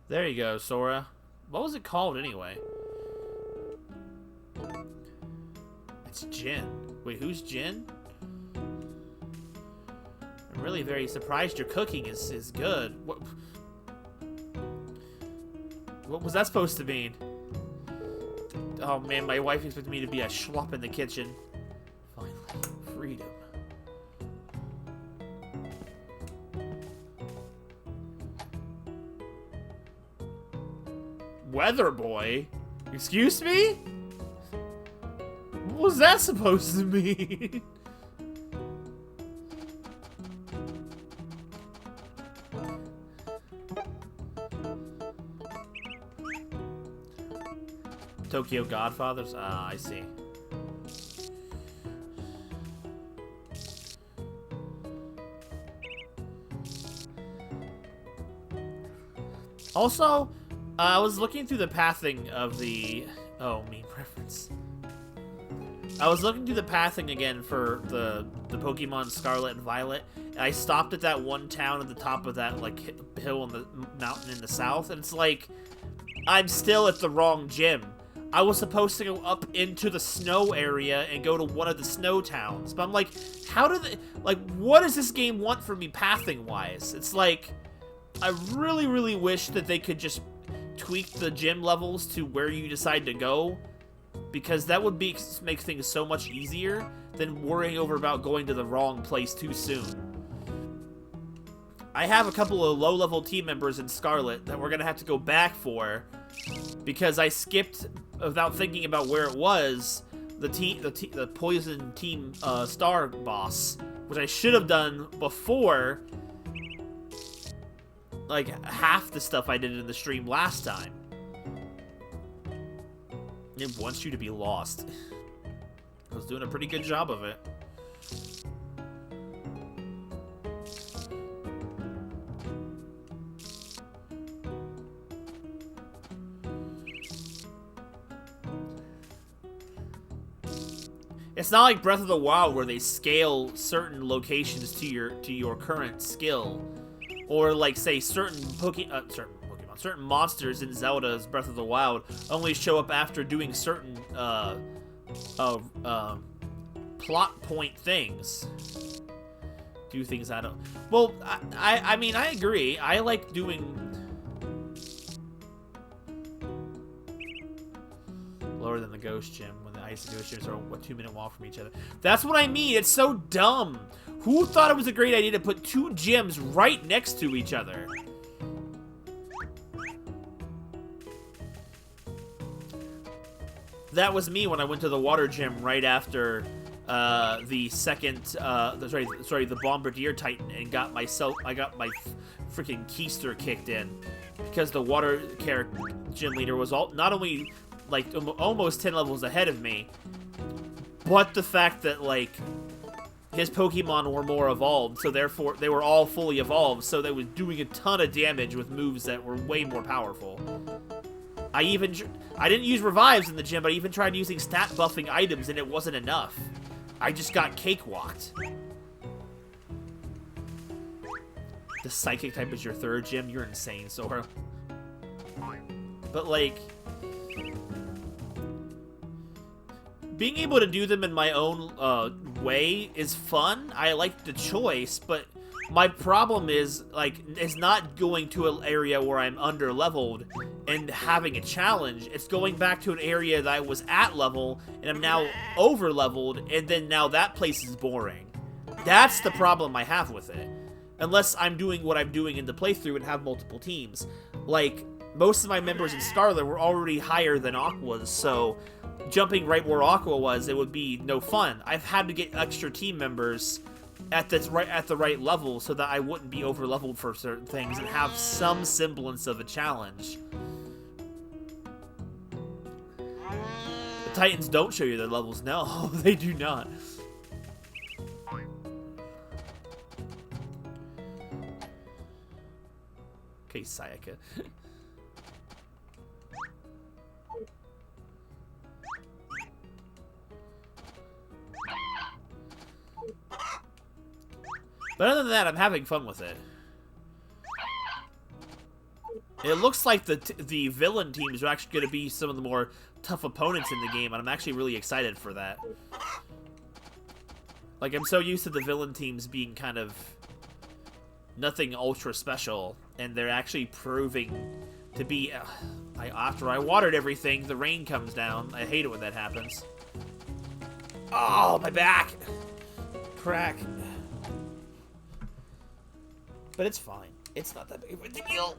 There you go, Sora. What was it called anyway? It's Jin. Wait, who's Jin? I'm really very surprised your cooking is good. What was that supposed to mean? Oh man, my wife expected me to be a schlop in the kitchen. Finally, freedom. Weather boy? Excuse me? What was that supposed to mean? Tokyo Godfathers? Ah, I see. Also, I was looking through the pathing of the... Oh, mean preference. I was looking through the pathing again for the Pokemon Scarlet and Violet, and I stopped at that one town at the top of that, like, hill on the mountain in the south, and it's like, I'm still at the wrong gym. I was supposed to go up into the snow area and go to one of the snow towns, but I'm like, how do they... Like, what does this game want from me pathing-wise? It's like, I really, really wish that they could just tweak the gym levels to where you decide to go, because that would make things so much easier than worrying over about going to the wrong place too soon. I have a couple of low-level team members in Scarlet that we're gonna have to go back for because I skipped without thinking about where it was the Poison Team Star boss, which I should have done before. Like, half the stuff I did in the stream last time. It wants you to be lost. I was doing a pretty good job of it. It's not like Breath of the Wild where they scale certain locations to your current skill. Or, like, say, certain monsters in Zelda's Breath of the Wild only show up after doing certain, plot point things. Do things I don't... Well, I mean, I agree. I like doing... Lower than the Ghost Gym, when the Ice and Ghost Gyms are a 2-minute walk from each other. That's what I mean. It's so dumb. Who thought it was a great idea to put two gyms right next to each other? That was me when I went to the water gym right after the second, the Bombardier Titan, and I got my freaking keister kicked in because the water gym leader was not only like almost 10 levels ahead of me, but the fact that like his Pokemon were more evolved, so therefore they were all fully evolved, so they was doing a ton of damage with moves that were way more powerful. I didn't use revives in the gym, but I even tried using stat buffing items, and it wasn't enough. I just got cakewalked. The Psychic type is your third gym? You're insane, Sora. But, like... being able to do them in my own way is fun. I like the choice, but my problem is not going to an area where I'm under-leveled and having a challenge. It's going back to an area that I was at level, and I'm now over-leveled, and then now that place is boring. That's the problem I have with it. Unless I'm doing what I'm doing in the playthrough and have multiple teams. Like, most of my members in Scarlet were already higher than Aqua's, so jumping right where Aqua was, it would be no fun. I've had to get extra team members at the right level so that I wouldn't be over-leveled for certain things and have some semblance of a challenge. The Titans don't show you their levels. No, they do not. Okay, Sayaka. But other than that, I'm having fun with it. It looks like the villain teams are actually going to be some of the more tough opponents in the game, and I'm actually really excited for that. Like, I'm so used to the villain teams being kind of nothing ultra special, and they're actually proving to be... after I watered everything, the rain comes down. I hate it when that happens. Oh, my back! Crack. But it's fine. It's not that big of a deal.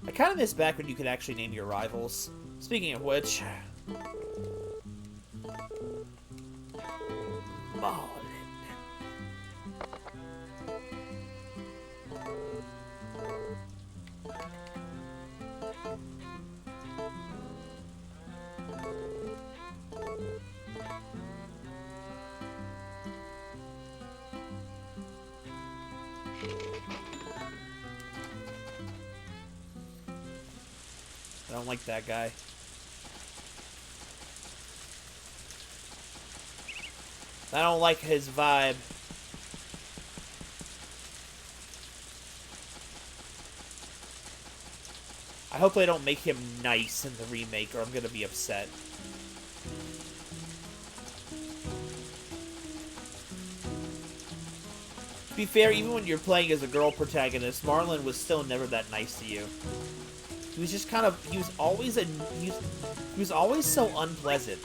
I kind of miss back when you could actually name your rivals. Speaking of which... Marlin. I don't like that guy. I don't like his vibe. I hope they don't make him nice in the remake, or I'm gonna be upset. To be fair, even when you're playing as a girl protagonist, Marlin was still never that nice to you. He was just kind of, he was always so unpleasant.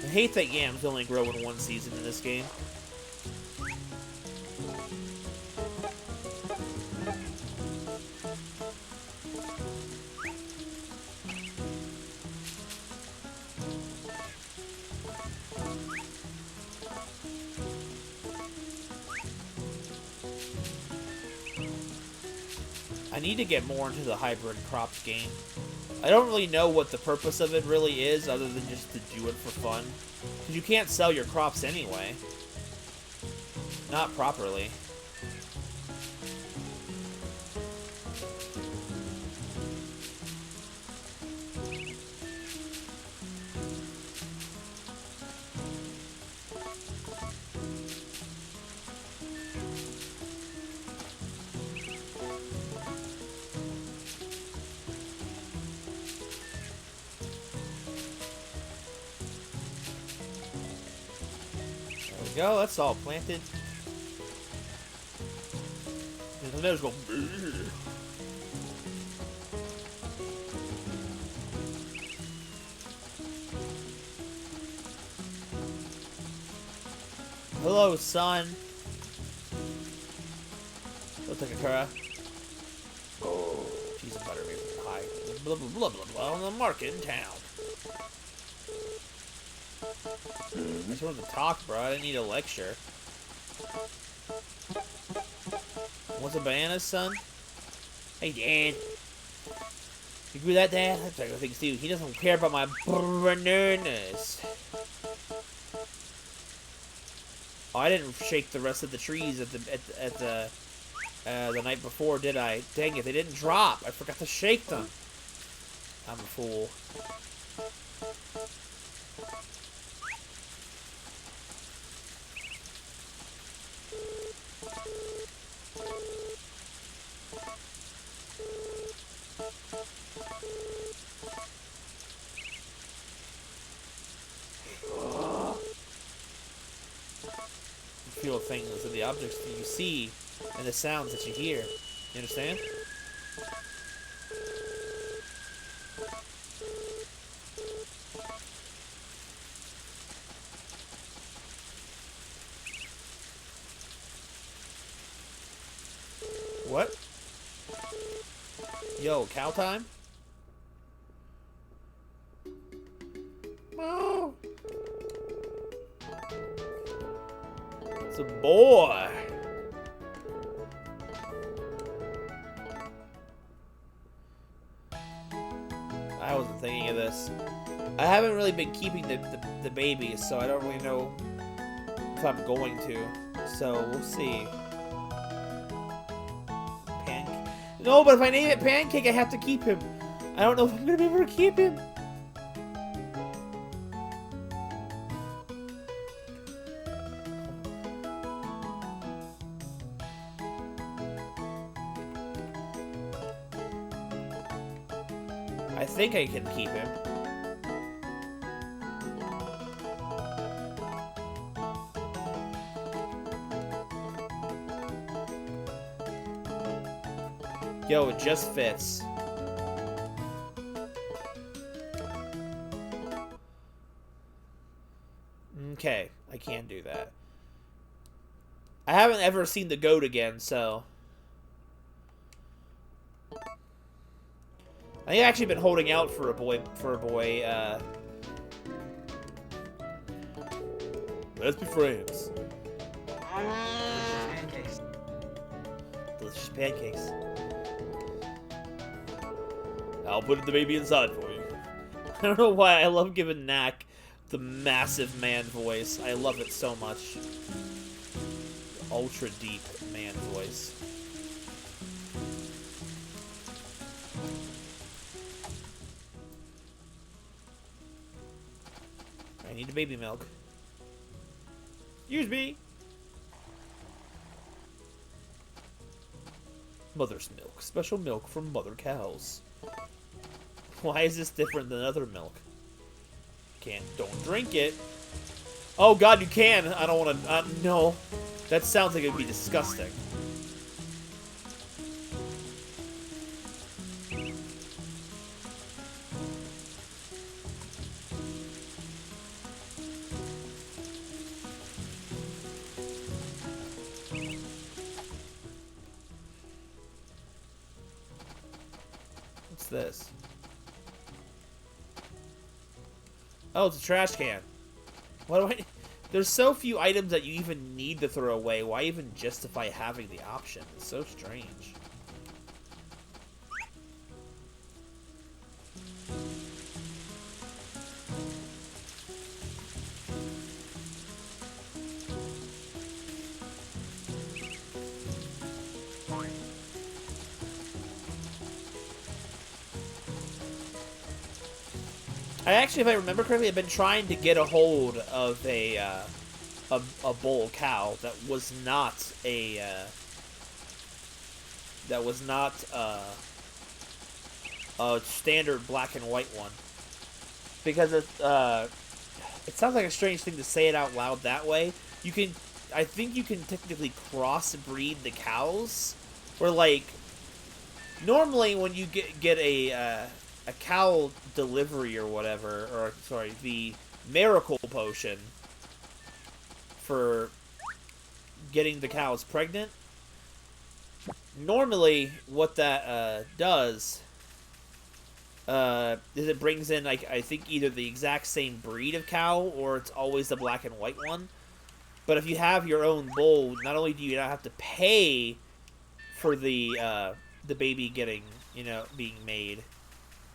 I hate that yams only grow in one season in this game. I need to get more into the hybrid crops game. I don't really know what the purpose of it really is, other than just to do it for fun. Because you can't sell your crops anyway. Not properly. Go, that's all planted. And the nose go. Hello, son. Go take a Kura. Oh, cheese and butter, high. Blah blah blah blah blah on the market in town. I just wanted to talk, bro. I didn't need a lecture. What's a banana, son? Hey, Dad. You agree with that, Dad? That's what I think, too. He doesn't care about my bananas. Oh, I didn't shake the rest of the trees at the night before, did I? Dang it, they didn't drop. I forgot to shake them. I'm a fool. Feel things and the objects that you see and the sounds that you hear. You understand? What? Yo, cow time? Oh. It's a boy. I wasn't thinking of this. I haven't really been keeping the babies, so I don't really know if I'm going to. So we'll see. Pancake. No, but if I name it Pancake, I have to keep him. I don't know if I'm gonna be able to keep him. I think I can keep him. Yo, it just fits. Okay, I can't do that. I haven't ever seen the goat again, so... I've actually been holding out for a boy, Let's be friends. Pancakes. Delicious pancakes. I'll put the baby inside for you. I don't know why I love giving Knack the massive man voice. I love it so much. Ultra deep man voice. I need a baby milk. Use me! Mother's milk. Special milk from mother cows. Why is this different than other milk? Don't drink it. Oh god, you can! I don't want to, no. That sounds like it would be disgusting. What's this? Oh, it's a trash can. What do I... There's so few items that you even need to throw away. Why even justify having the option? It's so strange. I actually, if I remember correctly, I've been trying to get a hold of a bull cow that was not a standard black and white one, because it sounds like a strange thing to say it out loud that way. I think you can technically crossbreed the cows, where like normally when you get a cow delivery or whatever, or sorry, the miracle potion for getting the cows pregnant. Normally, what that does is it brings in, like, I think either the exact same breed of cow or it's always the black and white one. But if you have your own bull, not only do you not have to pay for the baby getting, being made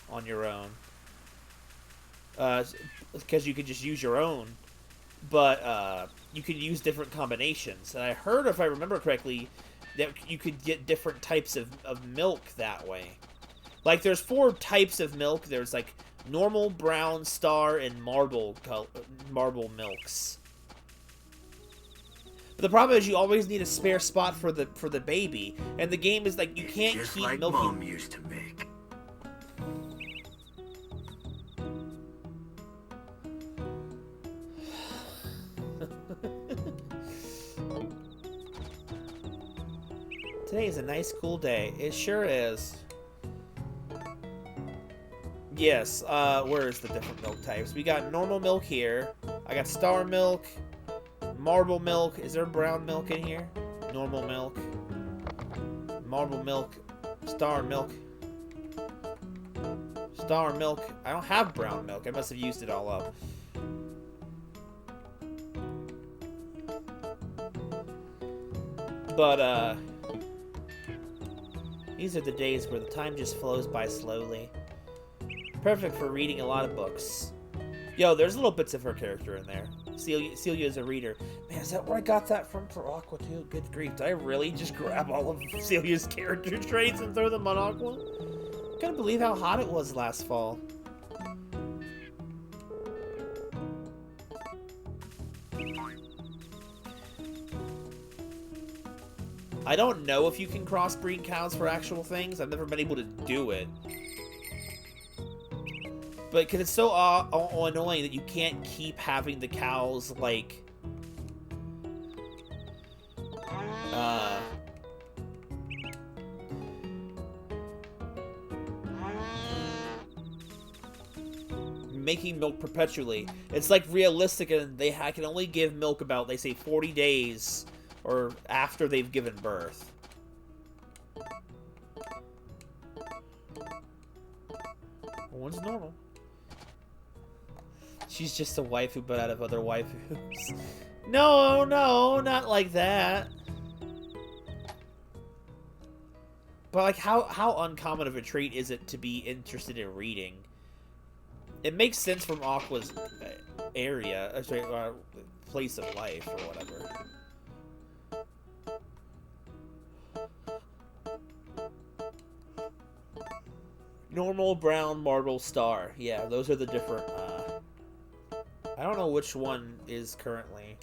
on your own, because you can just use your own, but you could use different combinations. And I heard, if I remember correctly, that you could get different types of milk that way. Like, there's 4 types of milk. There's, like, normal, brown, star, and marble milks. But the problem is you always need a spare spot for the baby. And the game is like, you can't Just keep like milking... Mom used to make. Today is a nice, cool day. It sure is. Yes, where's the different milk types? We got normal milk here. I got star milk, marble milk. Is there brown milk in here? Normal milk, marble milk, star milk. Star milk. I don't have brown milk. I must have used it all up. But, these are the days where the time just flows by slowly. Perfect for reading a lot of books. Yo, there's little bits of her character in there. Celia is a reader. Man, is that where I got that from for Aqua too? Good grief. Did I really just grab all of Celia's character traits and throw them on Aqua? Couldn't believe how hot it was last fall. I don't know if you can crossbreed cows for actual things. I've never been able to do it. But because it's so annoying that you can't keep having the cows, like... making milk perpetually. It's like realistic, and they can only give milk about, they say, 40 days... or after they've given birth. One's normal. She's just a waifu, but out of other waifus. No, no, not like that. But like, how uncommon of a trait is it to be interested in reading? It makes sense from Aqua's area, sorry, place of life or whatever. Normal, brown, marble, star. Yeah, those are the different, I don't know which one is currently.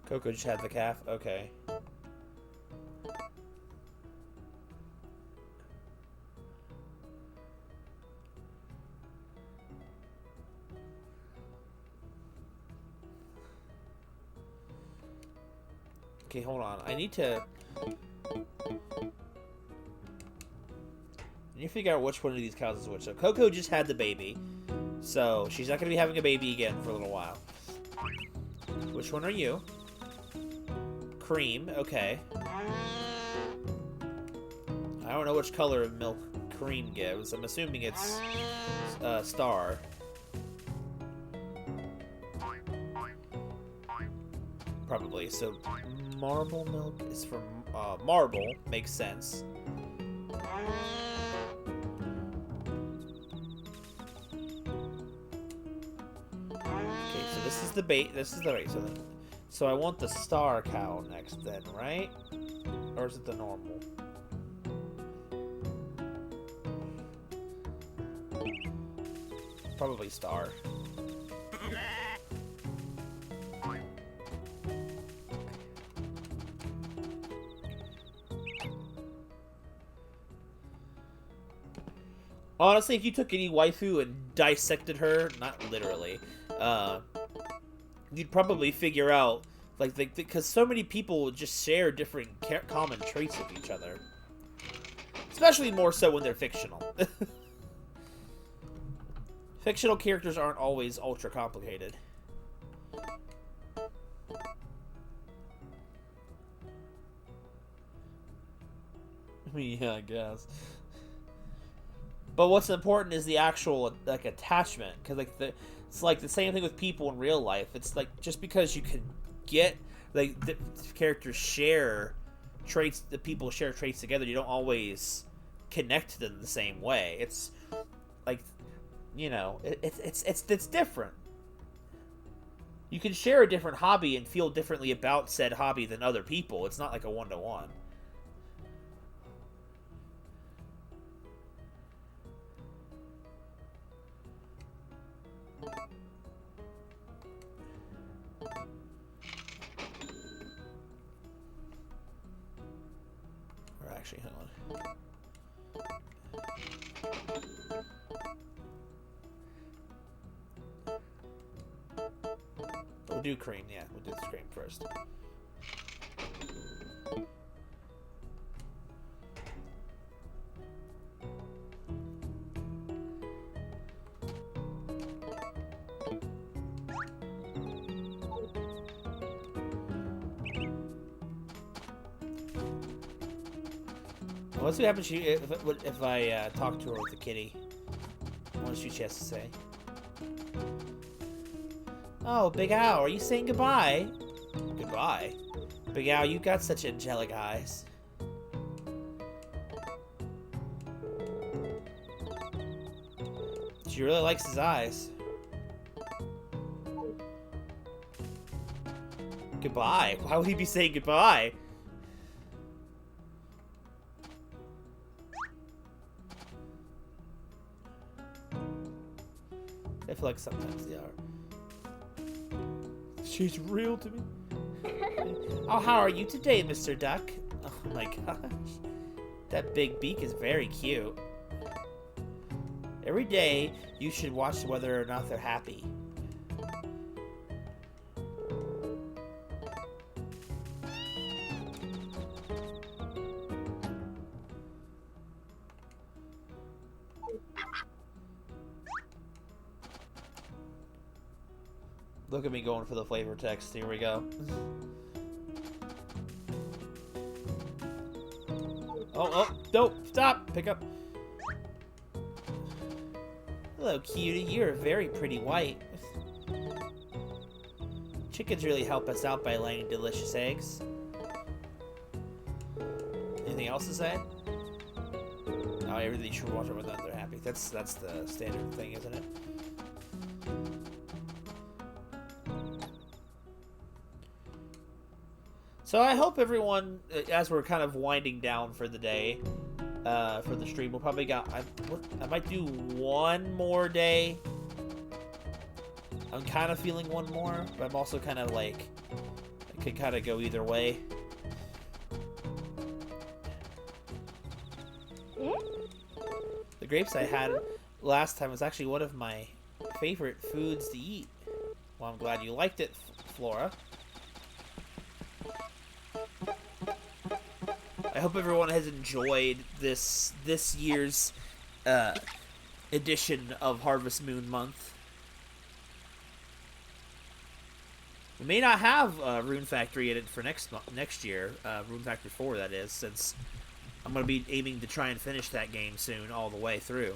Coco just had the calf? Okay. Okay, hold on. I need to figure out which one of these cows is which. So Coco just had the baby. So she's not going to be having a baby again for a little while. Which one are you? Cream, okay. I don't know which color of milk Cream gives. I'm assuming it's star. Probably. So marble milk is from marble. Makes sense. Okay, so this is the bait. This is the right. So I want the star cow next then, right? Or is it the normal? Probably star. Honestly, if you took any waifu and dissected her, not literally, you'd probably figure out, like, because so many people just share different common traits with each other. Especially more so when they're fictional. Fictional characters aren't always ultra complicated. Yeah, I guess. But what's important is the actual like attachment, because it's like the same thing with people in real life. It's like just because you can get like the characters share traits, the people share traits together, you don't always connect to them the same way. It's like, you know, it's different. You can share a different hobby and feel differently about said hobby than other people. It's not like a one-to-one. Or actually, hang on. We'll do cream, yeah. We'll do the cream first. Let's see what happens if I talk to her with the kitty. What she has to say. Oh, Big Al, are you saying goodbye? Goodbye? Big Al, you got such angelic eyes. She really likes his eyes. Goodbye? Why would he be saying goodbye? I feel like sometimes they are. She's real to me. Oh, how are you today, Mr. Duck? Oh my gosh. That big beak is very cute. Every day, you should watch whether or not they're happy. Look at me going for the flavor text. Here we go. Oh, no, stop! Pick up. Hello, cutie. You're very pretty white. Chickens really help us out by laying delicious eggs. Anything else to say? Oh, everything should watch over that they're happy. That's the standard thing, isn't it? So I hope everyone, as we're kind of winding down for the day, for the stream, we'll probably I might do one more day. I'm kind of feeling one more, but I'm also kind of like, it could kind of go either way. The grapes I had last time was actually one of my favorite foods to eat. Well, I'm glad you liked it, Flora. I hope everyone has enjoyed this year's edition of Harvest Moon Month. We may not have Rune Factory in it for next year, Rune Factory 4 that is, since I'm going to be aiming to try and finish that game soon all the way through.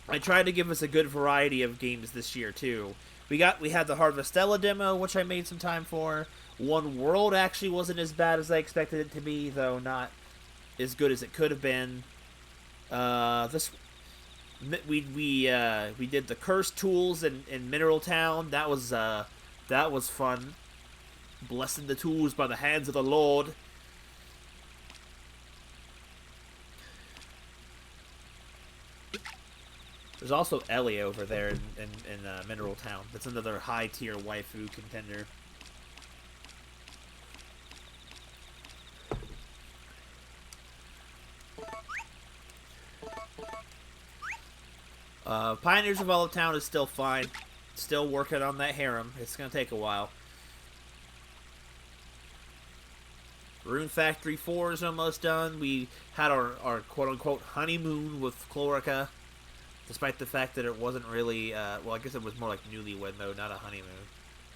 I tried to give us a good variety of games this year too. We had the Harvestella demo, which I made some time for. One World actually wasn't as bad as I expected it to be, though not as good as it could have been. We did the Cursed Tools in Mineral Town. That was fun. Blessing the tools by the hands of the Lord. There's also Ellie over there in Mineral Town. That's another high-tier waifu contender. Pioneers of Olive Town is still fine. Still working on that harem. It's going to take a while. Rune Factory 4 is almost done. We had our quote-unquote honeymoon with Chlorica. Despite the fact that it wasn't really, well, I guess it was more like newlywed mode, not a honeymoon.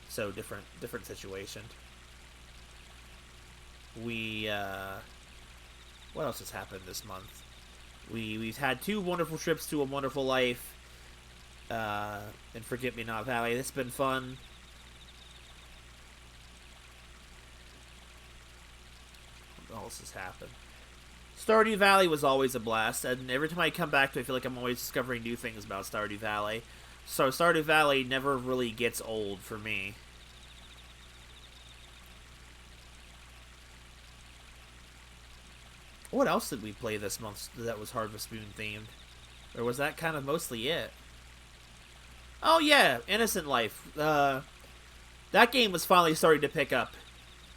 So, different situation. we what else has happened this month? We've had 2 wonderful trips to A Wonderful Life, and Forget Me Not Valley. It's been fun. What else has happened? Stardew Valley was always a blast, and every time I come back to it, I feel like I'm always discovering new things about Stardew Valley. So Stardew Valley never really gets old for me. What else did we play this month that was Harvest Moon themed? Or was that kind of mostly it? Oh yeah, Innocent Life. That game was finally starting to pick up.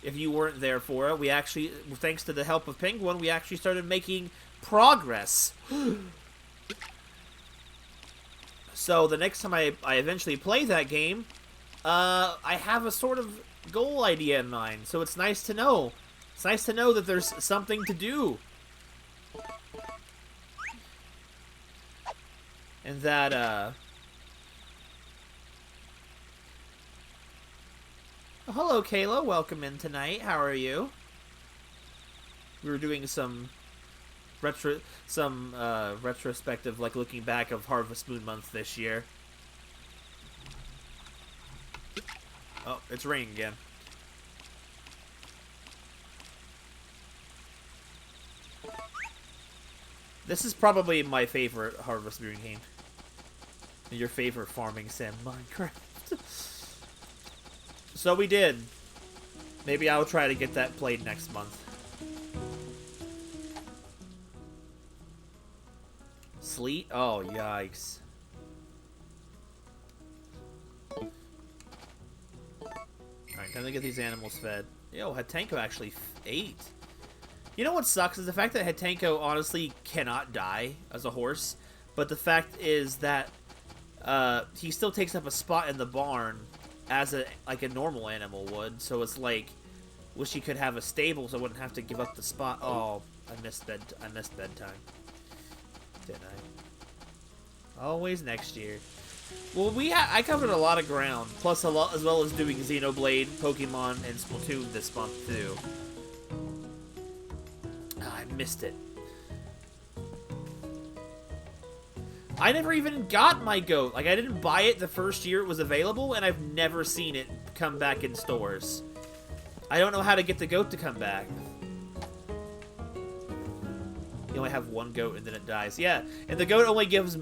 If you weren't there for it, we actually, thanks to the help of Penguin, we actually started making progress. So the next time I eventually play that game, I have a sort of goal idea in mind. So it's nice to know. It's nice to know that there's something to do. And that, hello, Kayla. Welcome in tonight. How are you? We were doing some retrospective, like looking back of Harvest Moon month this year. Oh, it's raining again. This is probably my favorite Harvest Moon game. Your favorite farming sim, Minecraft. So we did. Maybe I'll try to get that played next month. Sleet? Oh, yikes. Alright, time to get these animals fed. Yo, Hatenko actually ate. You know what sucks is the fact that Hatenko honestly cannot die as a horse, but the fact is that he still takes up a spot in the barn as a normal animal would. So it's like, wish he could have a stable so I wouldn't have to give up the spot. Oh, I missed bedtime, didn't I? Always next year. Well, I covered a lot of ground, plus a lot as well as doing Xenoblade, Pokemon, and Splatoon this month too. I missed it. I never even got my goat. Like, I didn't buy it the first year it was available, and I've never seen it come back in stores. I don't know how to get the goat to come back. You only have one goat and then it dies. Yeah, and the goat only gives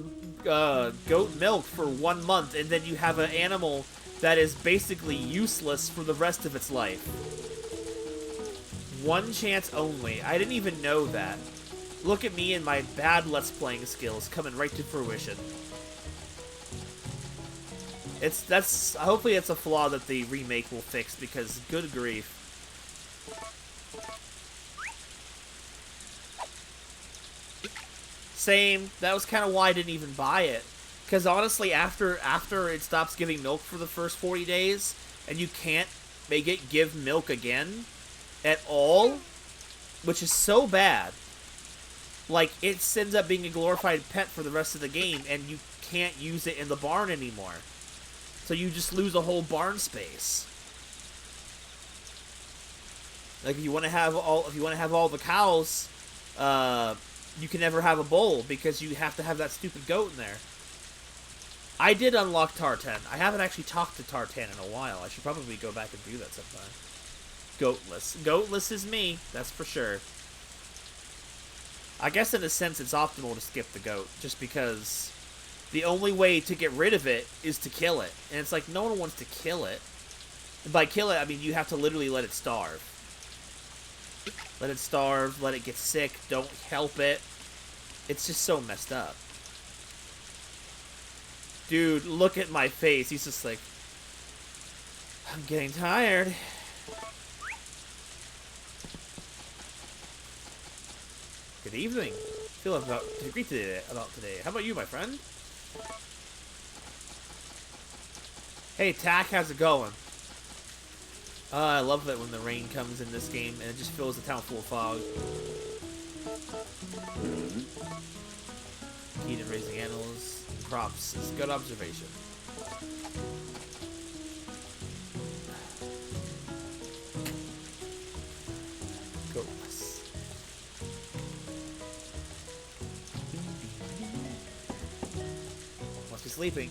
goat milk for 1 month, and then you have an animal that is basically useless for the rest of its life. One chance only. I didn't even know that. Look at me and my bad Let's Playing skills coming right to fruition. Hopefully it's a flaw that the remake will fix, because good grief. Same. That was kind of why I didn't even buy it. Because honestly, after it stops giving milk for the first 40 days, and you can't make it give milk again at all, which is so bad. Like, it ends up being a glorified pet for the rest of the game, and you can't use it in the barn anymore. So you just lose a whole barn space. Like, if you want to have all the cows, you can never have a bull because you have to have that stupid goat in there. I did unlock Tartan. I haven't actually talked to Tartan in a while. I should probably go back and do that sometime. Goatless. Goatless is me, that's for sure. I guess in a sense it's optimal to skip the goat, just because the only way to get rid of it is to kill it. And it's like, no one wants to kill it. And by kill it, I mean you have to literally let it starve. Let it starve, let it get sick, don't help it. It's just so messed up. Dude, look at my face. He's just like, I'm getting tired. Good evening. Feel about to agree today about today. How about you, my friend? Hey, Tack, how's it going? I love that when the rain comes in this game and it just fills the town full of fog. Key to raising animals and crops is good observation. sleeping.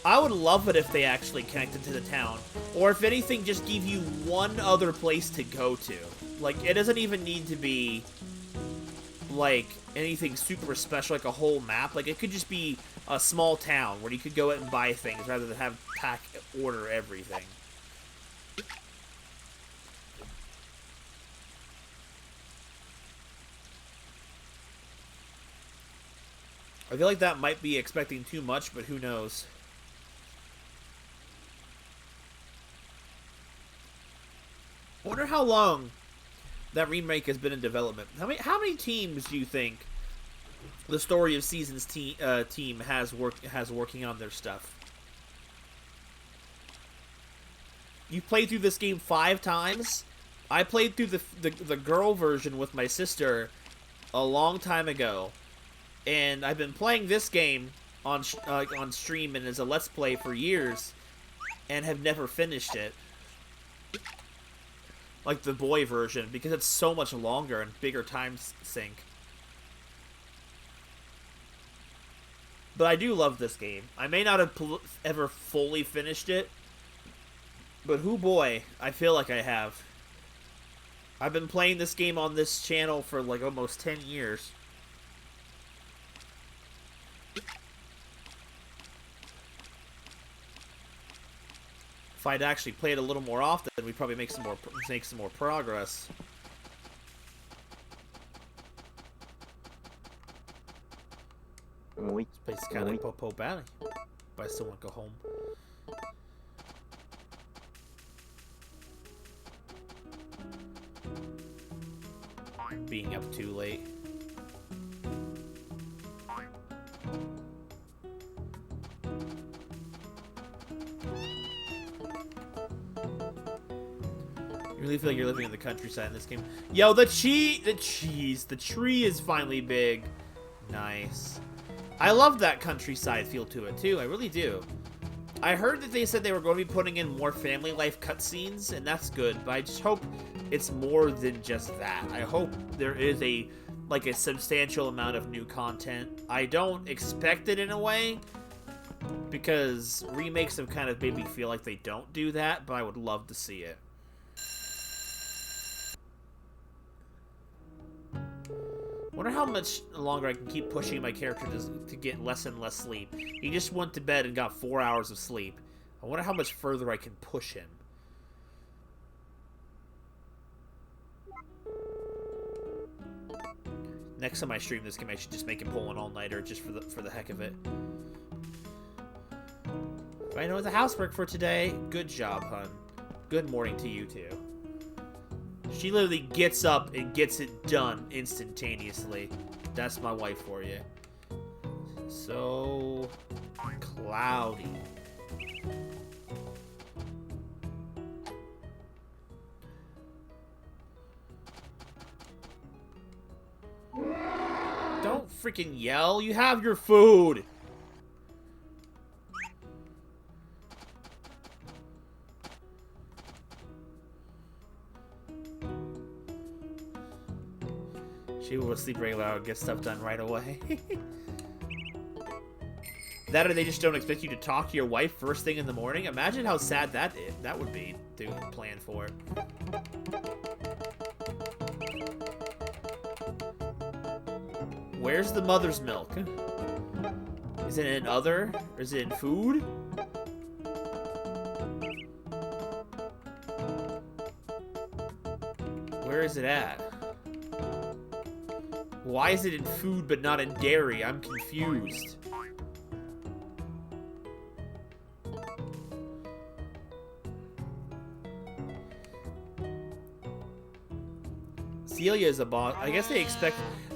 I would love it if they actually connected to the town. Or if anything, just give you one other place to go to. Like, it doesn't even need to be, like, anything super special, like a whole map. Like, it could just be a small town where you could go out and buy things rather than have pack order everything. I feel like that might be expecting too much, but who knows. I wonder how long that remake has been in development. How many teams do you think the Story of Seasons team has working on their stuff? You played through this game 5 times. I played through the girl version with my sister a long time ago, and I've been playing this game on stream and as a Let's Play for years, and have never finished it. Like the boy version, because it's so much longer and bigger time sink. But I do love this game. I may not have ever fully finished it, but hoo boy, I feel like I have. I've been playing this game on this channel for like almost 10 years. If I'd actually played a little more often, we'd probably make some more progress. This place is kind of like Popo Valley. But I still want to go home. Being up too late. You really feel like you're living in the countryside in this game. Yo, the tree is finally big. Nice. I love that countryside feel to it too. I really do. I heard that they said they were going to be putting in more family life cutscenes, and that's good. But I just hope it's more than just that. I hope there is a substantial amount of new content. I don't expect it in a way, because remakes have kind of made me feel like they don't do that. But I would love to see it. Wonder how much longer I can keep pushing my character to get less and less sleep. He just went to bed and got 4 hours of sleep. I wonder how much further I can push him. Next time I stream this game, I should just make him pull an all-nighter just for the heck of it. I know the housework for today. Good job, hun. Good morning to you too. She literally gets up and gets it done instantaneously. That's my wife for you. So cloudy. Don't freaking yell. You have your food. She will sleep regular and get stuff done right away. That or they just don't expect you to talk to your wife first thing in the morning. Imagine how sad that would be to plan for. Where's the mother's milk? Is it in other? Or is it in food? Where is it at? Why is it in food but not in dairy? I'm confused. Celia is a boss. I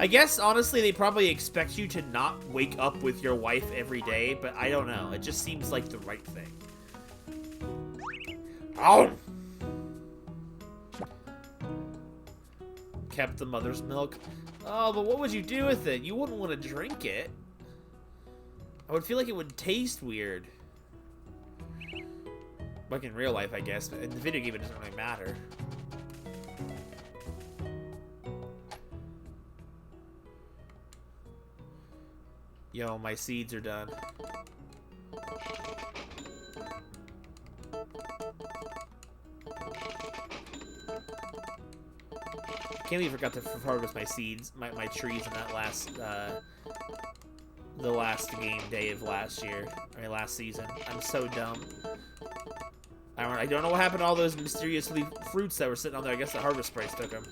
guess honestly they probably expect you to not wake up with your wife every day, but I don't know. It just seems like the right thing. Oh! Kept the mother's milk. Oh, but what would you do with it? You wouldn't want to drink it. I would feel like it would taste weird. Like in real life, I guess. But in the video game, it doesn't really matter. Yo, my seeds are done. Can't believe I forgot to harvest my seeds, my trees in that last, the last game day of last year, or last season. I'm so dumb. I don't know what happened to all those mysterious fruits that were sitting on there. I guess the harvest price took them.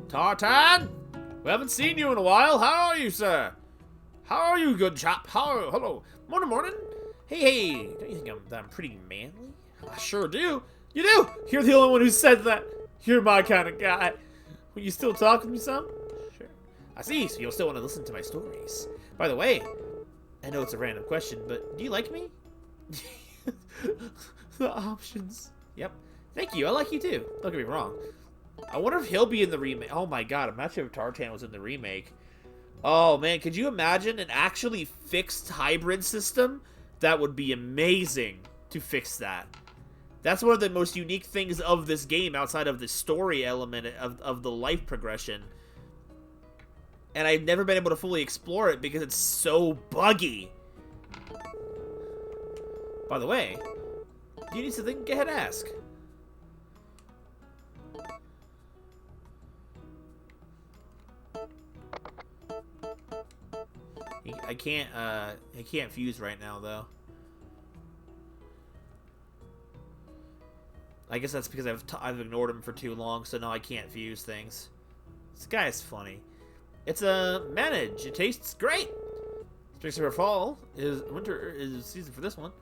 Tartan! We haven't seen you in a while. How are you, sir? How are you, good chap? Hello. Morning. Hey. Don't you think I'm pretty manly? I sure do. You do? You're the only one who said that. You're my kind of guy. Will you still talk with me some? Sure. I see, so you'll still want to listen to my stories. By the way, I know it's a random question, but do you like me? The options. Yep. Thank you. I like you too. Don't get me wrong. I wonder if he'll be in the remake. Oh my god, imagine if Tartan was in the remake. Oh man, could you imagine an actually fixed hybrid system? That would be amazing to fix that. That's one of the most unique things of this game outside of the story element of the life progression. And I've never been able to fully explore it because it's so buggy. By the way, do you need something? Go ahead and ask. I can't fuse right now though. I guess that's because I've ignored him for too long, so now I can't fuse things. This guy is funny. It's a manage. It tastes great. Spring, summer, fall is winter is season for this one.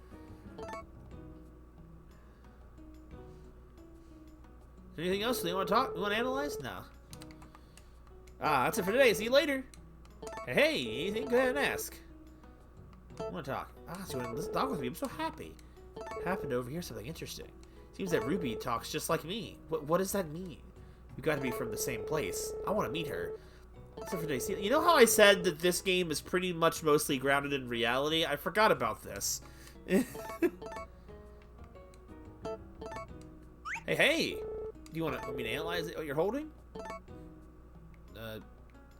Anything else you want to talk? You want to analyze? No. That's it for today. See you later. Hey, anything? Go ahead and ask. I want to talk. So you want to talk with me? I'm so happy. Happened to overhear something interesting. Seems that Ruby talks just like me. What does that mean? You got to be from the same place. I want to meet her. Except for today. See, you know how I said that this game is pretty much mostly grounded in reality? I forgot about this. Hey! Do you want me to analyze it? What you're holding?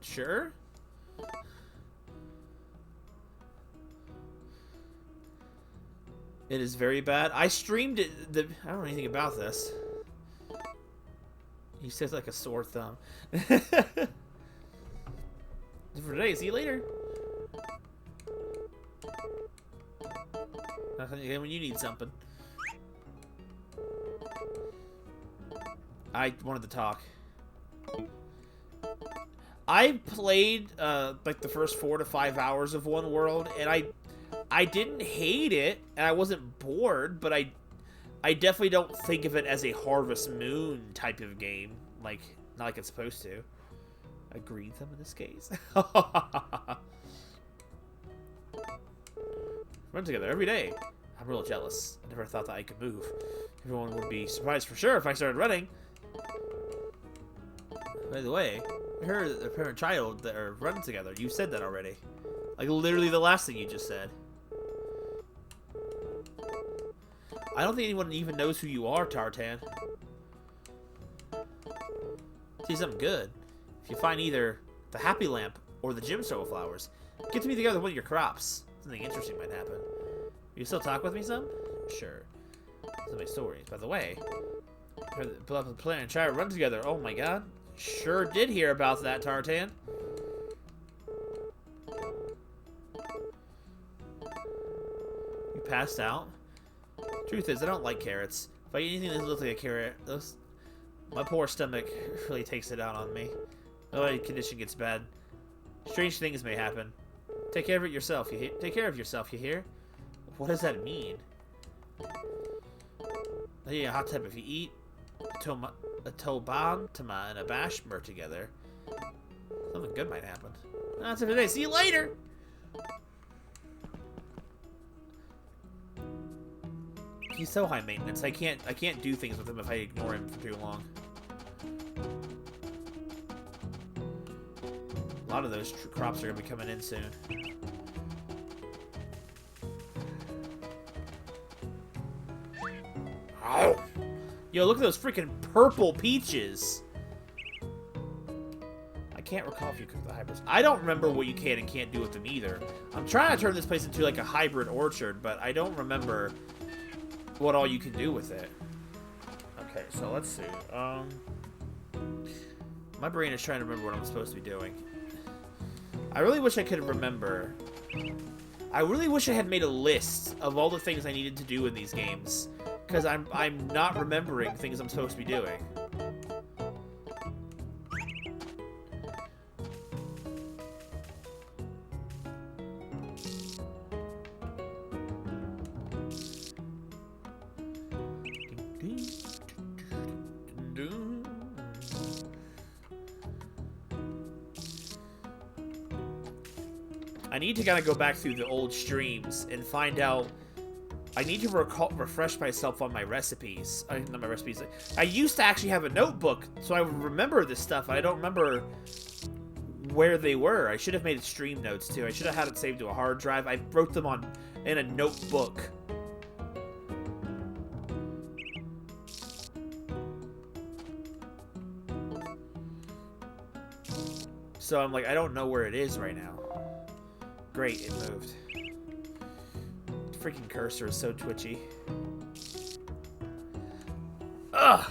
Sure. It is very bad. I streamed it. I don't know anything about this. He says like a sore thumb. For today, see you later. When you need something. I wanted to talk. I played like the first 4 to 5 hours of One World, and I didn't hate it, and I wasn't bored, but I definitely don't think of it as a Harvest Moon type of game, like not like it's supposed to. Agreed them in this case. Run together every day. I'm real jealous. I never thought that I could move. Everyone would be surprised for sure if I started running. By the way, I heard that the parent and child that are running together. You said that already. Like literally the last thing you just said. I don't think anyone even knows who you are, Tartan. See something good. If you find either the Happy Lamp or the Gemstone flowers, get to me together with one of your crops. Something interesting might happen. You still talk with me some? Sure. Those are my stories. By the way, the planet and child run together. Oh my god. Sure did hear about that, Tartan. You passed out? Truth is, I don't like carrots. If I eat anything that looks like a carrot, my poor stomach really takes it out on me. My condition gets bad. Strange things may happen. Take care of it yourself, you hear? Take care of yourself, you hear? What does that mean? Yeah, hot tub. If you eat a Tobantama and a Bashmer together, something good might happen. That's it for today. See you later! he's so high maintenance. I can't do things with him if I ignore him for too long. A lot of those crops are gonna be coming in soon. Ow! Yo, look at those freaking purple peaches. I can't recall if you cook the hybrids. I don't remember what you can and can't do with them either. I'm trying to turn this place into like a hybrid orchard, but I don't remember what all you can do with it. Okay, so let's see. My brain is trying to remember what I'm supposed to be doing. I really wish I could remember. I really wish I had made a list of all the things I needed to do in these games, because I'm not remembering things I'm supposed to be doing. I need to kind of go back through the old streams and find out. I need to refresh myself on my recipes. Not my recipes. I used to actually have a notebook, so I would remember this stuff. I don't remember where they were. I should have made stream notes too. I should have had it saved to a hard drive. I wrote them in a notebook. So I'm like, I don't know where it is right now. Great, it moved. The freaking cursor is so twitchy. Ugh!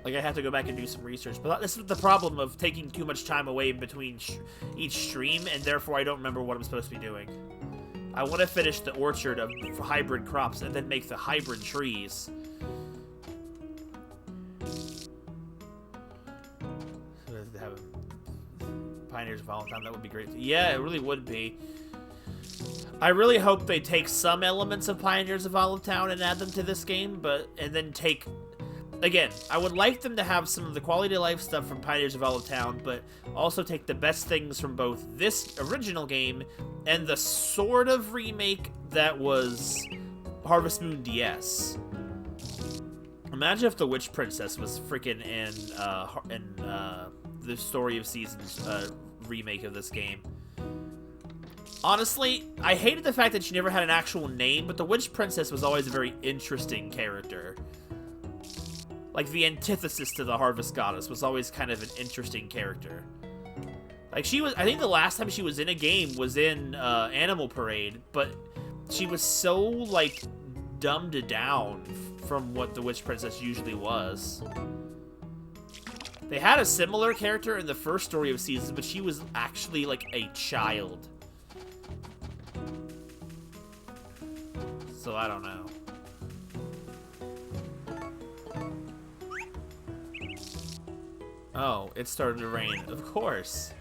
Like, I have to go back and do some research. But this is the problem of taking too much time away in between each stream, and therefore I don't remember what I'm supposed to be doing. I want to finish the orchard of hybrid crops and then make the hybrid trees. Pioneers of Volatile, that would be great. Yeah, it really would be. I really hope they take some elements of Pioneers of Olive Town and add them to this game, and then take... Again, I would like them to have some of the quality of life stuff from Pioneers of Olive Town, but also take the best things from both this original game and the sort of remake that was Harvest Moon DS. Imagine if the Witch Princess was freaking in the Story of Seasons remake of this game. Honestly, I hated the fact that she never had an actual name, but the Witch Princess was always a very interesting character. Like, the antithesis to the Harvest Goddess was always kind of an interesting character. Like, she was... I think the last time she was in a game was in Animal Parade, but she was so, like, dumbed down from what the Witch Princess usually was. They had a similar character in the first Story of Seasons, but she was actually, like, a child. So, I don't know. Oh, it started to rain. Of course.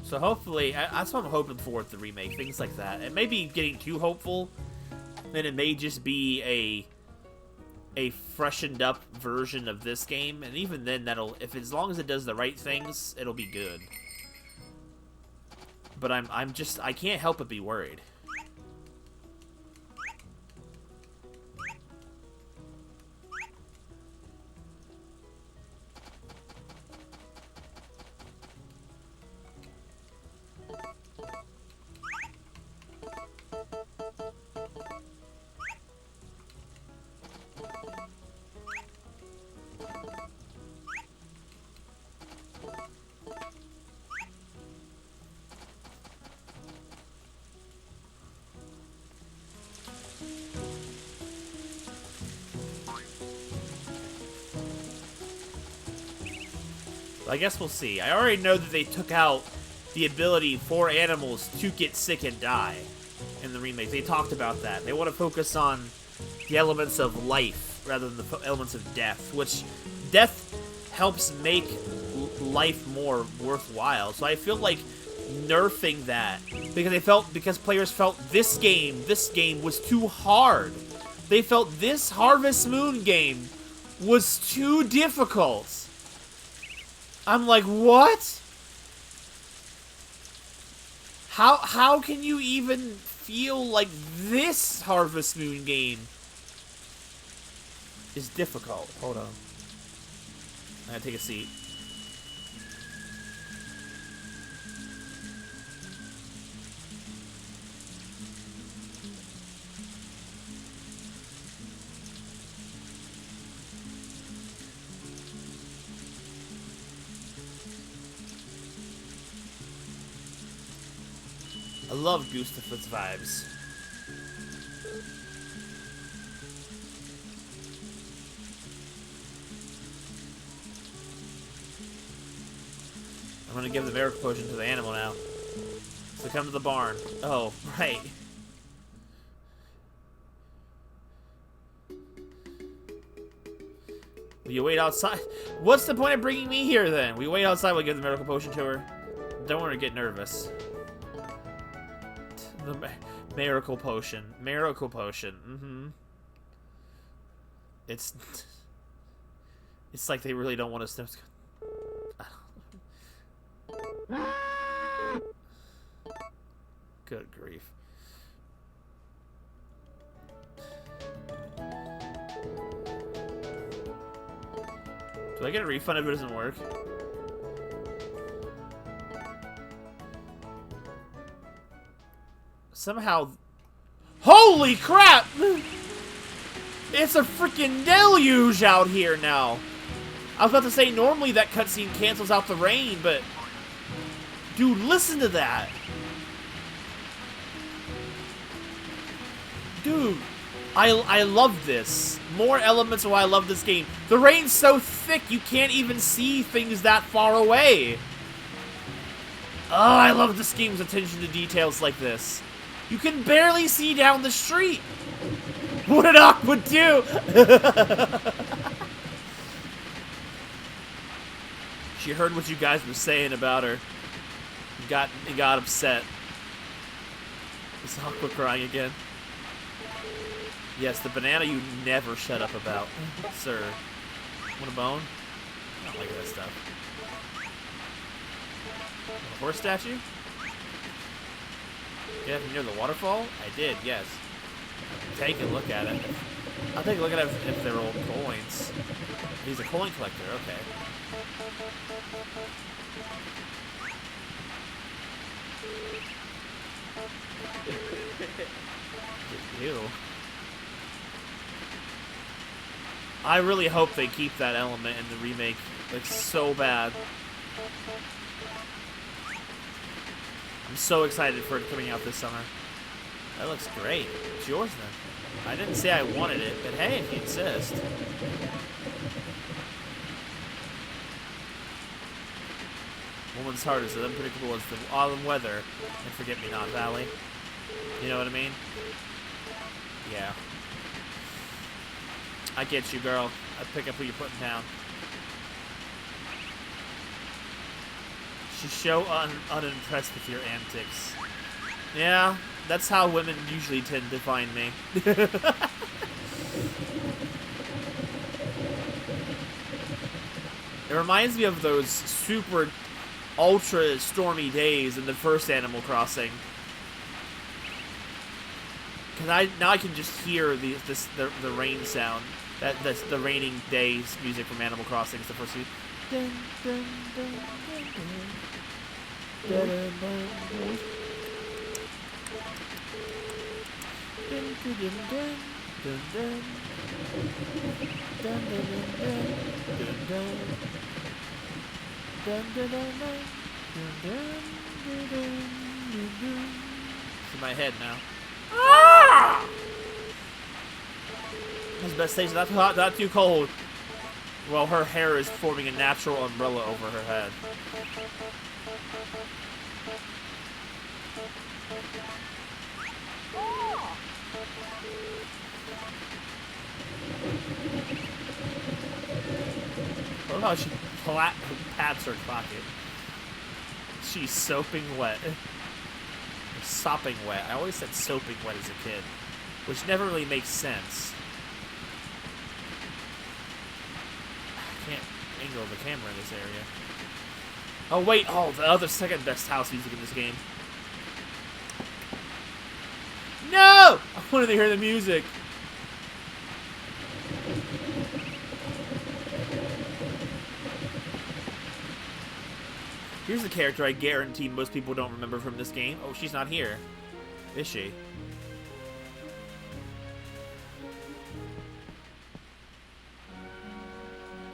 So, hopefully, that's what I'm hoping for with the remake. Things like that. It may be getting too hopeful, then it may just be a freshened up version of this game, and even then as long as it does the right things, it'll be good. But I can't help but be worried. I guess we'll see. I already know that they took out the ability for animals to get sick and die in the remake. They talked about that. They want to focus on the elements of life rather than the elements of death, which death helps make life more worthwhile. So I feel like nerfing that because players felt this game was too hard. They felt this Harvest Moon game was too difficult. I'm like, what? How can you even feel like this Harvest Moon game is difficult? Hold on. I gotta take a seat. I love Goostafoots vibes. I'm gonna give the miracle potion to the animal now. So come to the barn. Oh, right. Will you wait outside? What's the point of bringing me here then? We wait outside, we'll give the miracle potion to her. Don't want her to get nervous. The miracle potion. Miracle potion. Mm-hmm. It's like they really don't want us to... Good grief. Do I get a refund if it doesn't work? Somehow... Holy crap! It's a freaking deluge out here now. I was about to say, normally that cutscene cancels out the rain, but... Dude, listen to that! Dude, I love this. More elements of why I love this game. The rain's so thick, you can't even see things that far away. Oh, I love this game's attention to details like this. You can barely see down the street. What did Aqua do? She heard what you guys were saying about her. He got upset. Is Aqua crying again? Yes, the banana you never shut up about. Sir. Want a bone? I don't like that stuff. Want a horse statue? Get up near the waterfall? I did, yes. Take a look at it. I'll take a look at it if they're old coins. He's a coin collector, okay. Ew. I really hope they keep that element in the remake. Like, so bad. I'm so excited for it coming out this summer. That looks great. It's yours then. I didn't say I wanted it, but hey, if you insist. Woman's heart is as unpredictable as the autumn weather and Forget-Me-Not Valley. You know what I mean? Yeah. I get you, girl. I pick up who you're putting down. She's so unimpressed with your antics. Yeah, that's how women usually tend to find me. It reminds me of those super ultra stormy days in the first Animal Crossing. Cause now I can just hear the rain sound. That's the raining days music from Animal Crossing. It's the first few. Dun, dun, dun, dun, dun, dun, dun, dun. Dun, dun, dun, dun, dun. Dun, dun, dun, dun, dun. Dun, dun, dun, dun, dun, dun, dun, dun. It's in my head now. Ah! That's the best stage. Not too hot, not too cold. Well, her hair is forming a natural umbrella over her head. I love how she pats her pocket. She's soaping wet. Sopping wet. I always said soaping wet as a kid, which never really makes sense. I can't angle the camera in this area. Oh wait, oh, the other second best house music in this game. When do they hear the music? Here's a character I guarantee most people don't remember from this game. Oh, she's not here. Is she?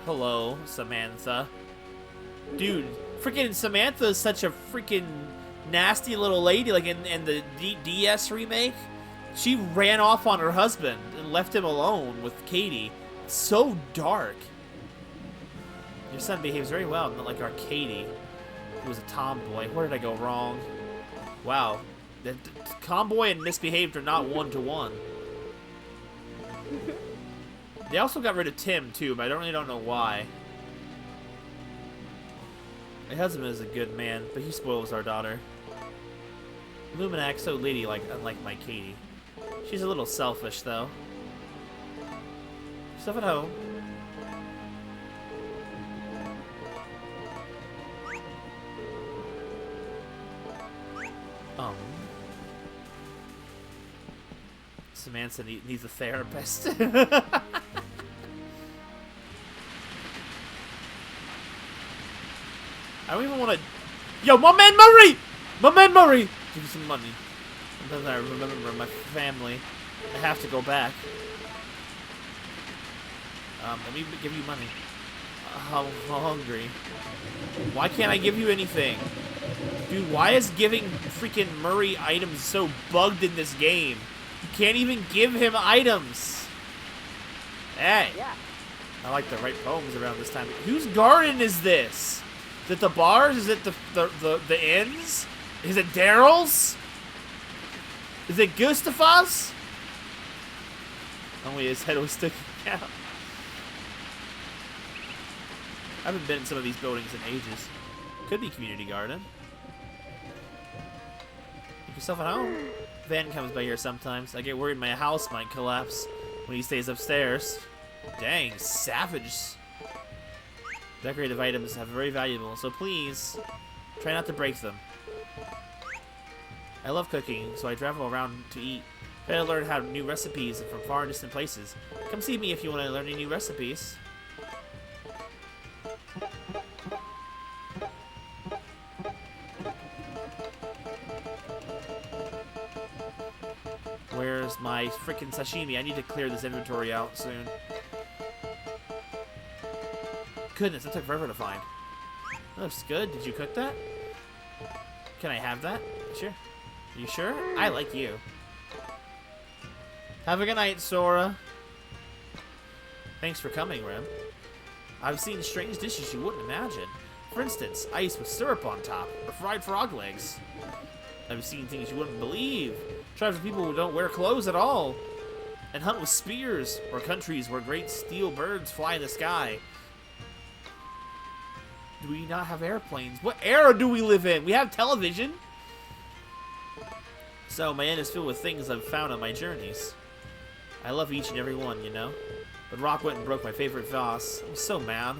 Hello, Samantha. Dude, freaking Samantha is such a freaking nasty little lady. Like in the DS remake, she ran off on her husband and left him alone with Katie. It's so dark. Your son behaves very well, not like our Katie, who was a tomboy. Where did I go wrong? Wow. The tomboy and misbehaved are not one-to-one. They also got rid of Tim, too, but I really don't know why. My husband is a good man, but he spoils our daughter. Luminax so ladylike, unlike my Katie. She's a little selfish, though. Stuff at home. Samantha needs a therapist. I don't even want to... Yo, my man Murray! My man Murray! Give me some money. Sometimes I remember my family. I have to go back. Let me give you money. I'm hungry. Why can't I give you anything? Dude, why is giving freaking Murray items so bugged in this game? You can't even give him items. Hey. Yeah. I like to write poems around this time. Whose garden is this? Is it the bars? Is it the inns? Is it Daryl's? Is it Gustafa's? Only his head was sticking out. I haven't been in some of these buildings in ages. Could be community garden. Make yourself at home. Van comes by here sometimes. I get worried my house might collapse when he stays upstairs. Dang, savage. Decorative items are very valuable, so please, try not to break them. I love cooking, so I travel around to eat. Try to learn how new recipes from far and distant places. Come see me if you want to learn any new recipes. Where's my freaking sashimi? I need to clear this inventory out soon. Goodness, that took forever to find. That looks good. Did you cook that? Can I have that? Sure. You sure? I like you. Have a good night, Sora. Thanks for coming, Rem. I've seen strange dishes you wouldn't imagine. For instance, ice with syrup on top, or fried frog legs. I've seen things you wouldn't believe. Tribes of people who don't wear clothes at all, and hunt with spears, or countries where great steel birds fly in the sky. Do we not have airplanes? What era do we live in? We have television. So, my inn is filled with things I've found on my journeys. I love each and every one, you know? But Rock went and broke my favorite vase. I'm so mad.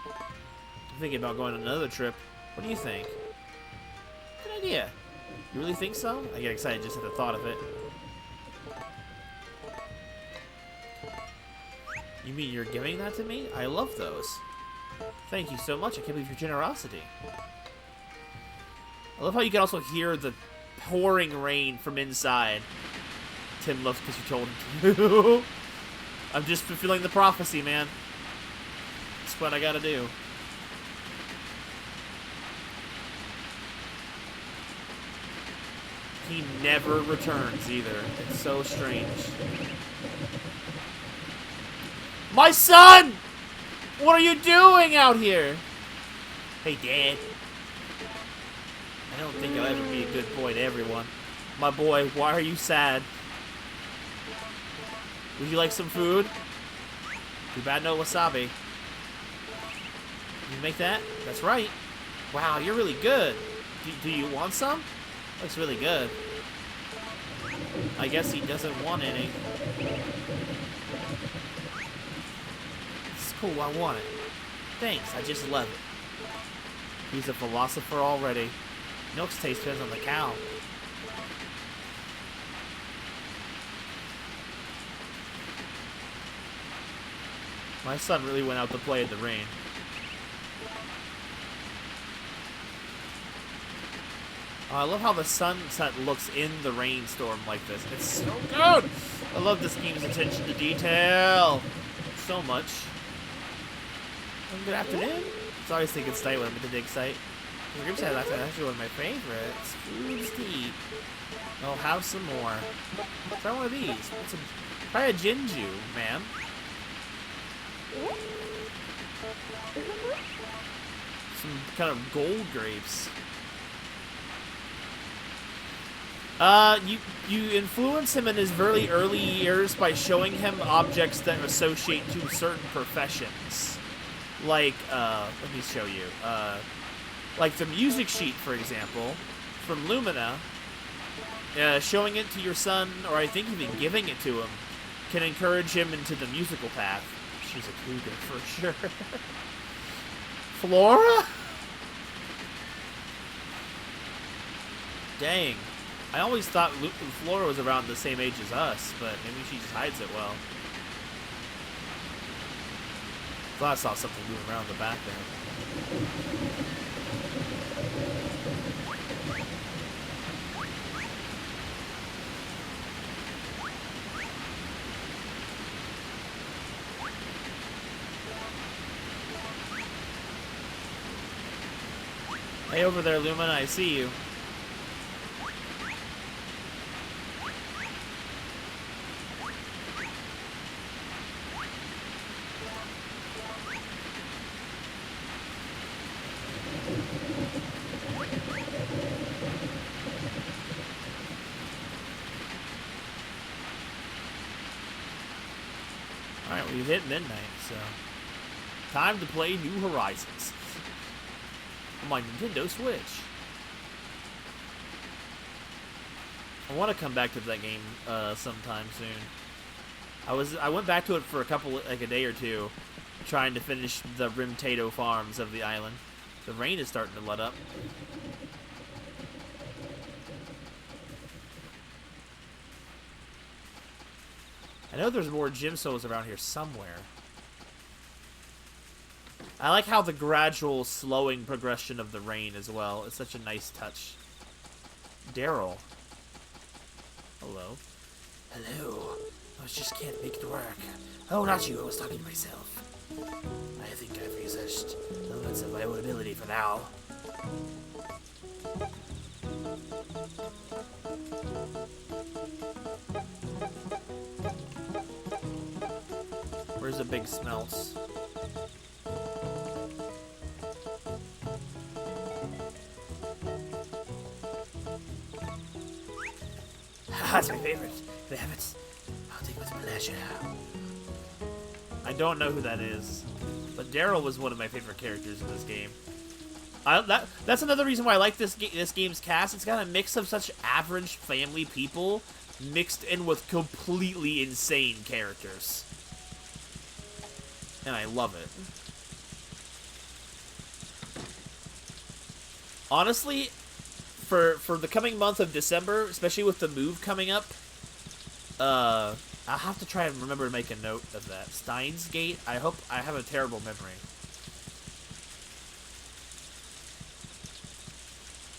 I'm thinking about going on another trip. What do you think? Good idea. You really think so? I get excited just at the thought of it. You mean you're giving that to me? I love those. Thank you so much. I can't believe your generosity. I love how you can also hear the pouring rain from inside. Tim loves because you told him to. I'm just fulfilling the prophecy, man. That's what I gotta do. He never returns either. It's so strange. My son! What are you doing out here? Hey, Dad. I don't think I'll ever be a good boy to everyone. My boy, why are you sad? Would you like some food? Too bad no wasabi. You make that? That's right. Wow, you're really good. Do you want some? Looks really good. I guess he doesn't want any. It's cool, I want it. Thanks, I just love it. He's a philosopher already. Milk's taste depends on the cow. My son really went out to play in the rain. Oh, I love how the sunset looks in the rainstorm like this. It's so good! I love this game's attention to detail so much. Good afternoon. It's always thinking site when I'm at the dig site. The group site last night actually one of my favorites. Foods to eat. I'll have some more. Try one of these. Try a Jinju, ma'am. Some kind of gold grapes. You influence him in his very early years by showing him objects that associate to certain professions. Like, let me show you. Like the music sheet, for example, from Lumina, showing it to your son, or I think even giving it to him, can encourage him into the musical path. She's a cougar for sure. Flora? Dang. I always thought Flora was around the same age as us, but maybe she just hides it well. Thought I saw something moving around in the back there. Hey, over there, Lumina, I see you. Alright, well, you've hit midnight, so time to play New Horizons on my Nintendo Switch. I want to come back to that game sometime soon. I went back to it for a day or two, trying to finish the Rimtato farms of the island. The rain is starting to let up. I know there's more gym souls around here somewhere. I like how the gradual slowing progression of the rain as well. It's such a nice touch. Daryl. Hello. Hello. I just can't make it work. Oh, not you. I was talking to myself. I think I've researched limits of my own ability for now. Where's the big smelts? That's my favorite. Damn it. I'll take it with pleasure. I don't know who that is, but Daryl was one of my favorite characters in this game. That's another reason why I like this game's cast. It's got a mix of such average family people mixed in with completely insane characters. And I love it. Honestly, for the coming month of December, especially with the move coming up, I'll have to try and remember to make a note of that. Steins Gate? I hope I have a terrible memory.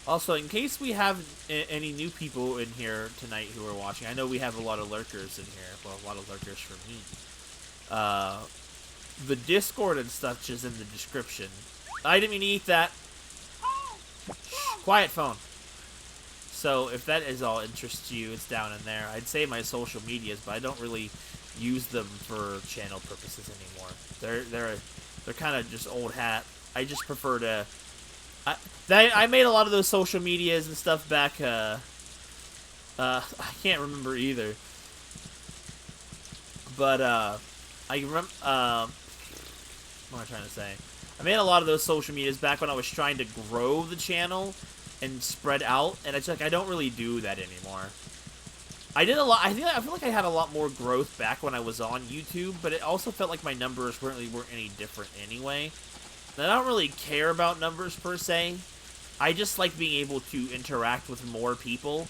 Also, in case we have any new people in here tonight who are watching, I know we have a lot of lurkers in here. Well, a lot of lurkers for me. The Discord and such is in the description. I didn't mean to eat that. Shh, quiet phone. So, if that is all interests you, it's down in there. I'd say my social medias, but I don't really use them for channel purposes anymore. They're kind of just old hat. I just prefer to... I made a lot of those social medias and stuff back, I can't remember either. But, I remember, what am I trying to say? I made a lot of those social medias back when I was trying to grow the channel and spread out, and it's like I don't really do that anymore. I did a lot. I feel like I had a lot more growth back when I was on YouTube, but it also felt like my numbers weren't any different anyway. And I don't really care about numbers per se. I just like being able to interact with more people.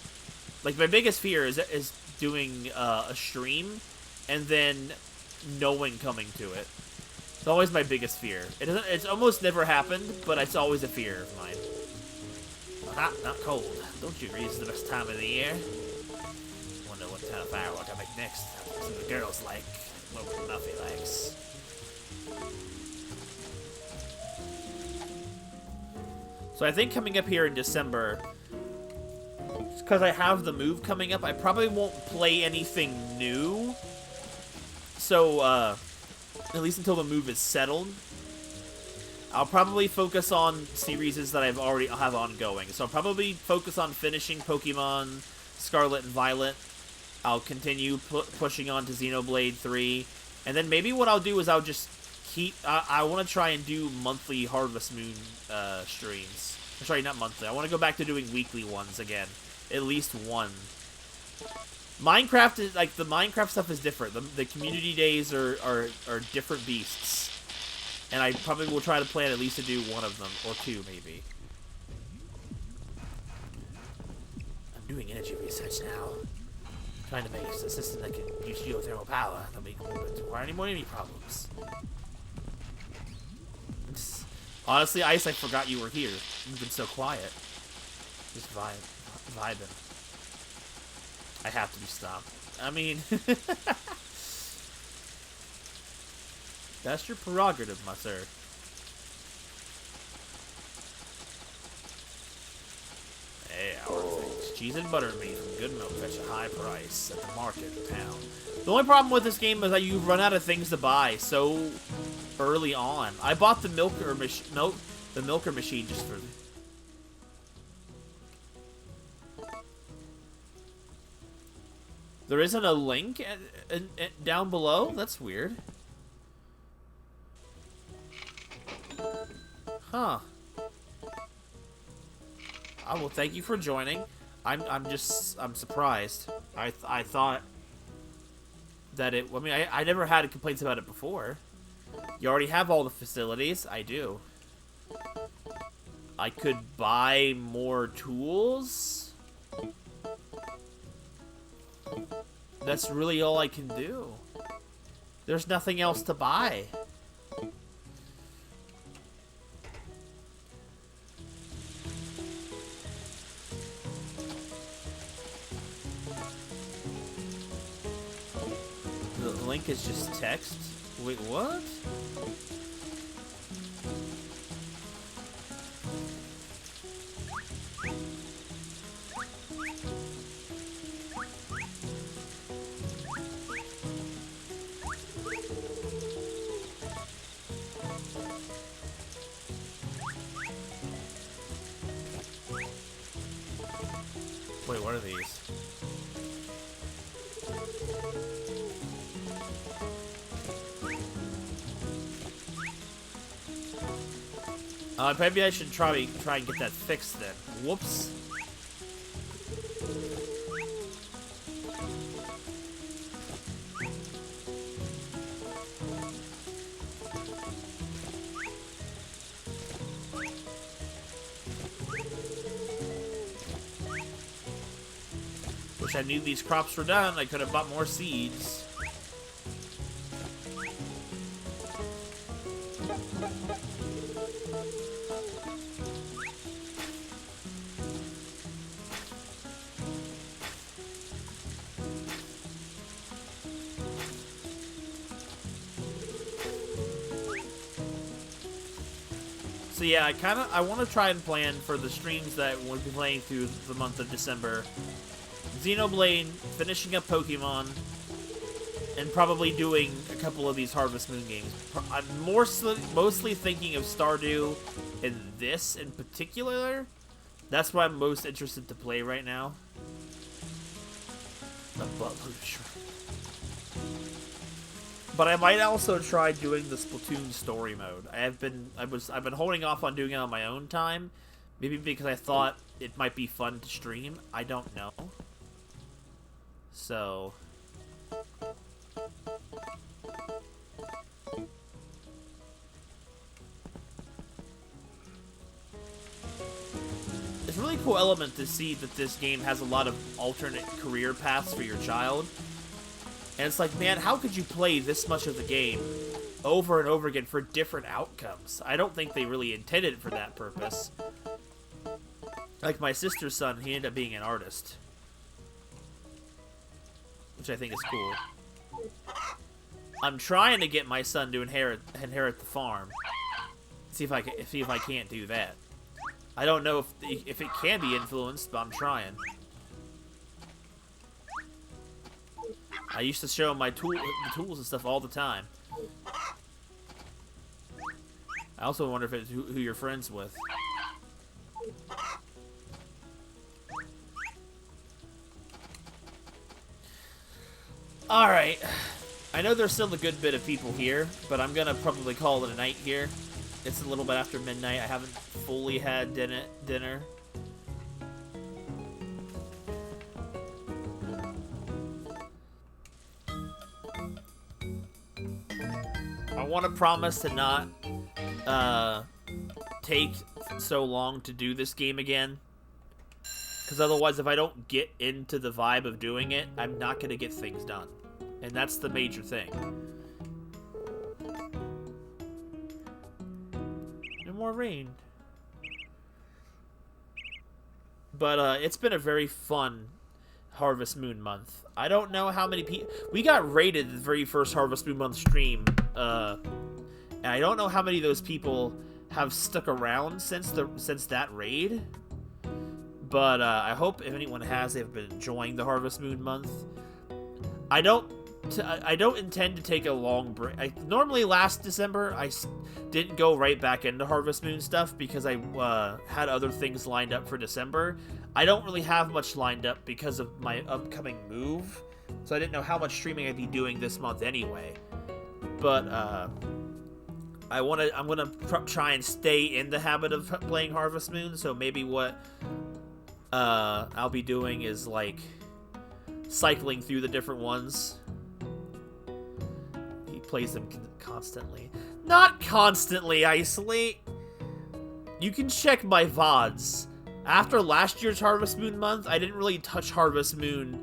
Like my biggest fear is doing a stream and then no one coming to it. always my biggest fear. It's almost never happened, but it's always a fear of mine. Hot, not cold. Don't you agree it's the best time of the year? Wonder what kind of firework I make next. Some of the girls like. What Muffy likes. So I think coming up here in December, because I have the move coming up, I probably won't play anything new. So, at least until the move is settled, I'll probably focus on series that I've already have ongoing. So I'll probably focus on finishing Pokemon Scarlet and Violet. I'll continue pushing on to Xenoblade 3. And then maybe what I'll do is I'll just keep... I want to try and do monthly Harvest Moon streams. Sorry, not monthly. I want to go back to doing weekly ones again. At least one. Minecraft is... Like, the Minecraft stuff is different. The community days are different beasts. And I probably will try to plan at least to do one of them. Or two, maybe. I'm doing energy research now. Trying to make a system that can use geothermal power. That'll be cool, but require any more energy problems. Honestly, Ice, I forgot you were here. You've been so quiet. Just vibing. I have to be stopped. I mean... That's your prerogative, my sir. Hey, our things. Cheese and buttermeat from Good Milk fetch a high price at the market in town. The only problem with this game is that you run out of things to buy so early on. I bought the milker machine just for... There isn't a link down below? That's weird. Huh. Well, thank you for joining. I'm surprised. I thought that it... I mean, I never had complaints about it before. You already have all the facilities. I do. I could buy more tools. That's really all I can do. There's nothing else to buy. The link is just text? Wait, what? Wait, what are these? Maybe I should try and get that fixed then. Whoops. Wish I knew these crops were done. I could have bought more seeds. So yeah, I want to try and plan for the streams that we'll be playing through the month of December. Xenoblade, finishing up Pokemon, and probably doing a couple of these Harvest Moon games. I'm mostly thinking of Stardew and this in particular. That's what I'm most interested to play right now. But I might also try doing the Splatoon story mode. I've been holding off on doing it on my own time, maybe because I thought it might be fun to stream. I don't know. So it's a really cool element to see that this game has a lot of alternate career paths for your child. And it's like, man, how could you play this much of the game over and over again for different outcomes. I don't think they really intended it for that purpose. Like my sister's son, he ended up being an artist, which I think is cool. I'm trying to get my son to inherit the farm. See if I can't do that. I don't know if it can be influenced, but I'm trying. I used to show him the tools and stuff all the time. I also wonder if it's who you're friends with. Alright. I know there's still a good bit of people here, but I'm gonna probably call it a night here. It's a little bit after midnight. I haven't fully had dinner. I want to promise to not take so long to do this game again. Because otherwise, if I don't get into the vibe of doing it, I'm not going to get things done. And that's the major thing. No more rain. But it's been a very fun Harvest Moon month. I don't know how many people... We got rated the very first Harvest Moon month stream. And I don't know how many of those people have stuck around since that raid. But I hope if anyone has, they've been enjoying the Harvest Moon month. I don't intend to take a long break. Normally last December, I didn't go right back into Harvest Moon stuff because I had other things lined up for December. I don't really have much lined up because of my upcoming move, so I didn't know how much streaming I'd be doing this month anyway. But I'm gonna try and stay in the habit of playing Harvest Moon. So maybe what I'll be doing is like cycling through the different ones. He plays them constantly. Not constantly, Isolate. You can check my VODs. After last year's Harvest Moon month, I didn't really touch Harvest Moon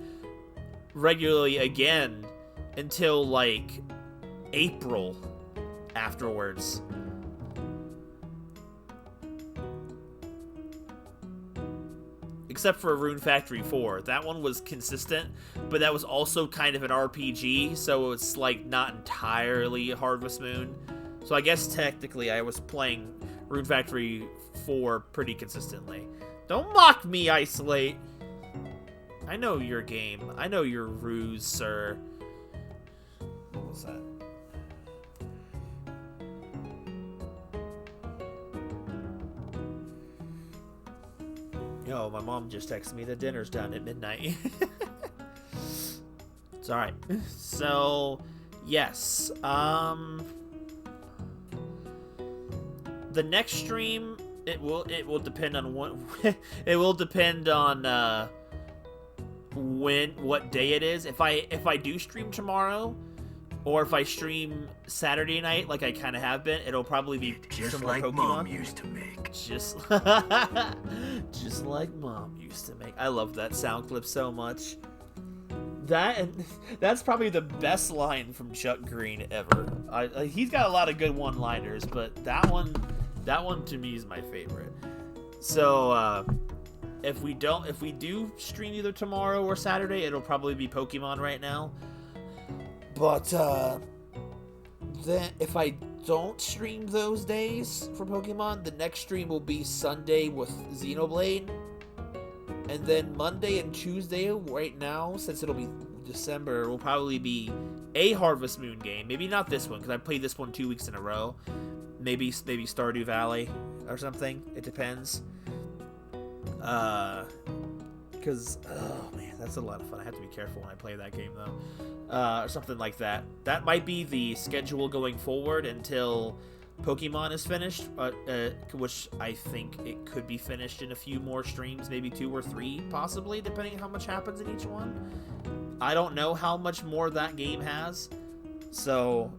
regularly again until like April afterwards. Except for Rune Factory 4. That one was consistent, but that was also kind of an RPG, so it's like not entirely Harvest Moon. So I guess technically I was playing Rune Factory 4 pretty consistently. Don't mock me, Isolate! I know your game. I know your ruse, sir. What was that? Yo, my mom just texted me that dinner's done at midnight. It's alright. So, yes. The next stream, it will depend on what it will depend on what day it is. If I do stream tomorrow, or if I stream Saturday night like I kind of have been, it'll probably be Just some more like Pokemon. Mom used to make. Just like Mom used to make. I love that sound clip so much. That's probably the best line from Chuck Green ever. He's got a lot of good one-liners, but that one to me is my favorite. So if we do stream either tomorrow or Saturday, it'll probably be Pokemon right now. But then if I don't stream those days for Pokemon, the next stream will be Sunday with Xenoblade. And then Monday and Tuesday right now, since it'll be December, will probably be a Harvest Moon game. Maybe not this one, because I played this one 2 weeks in a row. Maybe Stardew Valley or something. It depends. Because, oh man, that's a lot of fun. I have to be careful when I play that game, though. Or something like that. That might be the schedule going forward until Pokemon is finished, which I think it could be finished in a few more streams, maybe 2 or 3, possibly, depending on how much happens in each one. I don't know how much more that game has, so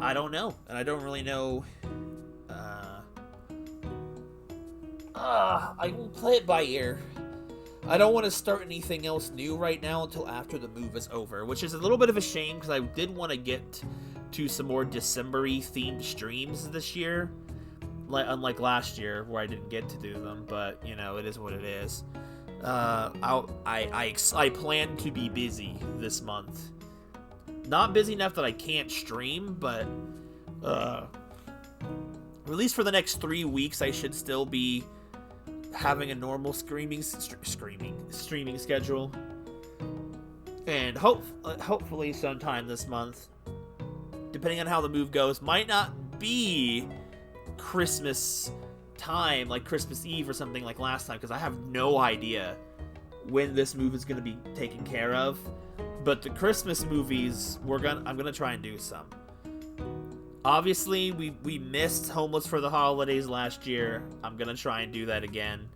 I don't know, and I don't really know. I will play it by ear. I don't want to start anything else new right now until after the move is over, which is a little bit of a shame because I did want to get to some more December-y themed streams this year, unlike last year where I didn't get to do them. But you know, it is what it is. I plan to be busy this month. Not busy enough that I can't stream, but at least for the next 3 weeks, I should still be having a normal streaming schedule. And hopefully sometime this month, depending on how the move goes, might not be Christmas time, like Christmas Eve or something like last time, because I have no idea when this move is going to be taken care of. But the Christmas movies, I'm gonna try and do some. Obviously, we missed Homeless for the Holidays last year. I'm gonna try and do that again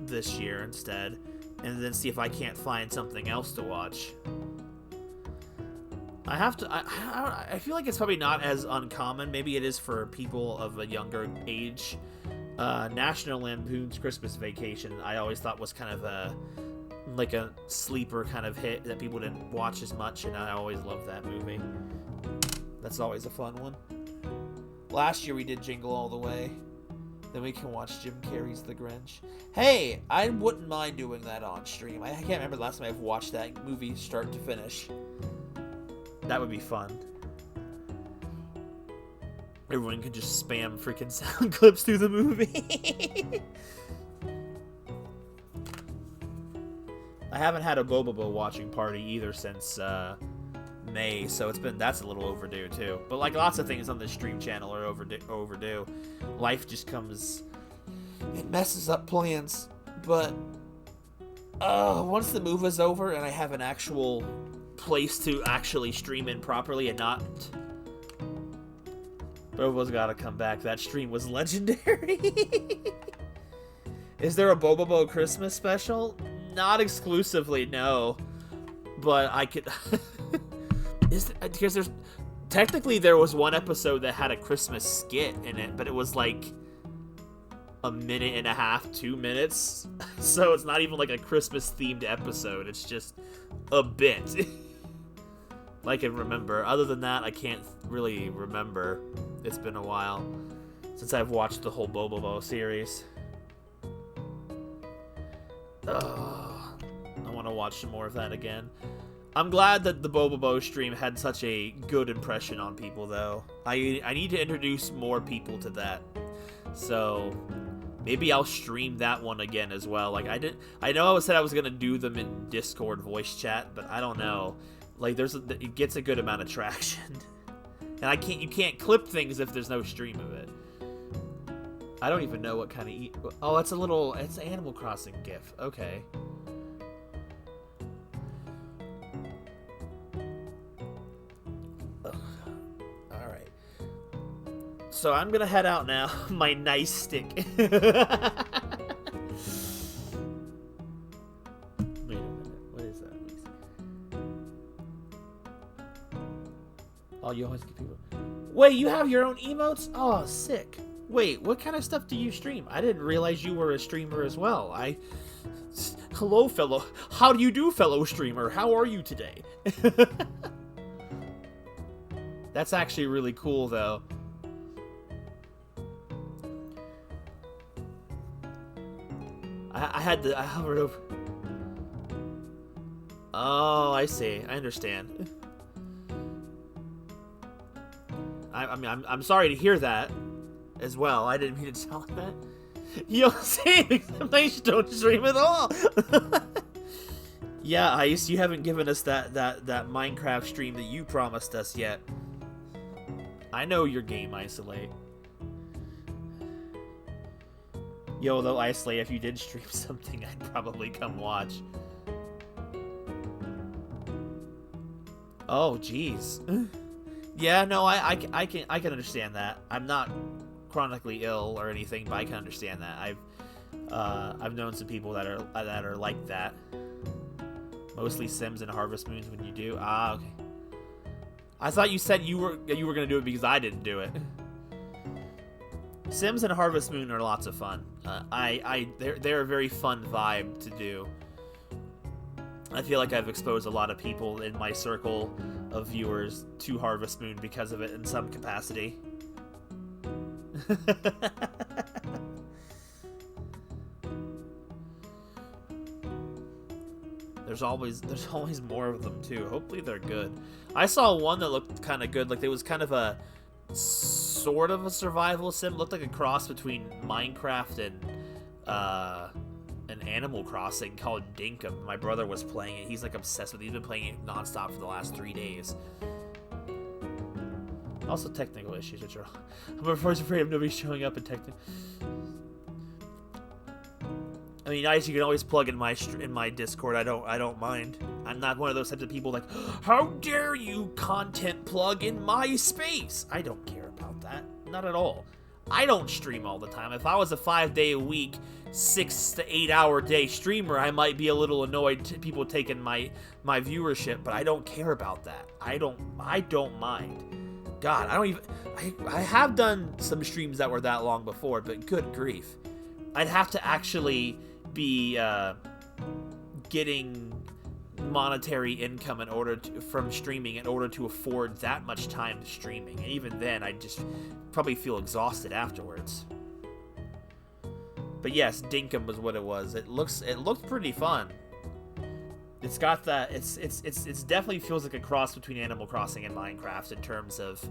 this year instead, and then see if I can't find something else to watch. I have to. I feel like it's probably not as uncommon. Maybe it is for people of a younger age. National Lampoon's Christmas Vacation, I always thought was kind of a sleeper kind of hit that people didn't watch as much, and I always loved that movie. That's always a fun one. Last year we did Jingle All the Way. Then we can watch Jim Carrey's The Grinch. Hey, I wouldn't mind doing that on stream. I can't remember the last time I've watched that movie start to finish. That would be fun. Everyone can just spam freaking sound clips through the movie. I haven't had a Bobobo watching party either since May, so that's a little overdue too. But like lots of things on this stream channel are overdue. Life just comes, it messes up plans. But once the move is over and I have an actual place to actually stream in properly and not, Bobo's gotta come back. That stream was legendary. Is there a Bobobo Christmas special? Not exclusively, no. But I could... because technically there was one episode that had a Christmas skit in it, but it was like a minute and a half, 2 minutes. So it's not even like a Christmas themed episode. It's just a bit. I can remember. Other than that, I can't really remember. It's been a while since I've watched the whole Bobobo series. I want to watch some more of that again. I'm glad that the Bobobo stream had such a good impression on people, though. I need to introduce more people to that. So maybe I'll stream that one again as well. Like I know I said I was gonna do them in Discord voice chat, but I don't know. Like it gets a good amount of traction, and you can't clip things if there's no stream of it. I don't even know what kind of oh, it's an Animal Crossing GIF. Okay. Alright. So I'm gonna head out now. My nice stick. Wait a minute. What is that? Oh, you always get people. Wait, you have your own emotes? Oh, sick. Wait, what kind of stuff do you stream? I didn't realize you were a streamer as well. Hello, fellow. How do you do, fellow streamer? How are you today? That's actually really cool, though. I hovered over. Oh, I see. I understand. I'm sorry to hear that as well. I didn't mean to tell him that. You don't say exclamation, don't stream at all. Yeah, Ice, you haven't given us that Minecraft stream that you promised us yet. I know your game, Isolate. Yo, though, Isolate, if you did stream something, I'd probably come watch. Oh, jeez. Yeah, no, I can understand that. I'm not chronically ill or anything, but I can understand that. I've known some people that are like that. Mostly Sims and Harvest Moons when you do. Ah, okay. I thought you said you were gonna do it because I didn't do it. Sims and Harvest Moon are lots of fun. They're a very fun vibe to do. I feel like I've exposed a lot of people in my circle of viewers to Harvest Moon because of it in some capacity. There's always more of them too. Hopefully they're good. I saw one that looked kind of good. Like it was kind of a sort of a survival sim. Looked like a cross between Minecraft and an Animal Crossing called Dinkum. My brother was playing it. He's like obsessed with it. He's been playing it nonstop for the last 3 days. Also technical issues, which are I'm afraid of nobody showing up in technical. I mean, guys, you can always plug in my Discord. I don't mind. I'm not one of those types of people like, how dare you content plug in my space? I don't care about that. Not at all. I don't stream all the time. If I was a 5-day-a-week, 6 to 8 hour day streamer, I might be a little annoyed to people taking my viewership, but I don't care about that. I don't mind. God, I have done some streams that were that long before, but good grief. I'd have to actually be getting monetary income from streaming in order to afford that much time to streaming, and even then I'd just probably feel exhausted afterwards. But yes, Dinkum was what it was. It looked pretty fun. It's got that. It's definitely feels like a cross between Animal Crossing and Minecraft in terms of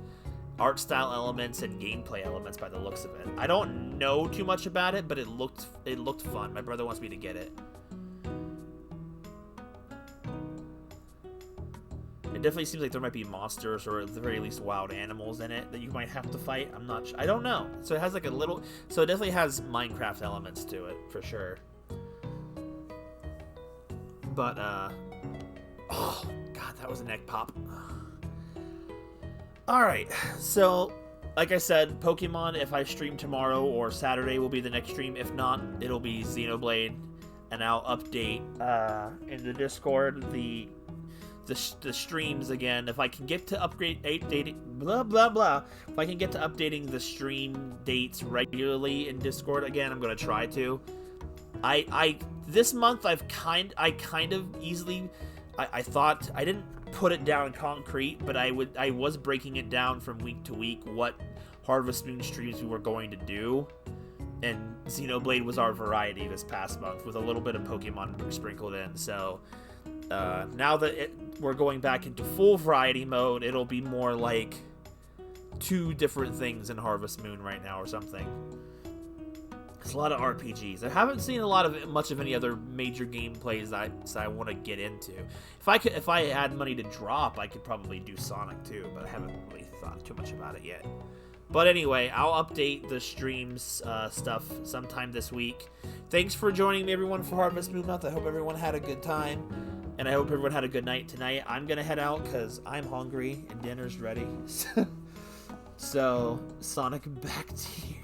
art style elements and gameplay elements by the looks of it. I don't know too much about it, but it looked fun. My brother wants me to get it. It definitely seems like there might be monsters or at the very least wild animals in it that you might have to fight. I'm not sure. I don't know. So it has like so it definitely has Minecraft elements to it for sure. But oh god, that was a neck pop. Alright, so, like I said, Pokemon, if I stream tomorrow or Saturday, will be the next stream. If not, it'll be Xenoblade, and I'll update in the Discord the streams again. If I can get to updating the stream dates regularly in Discord again, I'm gonna try to. This month I thought I didn't put it down in concrete, but I was breaking it down from week to week what Harvest Moon streams we were going to do, and Xenoblade was our variety this past month with a little bit of Pokemon sprinkled in. So now that we're going back into full variety mode, it'll be more like 2 different things in Harvest Moon right now or something. It's a lot of RPGs. I haven't seen much of any other major gameplays that I want to get into. If I had money to drop, I could probably do Sonic too, but I haven't really thought too much about it yet. But anyway, I'll update the streams stuff sometime this week. Thanks for joining me, everyone, for Harvest Moon Month. I hope everyone had a good time, and I hope everyone had a good night tonight. I'm gonna head out because I'm hungry and dinner's ready. So Sonic, back to you.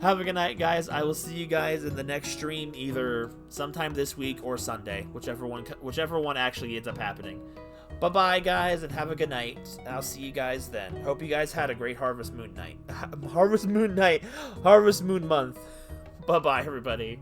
Have a good night, guys. I will see you guys in the next stream, either sometime this week or Sunday, whichever one actually ends up happening. Bye-bye, guys, and have a good night. I'll see you guys then. Hope you guys had a great Harvest Moon night. Harvest Moon Month. Bye-bye, everybody.